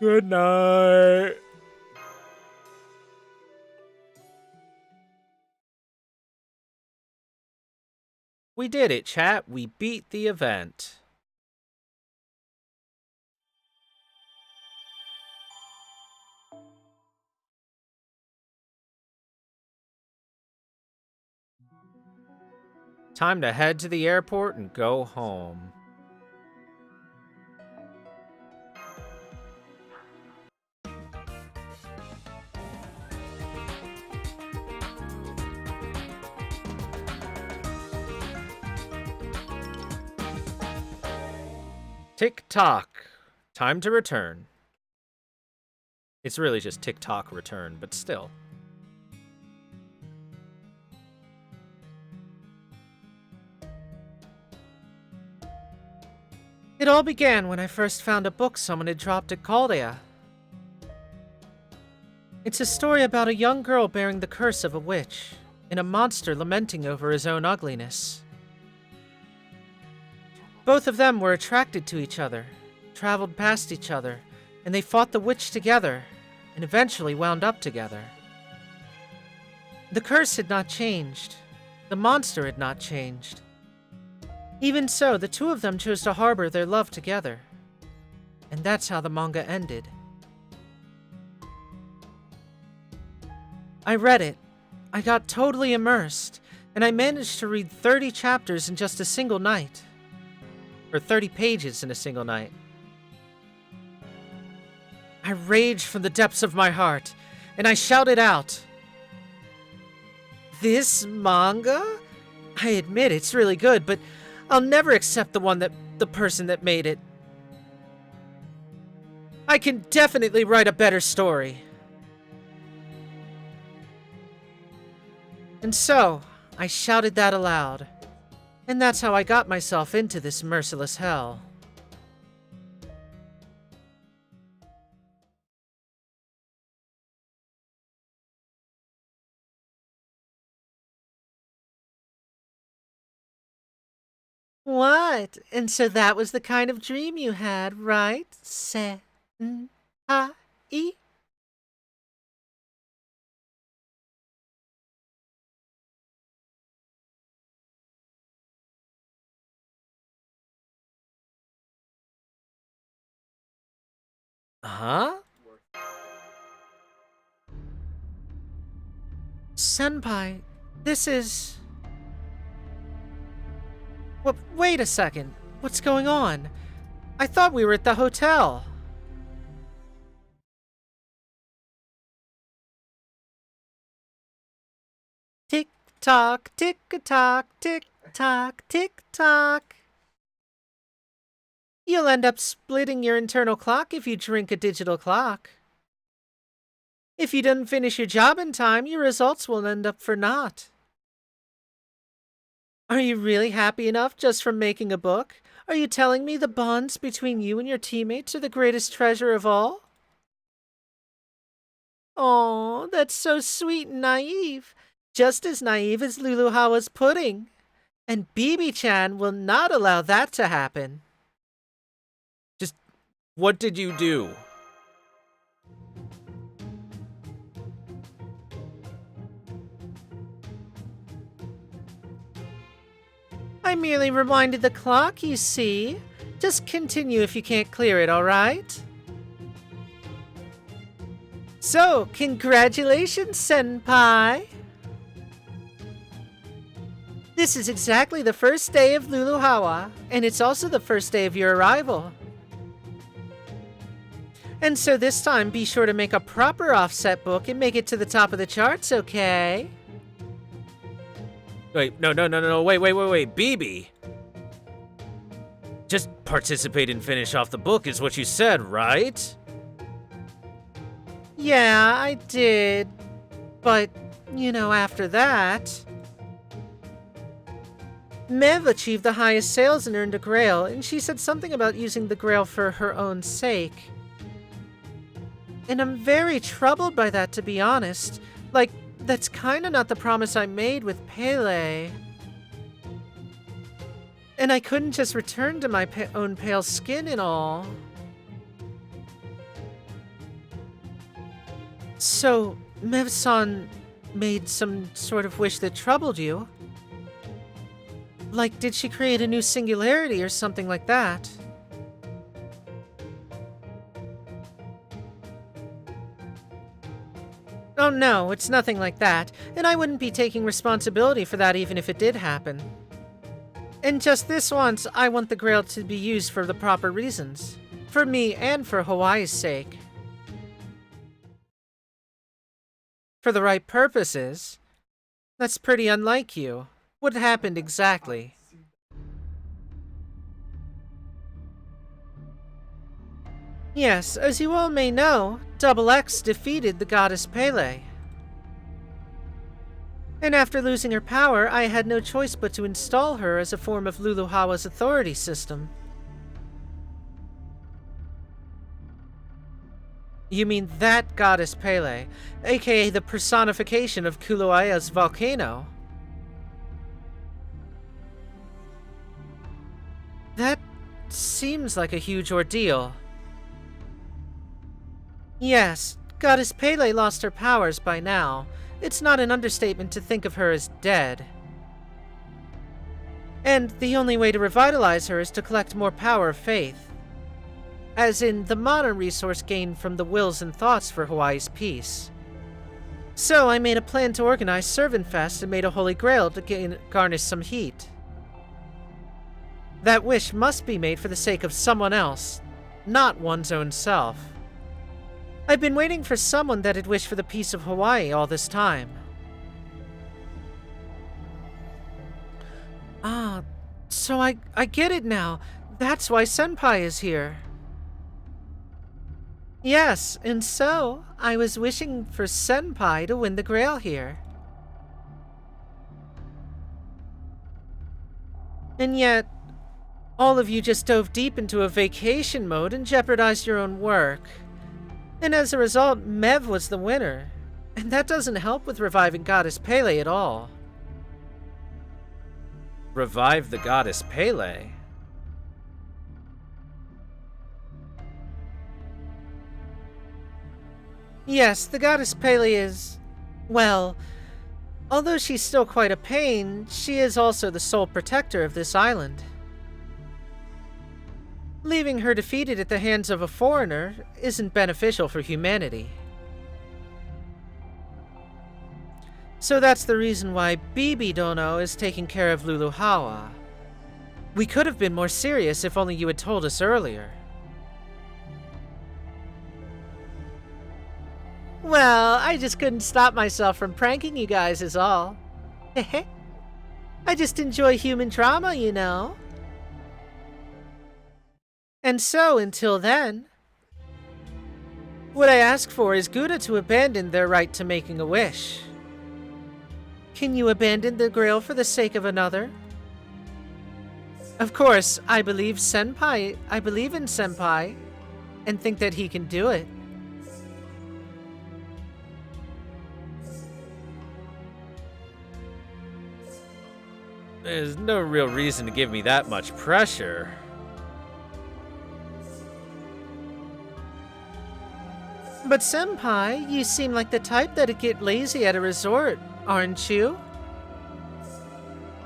Good night. We did it, chat. We beat the event. Time to head to the airport and go home. Tick-tock. Time to return. It's really just tick-tock return, but still.
It all began when I first found a book someone had dropped at Chaldea. It's a story about a young girl bearing the curse of a witch, and a monster lamenting over his own ugliness. Both of them were attracted to each other, traveled past each other, and they fought the witch together, and eventually wound up together. The curse had not changed. The monster had not changed. Even so, the two of them chose to harbor their love together. And that's how the manga ended. I read it. I got totally immersed, and I managed to read 30 chapters in just a single night. Or 30 pages in a single night. I raged from the depths of my heart, and I shouted out, "This manga? I admit it's really good, but I'll never accept the person that made it. I can definitely write a better story." And so, I shouted that aloud. And that's how I got myself into this merciless hell. What? And so that was the kind of dream you had, right? Senpai? Huh? Senpai, this is... Wait a second. What's going on? I thought we were at the hotel. Tick-tock, tick-a-tock, tick-tock, tick-tock. You'll end up splitting your internal clock if you drink a digital clock. If you didn't finish your job in time, your results will end up for naught. Are you really happy enough just from making a book? Are you telling me the bonds between you and your teammates are the greatest treasure of all? Oh, that's so sweet and naive. Just as naive as Luluhawa's pudding. And BB-chan will not allow that to happen.
What did you do?
I merely reminded the clock, you see. Just continue if you can't clear it, alright? So, congratulations, Senpai! This is exactly the first day of Luluhawa, and it's also the first day of your arrival. And so this time, be sure to make a proper offset book and make it to the top of the charts, okay?
Wait, no, wait, BB! Just participate and finish off the book is what you said, right?
Yeah, I did. But, you know, after that... Mev achieved the highest sales and earned a grail, and she said something about using the grail for her own sake. And I'm very troubled by that, to be honest. Like, that's kinda not the promise I made with Pele. And I couldn't just return to my own pale skin and all. So, Mev-san made some sort of wish that troubled you? Like, did she create a new singularity or something like that? Oh no, it's nothing like that, and I wouldn't be taking responsibility for that even if it did happen. And just this once, I want the Grail to be used for the proper reasons. For me and for Hawaii's sake. For the right purposes. That's pretty unlike you. What happened exactly? Yes, as you all may know, Double X defeated the goddess Pele. And after losing her power, I had no choice but to install her as a form of Luluhawa's authority system. You mean that goddess Pele, aka the personification of Kilauea's volcano? That seems like a huge ordeal. Yes, Goddess Pele lost her powers by now. It's not an understatement to think of her as dead. And the only way to revitalize her is to collect more power of faith. As in, the mana resource gained from the wills and thoughts for Hawaii's peace. So I made a plan to organize Servant Fest and made a Holy Grail to garnish some heat. That wish must be made for the sake of someone else, not one's own self. I've been waiting for someone that'd wish for the peace of Hawaii all this time. Ah, so I get it now. That's why Senpai is here. Yes, and so I was wishing for Senpai to win the Grail here. And yet, all of you just dove deep into a vacation mode and jeopardized your own work. And as a result, Mev was the winner. And that doesn't help with reviving Goddess Pele at all.
Revive the goddess Pele?
Yes, the Goddess Pele is... well, although she's still quite a pain, she is also the sole protector of this island. Leaving her defeated at the hands of a foreigner isn't beneficial for humanity. So that's the reason why Bibi Dono is taking care of Luluhawa. We could have been more serious if only you had told us earlier. Well, I just couldn't stop myself from pranking you guys is all. I just enjoy human drama, you know. And so, until then, what I ask for is Gouda to abandon their right to making a wish. Can you abandon the Grail for the sake of another? Of course, I believe in Senpai, and think that he can do it.
There's no real reason to give me that much pressure.
But Senpai, you seem like the type that'd get lazy at a resort, aren't you?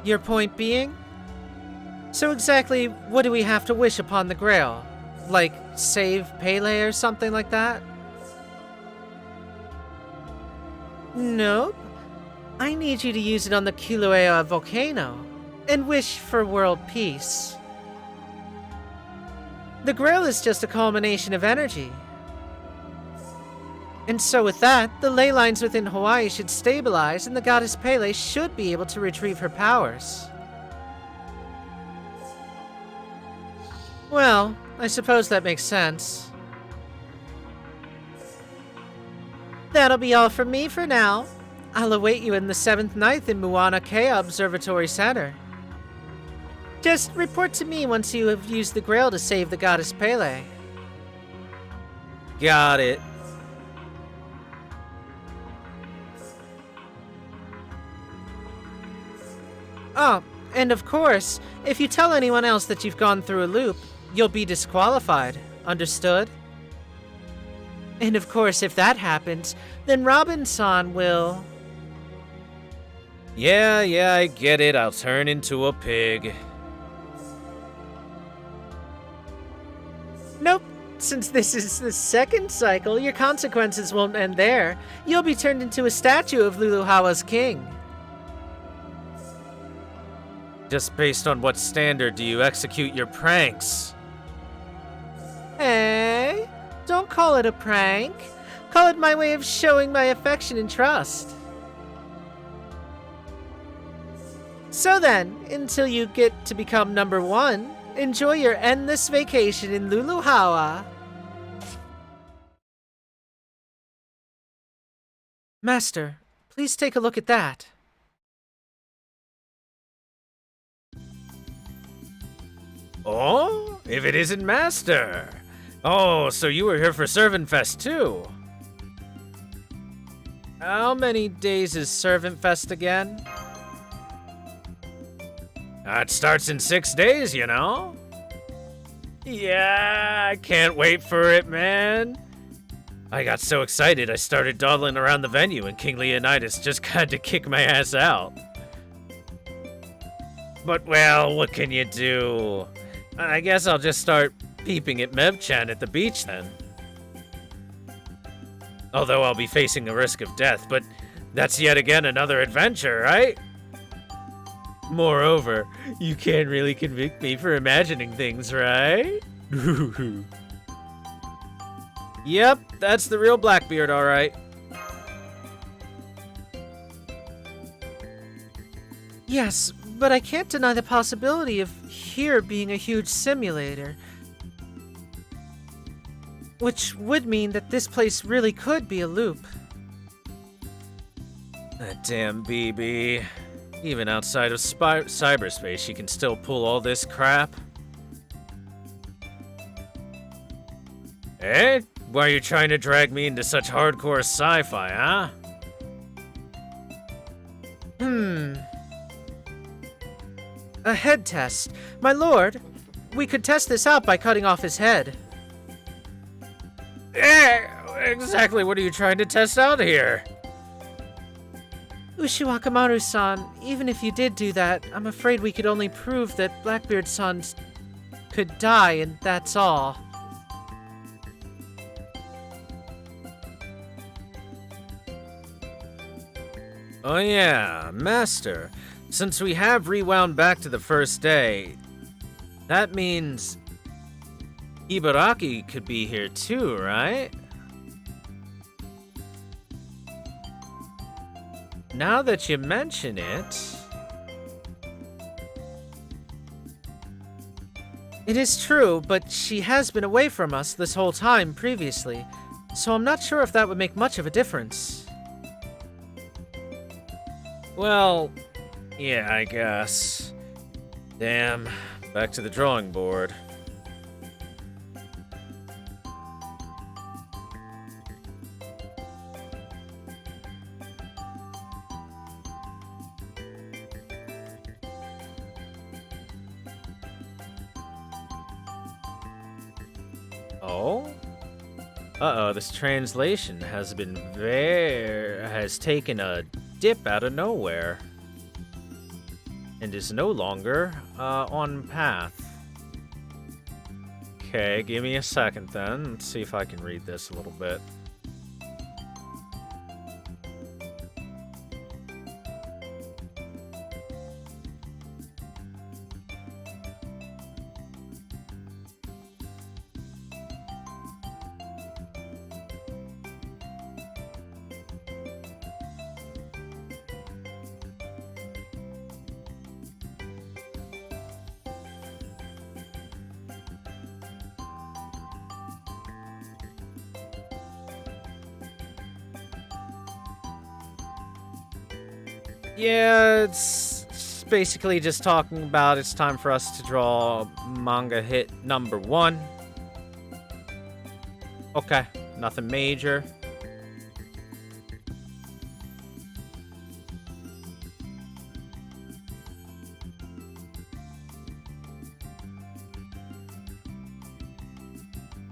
Your point being? So exactly what do we have to wish upon the Grail? Like, save Pele or something like that? Nope. I need you to use it on the Kilauea volcano, and wish for world peace. The Grail is just a culmination of energy. And so with that, the ley lines within Hawaii should stabilize and the Goddess Pele should be able to retrieve her powers. Well, I suppose that makes sense. That'll be all from me for now. I'll await you in the 7th night in Mauna Kea Observatory Center. Just report to me once you have used the Grail to save the Goddess Pele.
Got it.
Oh, and of course, if you tell anyone else that you've gone through a loop, you'll be disqualified. Understood? And of course, if that happens, then Robin-san will...
Yeah, I get it. I'll turn into a pig.
Nope. Since this is the 2nd cycle, your consequences won't end there. You'll be turned into a statue of Luluhawa's king.
Just based on what standard do you execute your pranks?
Hey, don't call it a prank. Call it my way of showing my affection and trust. So then, until you get to become number 1, enjoy your endless vacation in Luluhawa. Master, please take a look at that.
Oh, if it isn't Master. Oh, so you were here for Servant Fest too.
How many days is Servant Fest again?
It starts in 6 days, you know? Yeah, I can't wait for it, man. I got so excited I started dawdling around the venue and King Leonidas just had to kick my ass out. But well, what can you do? I guess I'll just start peeping at Mev-chan at the beach then. Although I'll be facing the risk of death, but that's yet again another adventure, right? Moreover, you can't really convict me for imagining things, right? Yep, that's the real Blackbeard, alright.
Yes, but I can't deny the possibility of here being a huge simulator. Which would mean that this place really could be a loop.
That damn BB. Even outside of cyberspace, she can still pull all this crap. Eh? Why are you trying to drag me into such hardcore sci-fi, huh?
A head test. My lord, we could test this out by cutting off his head.
Exactly what are you trying to test out here?
Ushiwakamaru-san, even if you did do that, I'm afraid we could only prove that Blackbeard-san could die, and that's all.
Oh yeah, Master. Since we have rewound back to the first day, that means Ibaraki could be here too, right? Now that you mention it...
It is true, but she has been away from us this whole time previously, so I'm not sure if that would make much of a difference.
Well, yeah, I guess. Damn, back to the drawing board. Oh? Uh-oh, this translation has taken a dip out of nowhere. And is no longer, on path. Okay, give me a second then. Let's see if I can read this a little bit. Yeah, it's basically just talking about it's time for us to draw manga hit number 1. Okay, nothing major.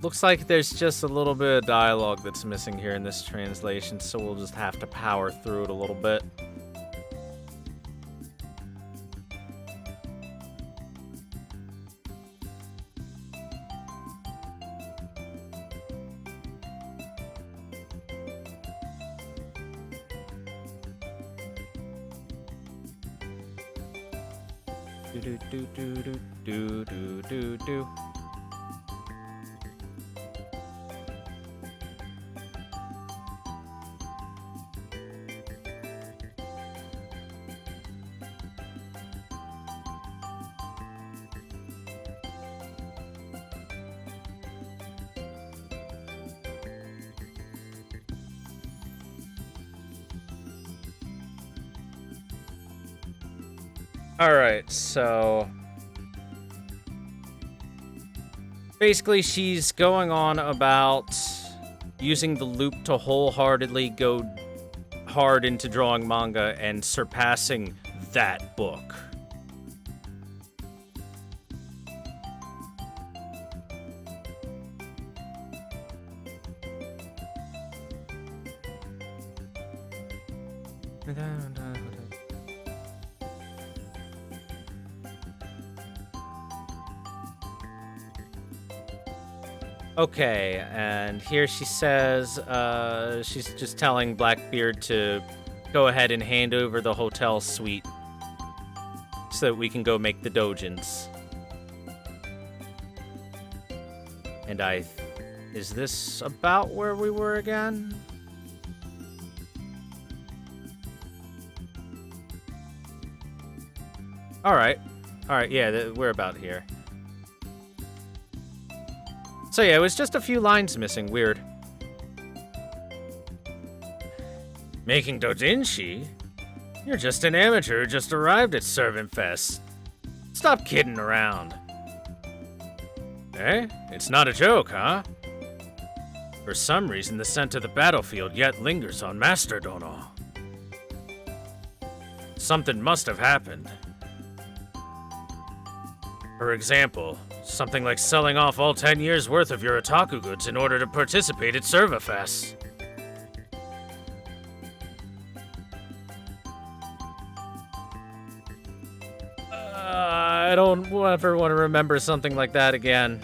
Looks like there's just a little bit of dialogue that's missing here in this translation, so we'll just have to power through it a little bit. Do do do do do do do do. Alright, so basically she's going on about using the loop to wholeheartedly go hard into drawing manga and surpassing that book. Okay, and here she says she's just telling Blackbeard to go ahead and hand over the hotel suite so that we can go make the dojins. And is this about where we were again? Alright, yeah, we're about here. So yeah, it was just a few lines missing. Weird.
Making dojinshi? You're just an amateur who just arrived at Servant Fest. Stop kidding around. Eh? It's not a joke, huh? For some reason, the scent of the battlefield yet lingers on Master Dono. Something must have happened. For example, something like selling off all 10 years' worth of your otaku goods in order to participate at Servafest.
I don't ever want to remember something like that again.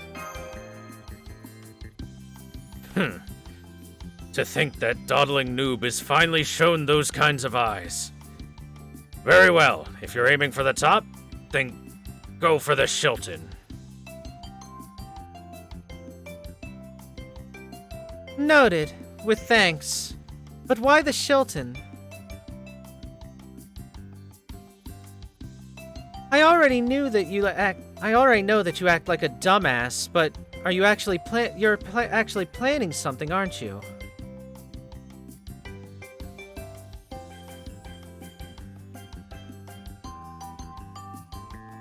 To think that dawdling noob is finally shown those kinds of eyes. Very well, if you're aiming for the top, then go for the Shilton.
Noted, with thanks. But why the Shilton? I already know that you act like a dumbass, but are you actually actually planning something, aren't you?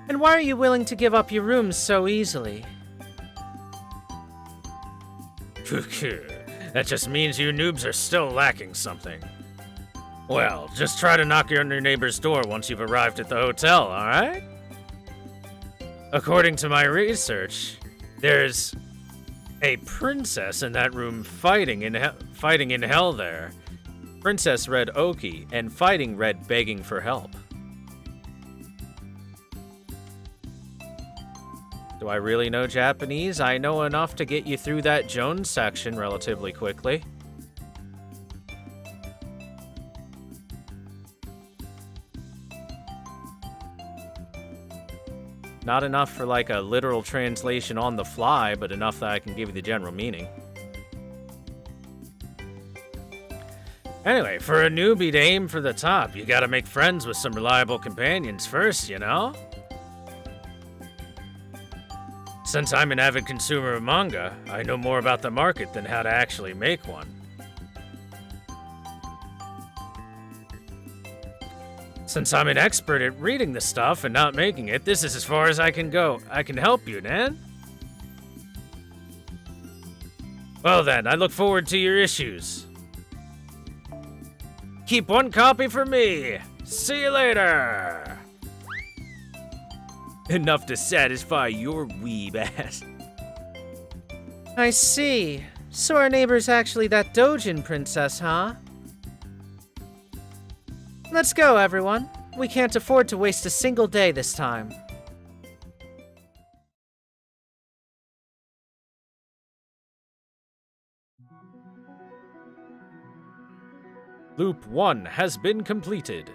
And why are you willing to give up your rooms so easily?
That just means you noobs are still lacking something. Well, just try to knock on your neighbor's door once you've arrived at the hotel, alright? According to my research, there's a princess in that room fighting in hell there.
Princess read Oki, and fighting read begging for help. Do I really know Japanese? I know enough to get you through that Jones section relatively quickly. Not enough for like a literal translation on the fly, but enough that I can give you the general meaning.
Anyway, for a newbie to aim for the top, you gotta make friends with some reliable companions first, you know? Since I'm an avid consumer of manga, I know more about the market than how to actually make one. Since I'm an expert at reading the stuff and not making it, this is as far as I can go. I can help you, Nan. Well then, I look forward to your issues. Keep one copy for me. See you later.
Enough to satisfy your weeb ass.
I see. So our neighbor's actually that Dojin princess, huh? Let's go, everyone. We can't afford to waste a single day this time.
Loop 1 has been completed.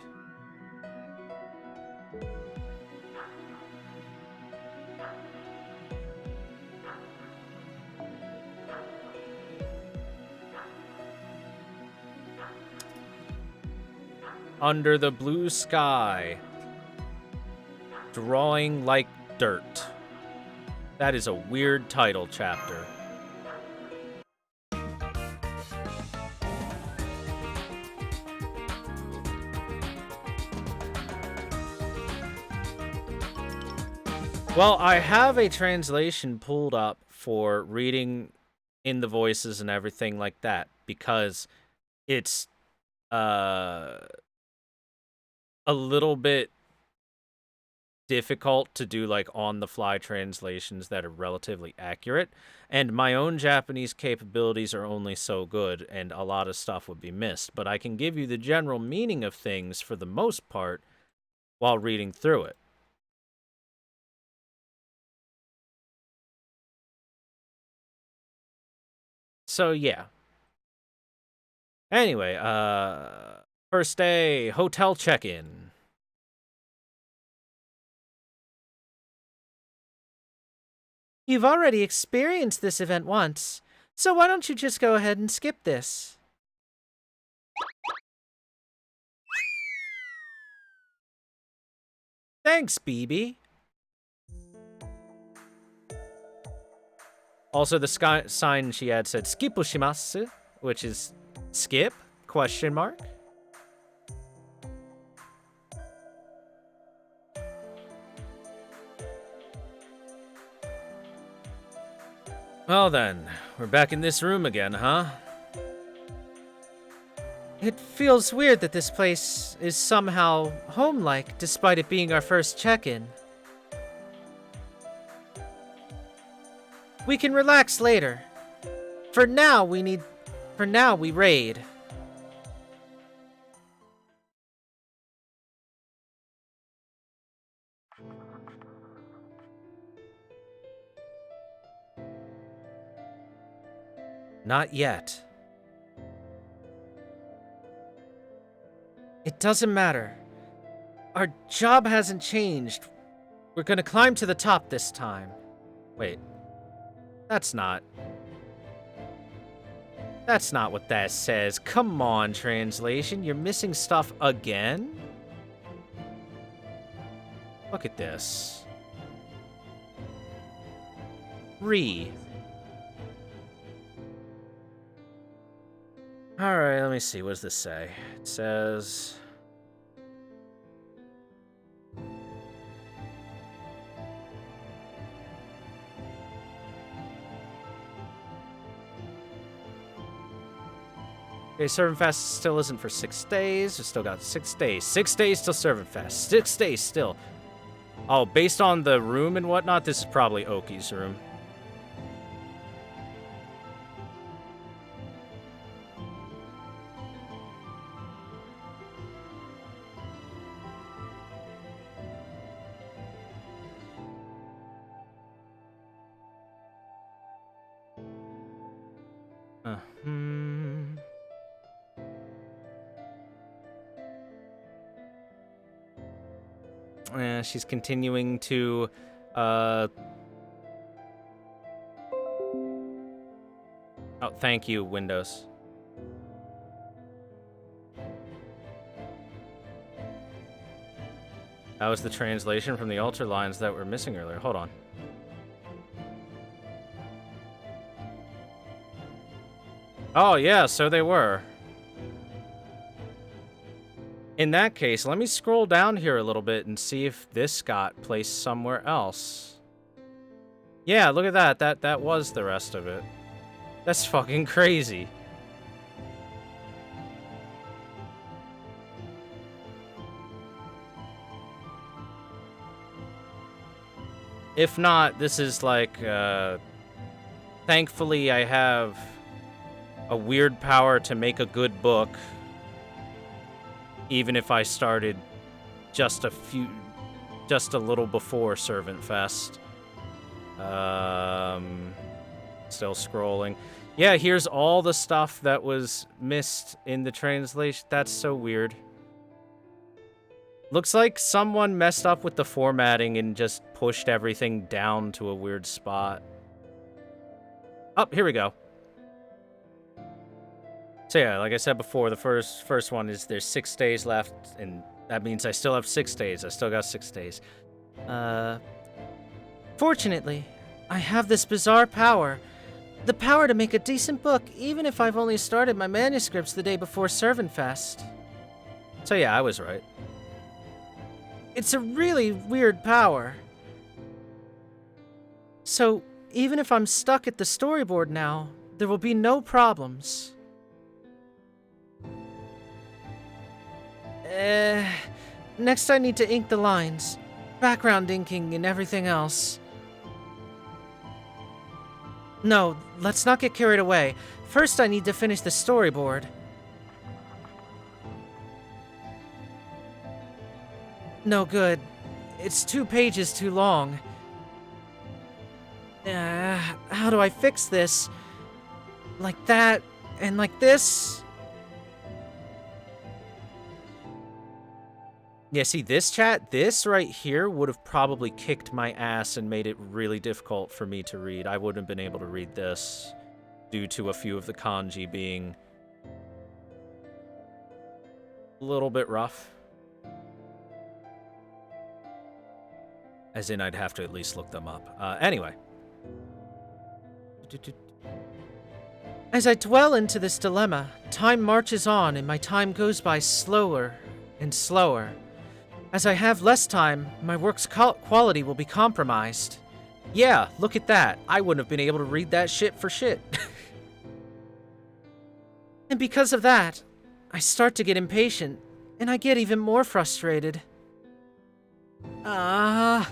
under the blue sky, drawing like dirt. That is a weird title chapter. Well, I have a translation pulled up for reading in the voices and everything like that, because it's a little bit difficult to do like on-the-fly translations that are relatively accurate, and my own Japanese capabilities are only so good, and a lot of stuff would be missed, but I can give you the general meaning of things for the most part while reading through it. So yeah. Anyway, first day, hotel check-in.
You've already experienced this event once, so why don't you just go ahead and skip this?
Thanks, BB. Also, the sign she had said "skipu shimasu," which is skip, question mark. Well then, we're back in this room again, huh?
It feels weird that this place is somehow home-like, despite it being our first check-in. We can relax later. For now, we raid.
Not yet.
It doesn't matter. Our job hasn't changed. We're gonna climb to the top this time.
Wait. That's not what that says. Come on, translation. You're missing stuff again? Look at this. Alright, let me see. What does this say? It says... Okay, Servant Fest still isn't for 6 days. We still got 6 days. 6 days till Servant Fest. 6 days still. Oh, based on the room and whatnot, this is probably Oki's room. She's continuing to, Oh, thank you, Windows. That was the translation from the altar lines that were missing earlier. Hold on. Oh, yeah, so they were. In that case, let me scroll down here a little bit and see if this got placed somewhere else. Yeah, look at that. That was the rest of it. That's fucking crazy. If not, this is like, thankfully I have a weird power to make a good book, even if I started just a little before Servant Fest. Still scrolling. Yeah, here's all the stuff that was missed in the translation. That's so weird. Looks like someone messed up with the formatting and just pushed everything down to a weird spot. Oh, here we go. So yeah, like I said before, the first one is there's 6 days left, and that means I still have 6 days. I still got 6 days.
Fortunately, I have this bizarre power. The power to make a decent book, even if I've only started my manuscripts the day before Servant Fest.
So yeah, I was right.
It's a really weird power. So, even if I'm stuck at the storyboard now, there will be no problems. Next I need to ink the lines. Background inking and everything else. No, let's not get carried away. First I need to finish the storyboard. No good. It's 2 pages too long. How do I fix this? Like that, and like this?
Yeah, see, this right here would have probably kicked my ass and made it really difficult for me to read. I wouldn't have been able to read this due to a few of the kanji being a little bit rough. As in, I'd have to at least look them up. Anyway.
As I dwell into this dilemma, time marches on and my time goes by slower and slower. As I have less time, my work's quality will be compromised.
Yeah, look at that. I wouldn't have been able to read that shit for shit.
And because of that, I start to get impatient, and I get even more frustrated. God,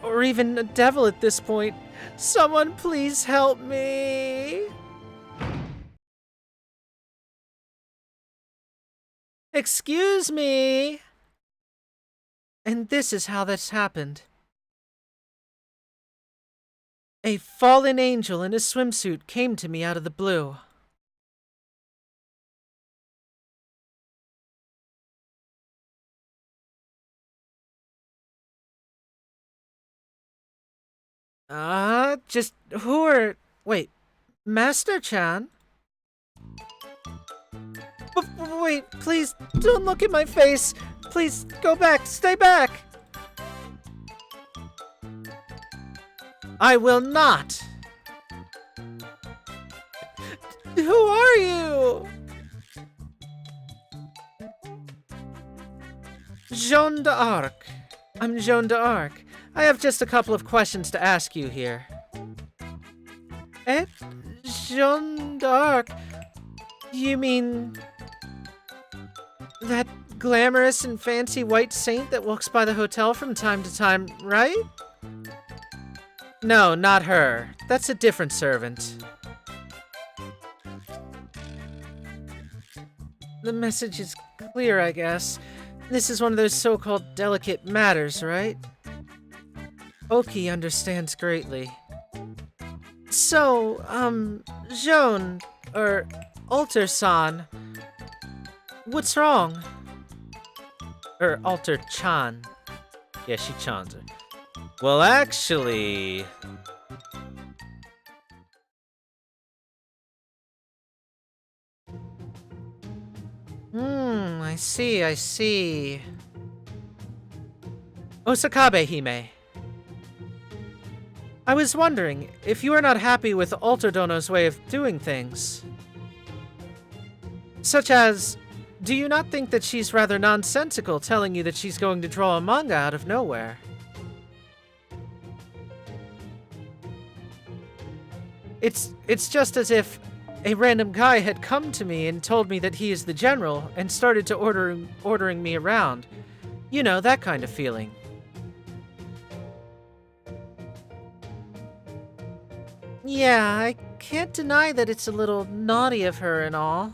or even a devil at this point. Someone please help me. Excuse me. And this is how this happened. A fallen angel in a swimsuit came to me out of the blue. Just who are... Wait, Master-chan? Wait, please, don't look at my face. Please, go back, stay back. I will not. Who are you? Jeanne d'Arc. I'm Jeanne d'Arc. I have just a couple of questions to ask you here. Jeanne d'Arc? You mean... that glamorous and fancy white saint that walks by the hotel from time to time, right? No, not her. That's a different servant. The message is clear, I guess. This is one of those so-called delicate matters, right? Oki understands greatly. So, Jeanne, or Alter-san, what's wrong?
Or Alter-chan. Yeah, she chans her. Well, actually...
I see. Osakabe-hime. I was wondering, if you are not happy with Alter-dono's way of doing things. Such as, do you not think that she's rather nonsensical telling you that she's going to draw a manga out of nowhere? It's just as if a random guy had come to me and told me that he is the general and started to ordering me around. You know, that kind of feeling. Yeah, I can't deny that it's a little naughty of her and all.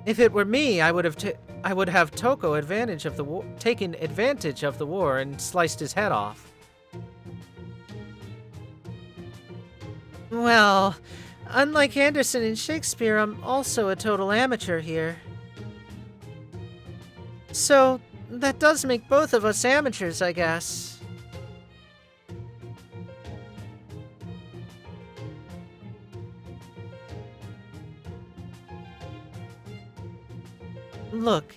If it were me, I would have Toko taken advantage of the war and sliced his head off. Well, unlike Anderson and Shakespeare, I'm also a total amateur here. So, that does make both of us amateurs, I guess. Look,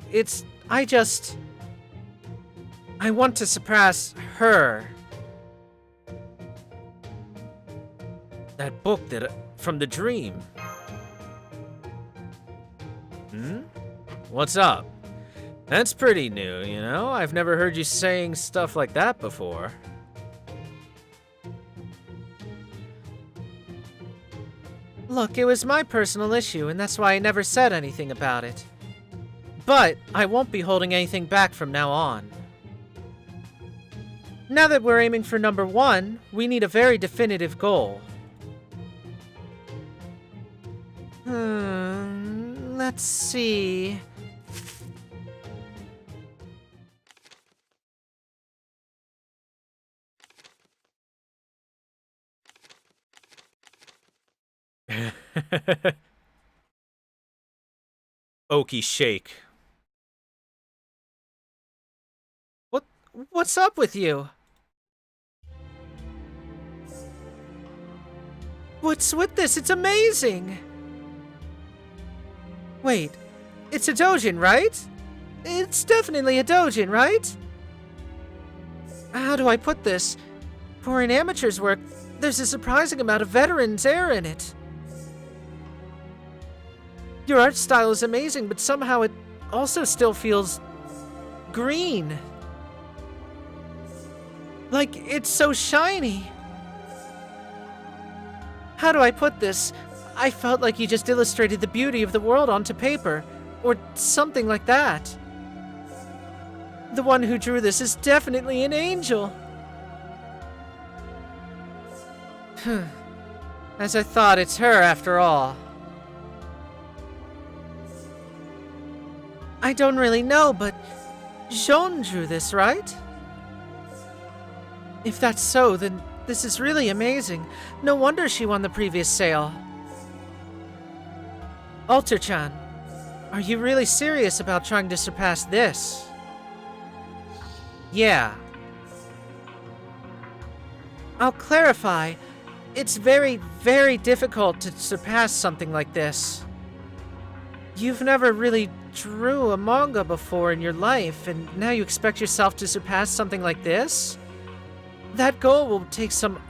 I want to surpass her.
That book from the dream. What's up? That's pretty new, you know? I've never heard you saying stuff like that before.
Look, it was my personal issue, and that's why I never said anything about it. But I won't be holding anything back from now on. Now that we're aiming for number 1, we need a very definitive goal. Let's see.
Okie shake.
What's up with you? What's with this? It's amazing! Wait, it's a dojin, right? It's definitely a dojin, right? How do I put this? For an amateur's work, there's a surprising amount of veteran's air in it. Your art style is amazing, but somehow it also still feels green. Like it's so shiny. How do I put this? I felt like you just illustrated the beauty of the world onto paper, or something like that. The one who drew this is definitely an angel. As I thought, it's her after all. I don't really know, but Jean drew this, right? If that's so, then this is really amazing. No wonder she won the previous sale. Alter-chan, are you really serious about trying to surpass this? Yeah. I'll clarify. It's very, very difficult to surpass something like this. You've never really drew a manga before in your life, and now you expect yourself to surpass something like this? That goal will take some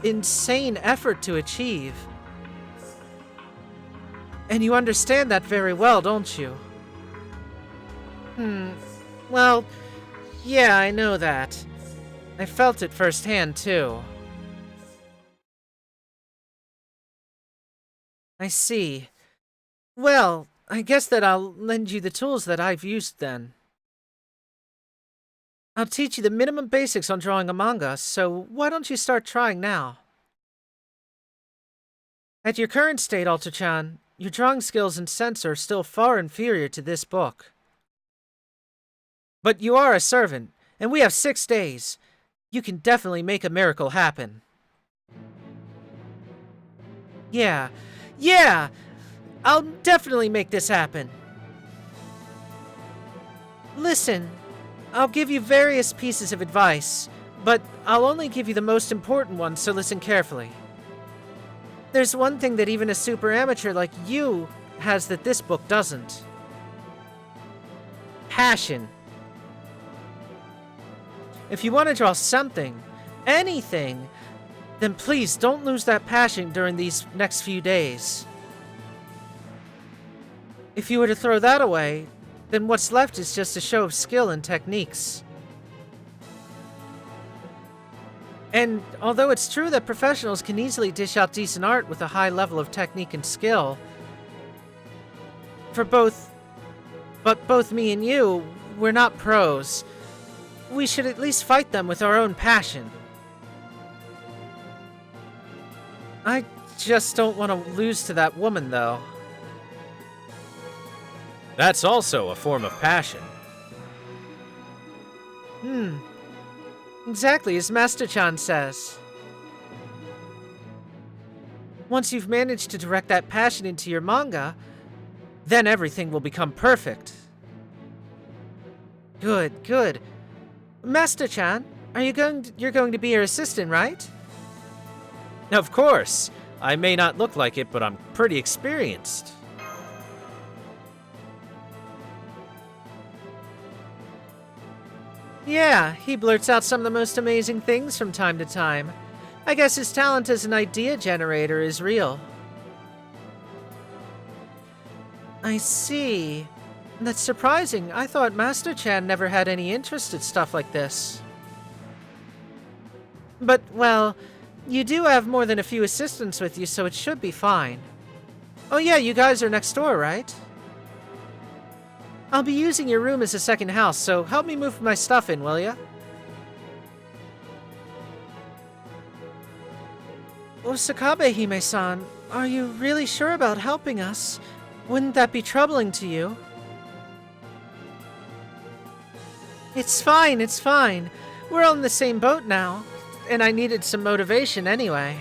insane effort to achieve. And you understand that very well, don't you? Well, yeah, I know that. I felt it firsthand, too. I see. Well, I guess that I'll lend you the tools that I've used then. I'll teach you the minimum basics on drawing a manga, so why don't you start trying now? At your current state, Alter-chan, your drawing skills and sense are still far inferior to this book. But you are a servant, and we have 6 days. You can definitely make a miracle happen. Yeah! I'll definitely make this happen. Listen, I'll give you various pieces of advice, but I'll only give you the most important ones, so listen carefully. There's one thing that even a super amateur like you has that this book doesn't. Passion. If you want to draw something, anything, then please don't lose that passion during these next few days. If you were to throw that away, then what's left is just a show of skill and techniques. And although it's true that professionals can easily dish out decent art with a high level of technique and skill, but both me and you, we're not pros. We should at least fight them with our own passion. I just don't want to lose to that woman, though.
That's also a form of passion.
Exactly as Master-chan says. Once you've managed to direct that passion into your manga, then everything will become perfect. Good. Master-chan, you're going to be your assistant, right?
Of course. I may not look like it, but I'm pretty experienced.
Yeah, he blurts out some of the most amazing things from time to time. I guess his talent as an idea generator is real. I see. That's surprising. I thought Master Chan never had any interest in stuff like this. But, well, you do have more than a few assistants with you, so it should be fine. Oh yeah, you guys are next door, right? I'll be using your room as a second house, so help me move my stuff in, will ya? Osakabe Hime-san, are you really sure about helping us? Wouldn't that be troubling to you? It's fine, it's fine. We're all in the same boat now, and I needed some motivation anyway.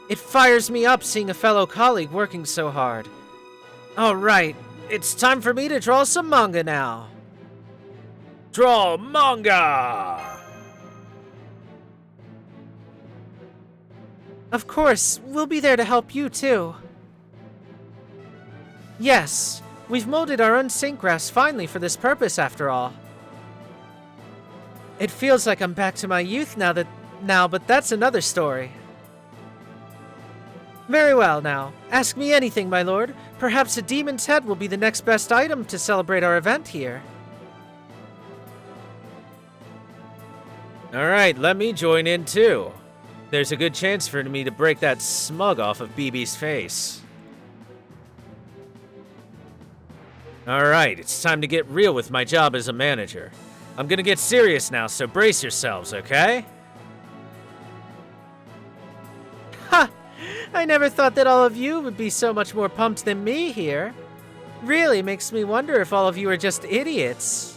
It fires me up seeing a fellow colleague working so hard. Alright, it's time for me to draw some manga now.
Draw manga!
Of course, we'll be there to help you too. Yes, we've molded our own Saint grass finally for this purpose after all. It feels like I'm back to my youth now, but that's another story. Very well now. Ask me anything, my lord. Perhaps a demon's head will be the next best item to celebrate our event here.
Alright, let me join in too. There's a good chance for me to break that smug off of BB's face. Alright, it's time to get real with my job as a manager. I'm gonna get serious now, so brace yourselves, okay?
Ha! I never thought that all of you would be so much more pumped than me here. Really makes me wonder if all of you are just idiots.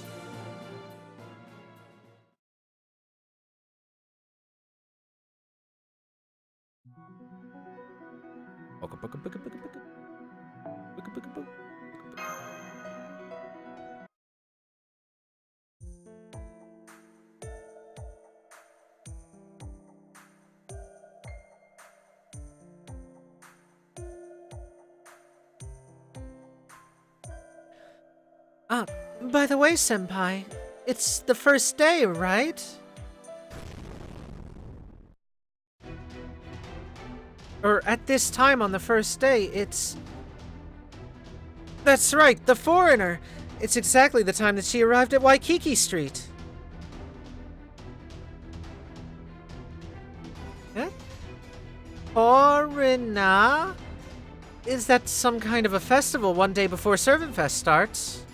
By the way, Senpai, it's the first day, right? Or at this time on the first day, it's... That's right, the foreigner! It's exactly the time that she arrived at Waikiki Street. Eh? Foreigner? Is that some kind of a festival one day before Servant Fest starts?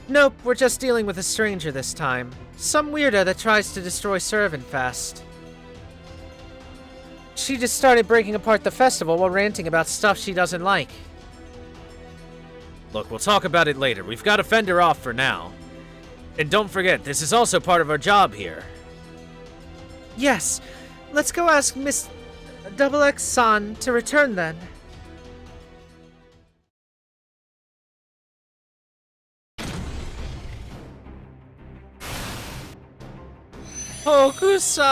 Nope, we're just dealing with a stranger this time. Some weirdo that tries to destroy Servant Fest. She just started breaking apart the festival while ranting about stuff she doesn't like.
Look, we'll talk about it later. We've got to fend her off for now. And don't forget, this is also part of our job here.
Yes, let's go ask Miss XX-san to return then.
Hokusai!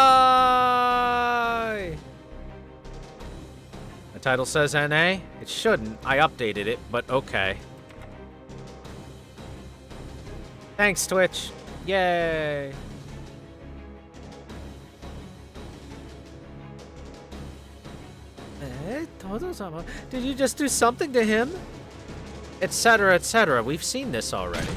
The title says NA? It shouldn't. I updated it, but okay. Thanks, Twitch. Yay!
Todo-sama, did you just do something to him?
Etc., etc. We've seen this already.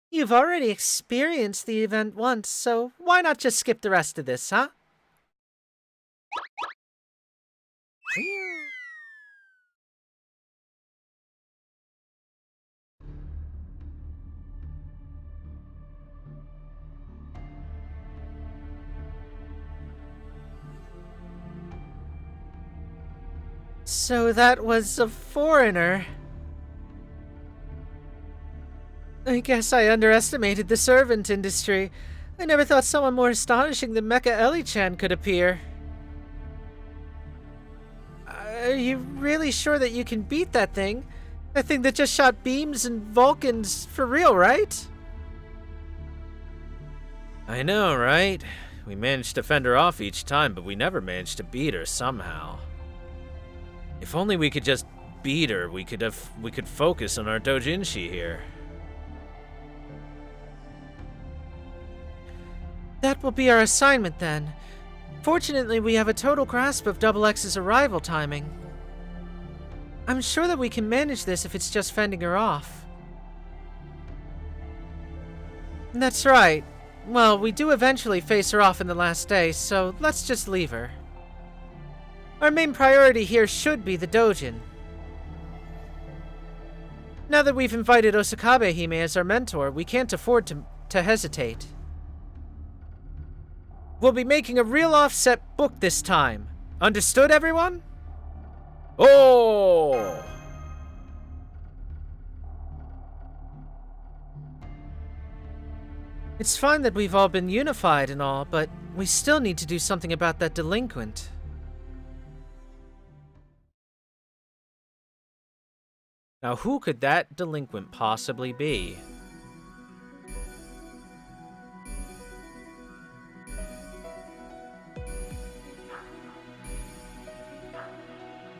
You've already experienced the event once, so why not just skip the rest of this, huh? So that was a foreigner. I guess I underestimated the servant industry. I never thought someone more astonishing than Mecha Ellie-chan could appear. Are you really sure that you can beat that thing? That thing that just shot beams and Vulcans for real, right?
I know, right? We managed to fend her off each time, but we never managed to beat her somehow. If only we could just beat her, we could focus on our doujinshi here.
That will be our assignment then. Fortunately, we have a total grasp of Double X's arrival timing. I'm sure that we can manage this if it's just fending her off. That's right. Well, we do eventually face her off in the last day, so let's just leave her. Our main priority here should be the Dojin. Now that we've invited Osakabe Hime as our mentor, we can't afford to hesitate. We'll be making a real offset book this time. Understood, everyone?
Oh!
It's fine that we've all been unified and all, but we still need to do something about that delinquent.
Now, who could that delinquent possibly be?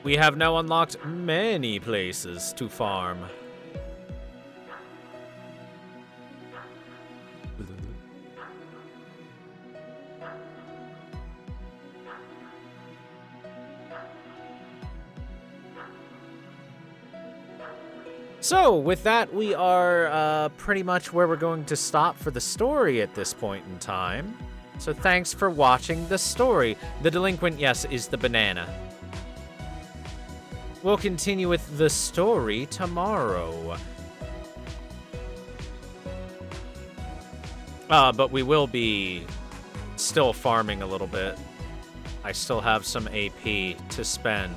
We have now unlocked many places to farm. So, with that, we are pretty much where we're going to stop for the story at this point in time. So thanks for watching the story. The delinquent, yes, is the banana. We'll continue with the story tomorrow. But we will be still farming a little bit. I still have some AP to spend.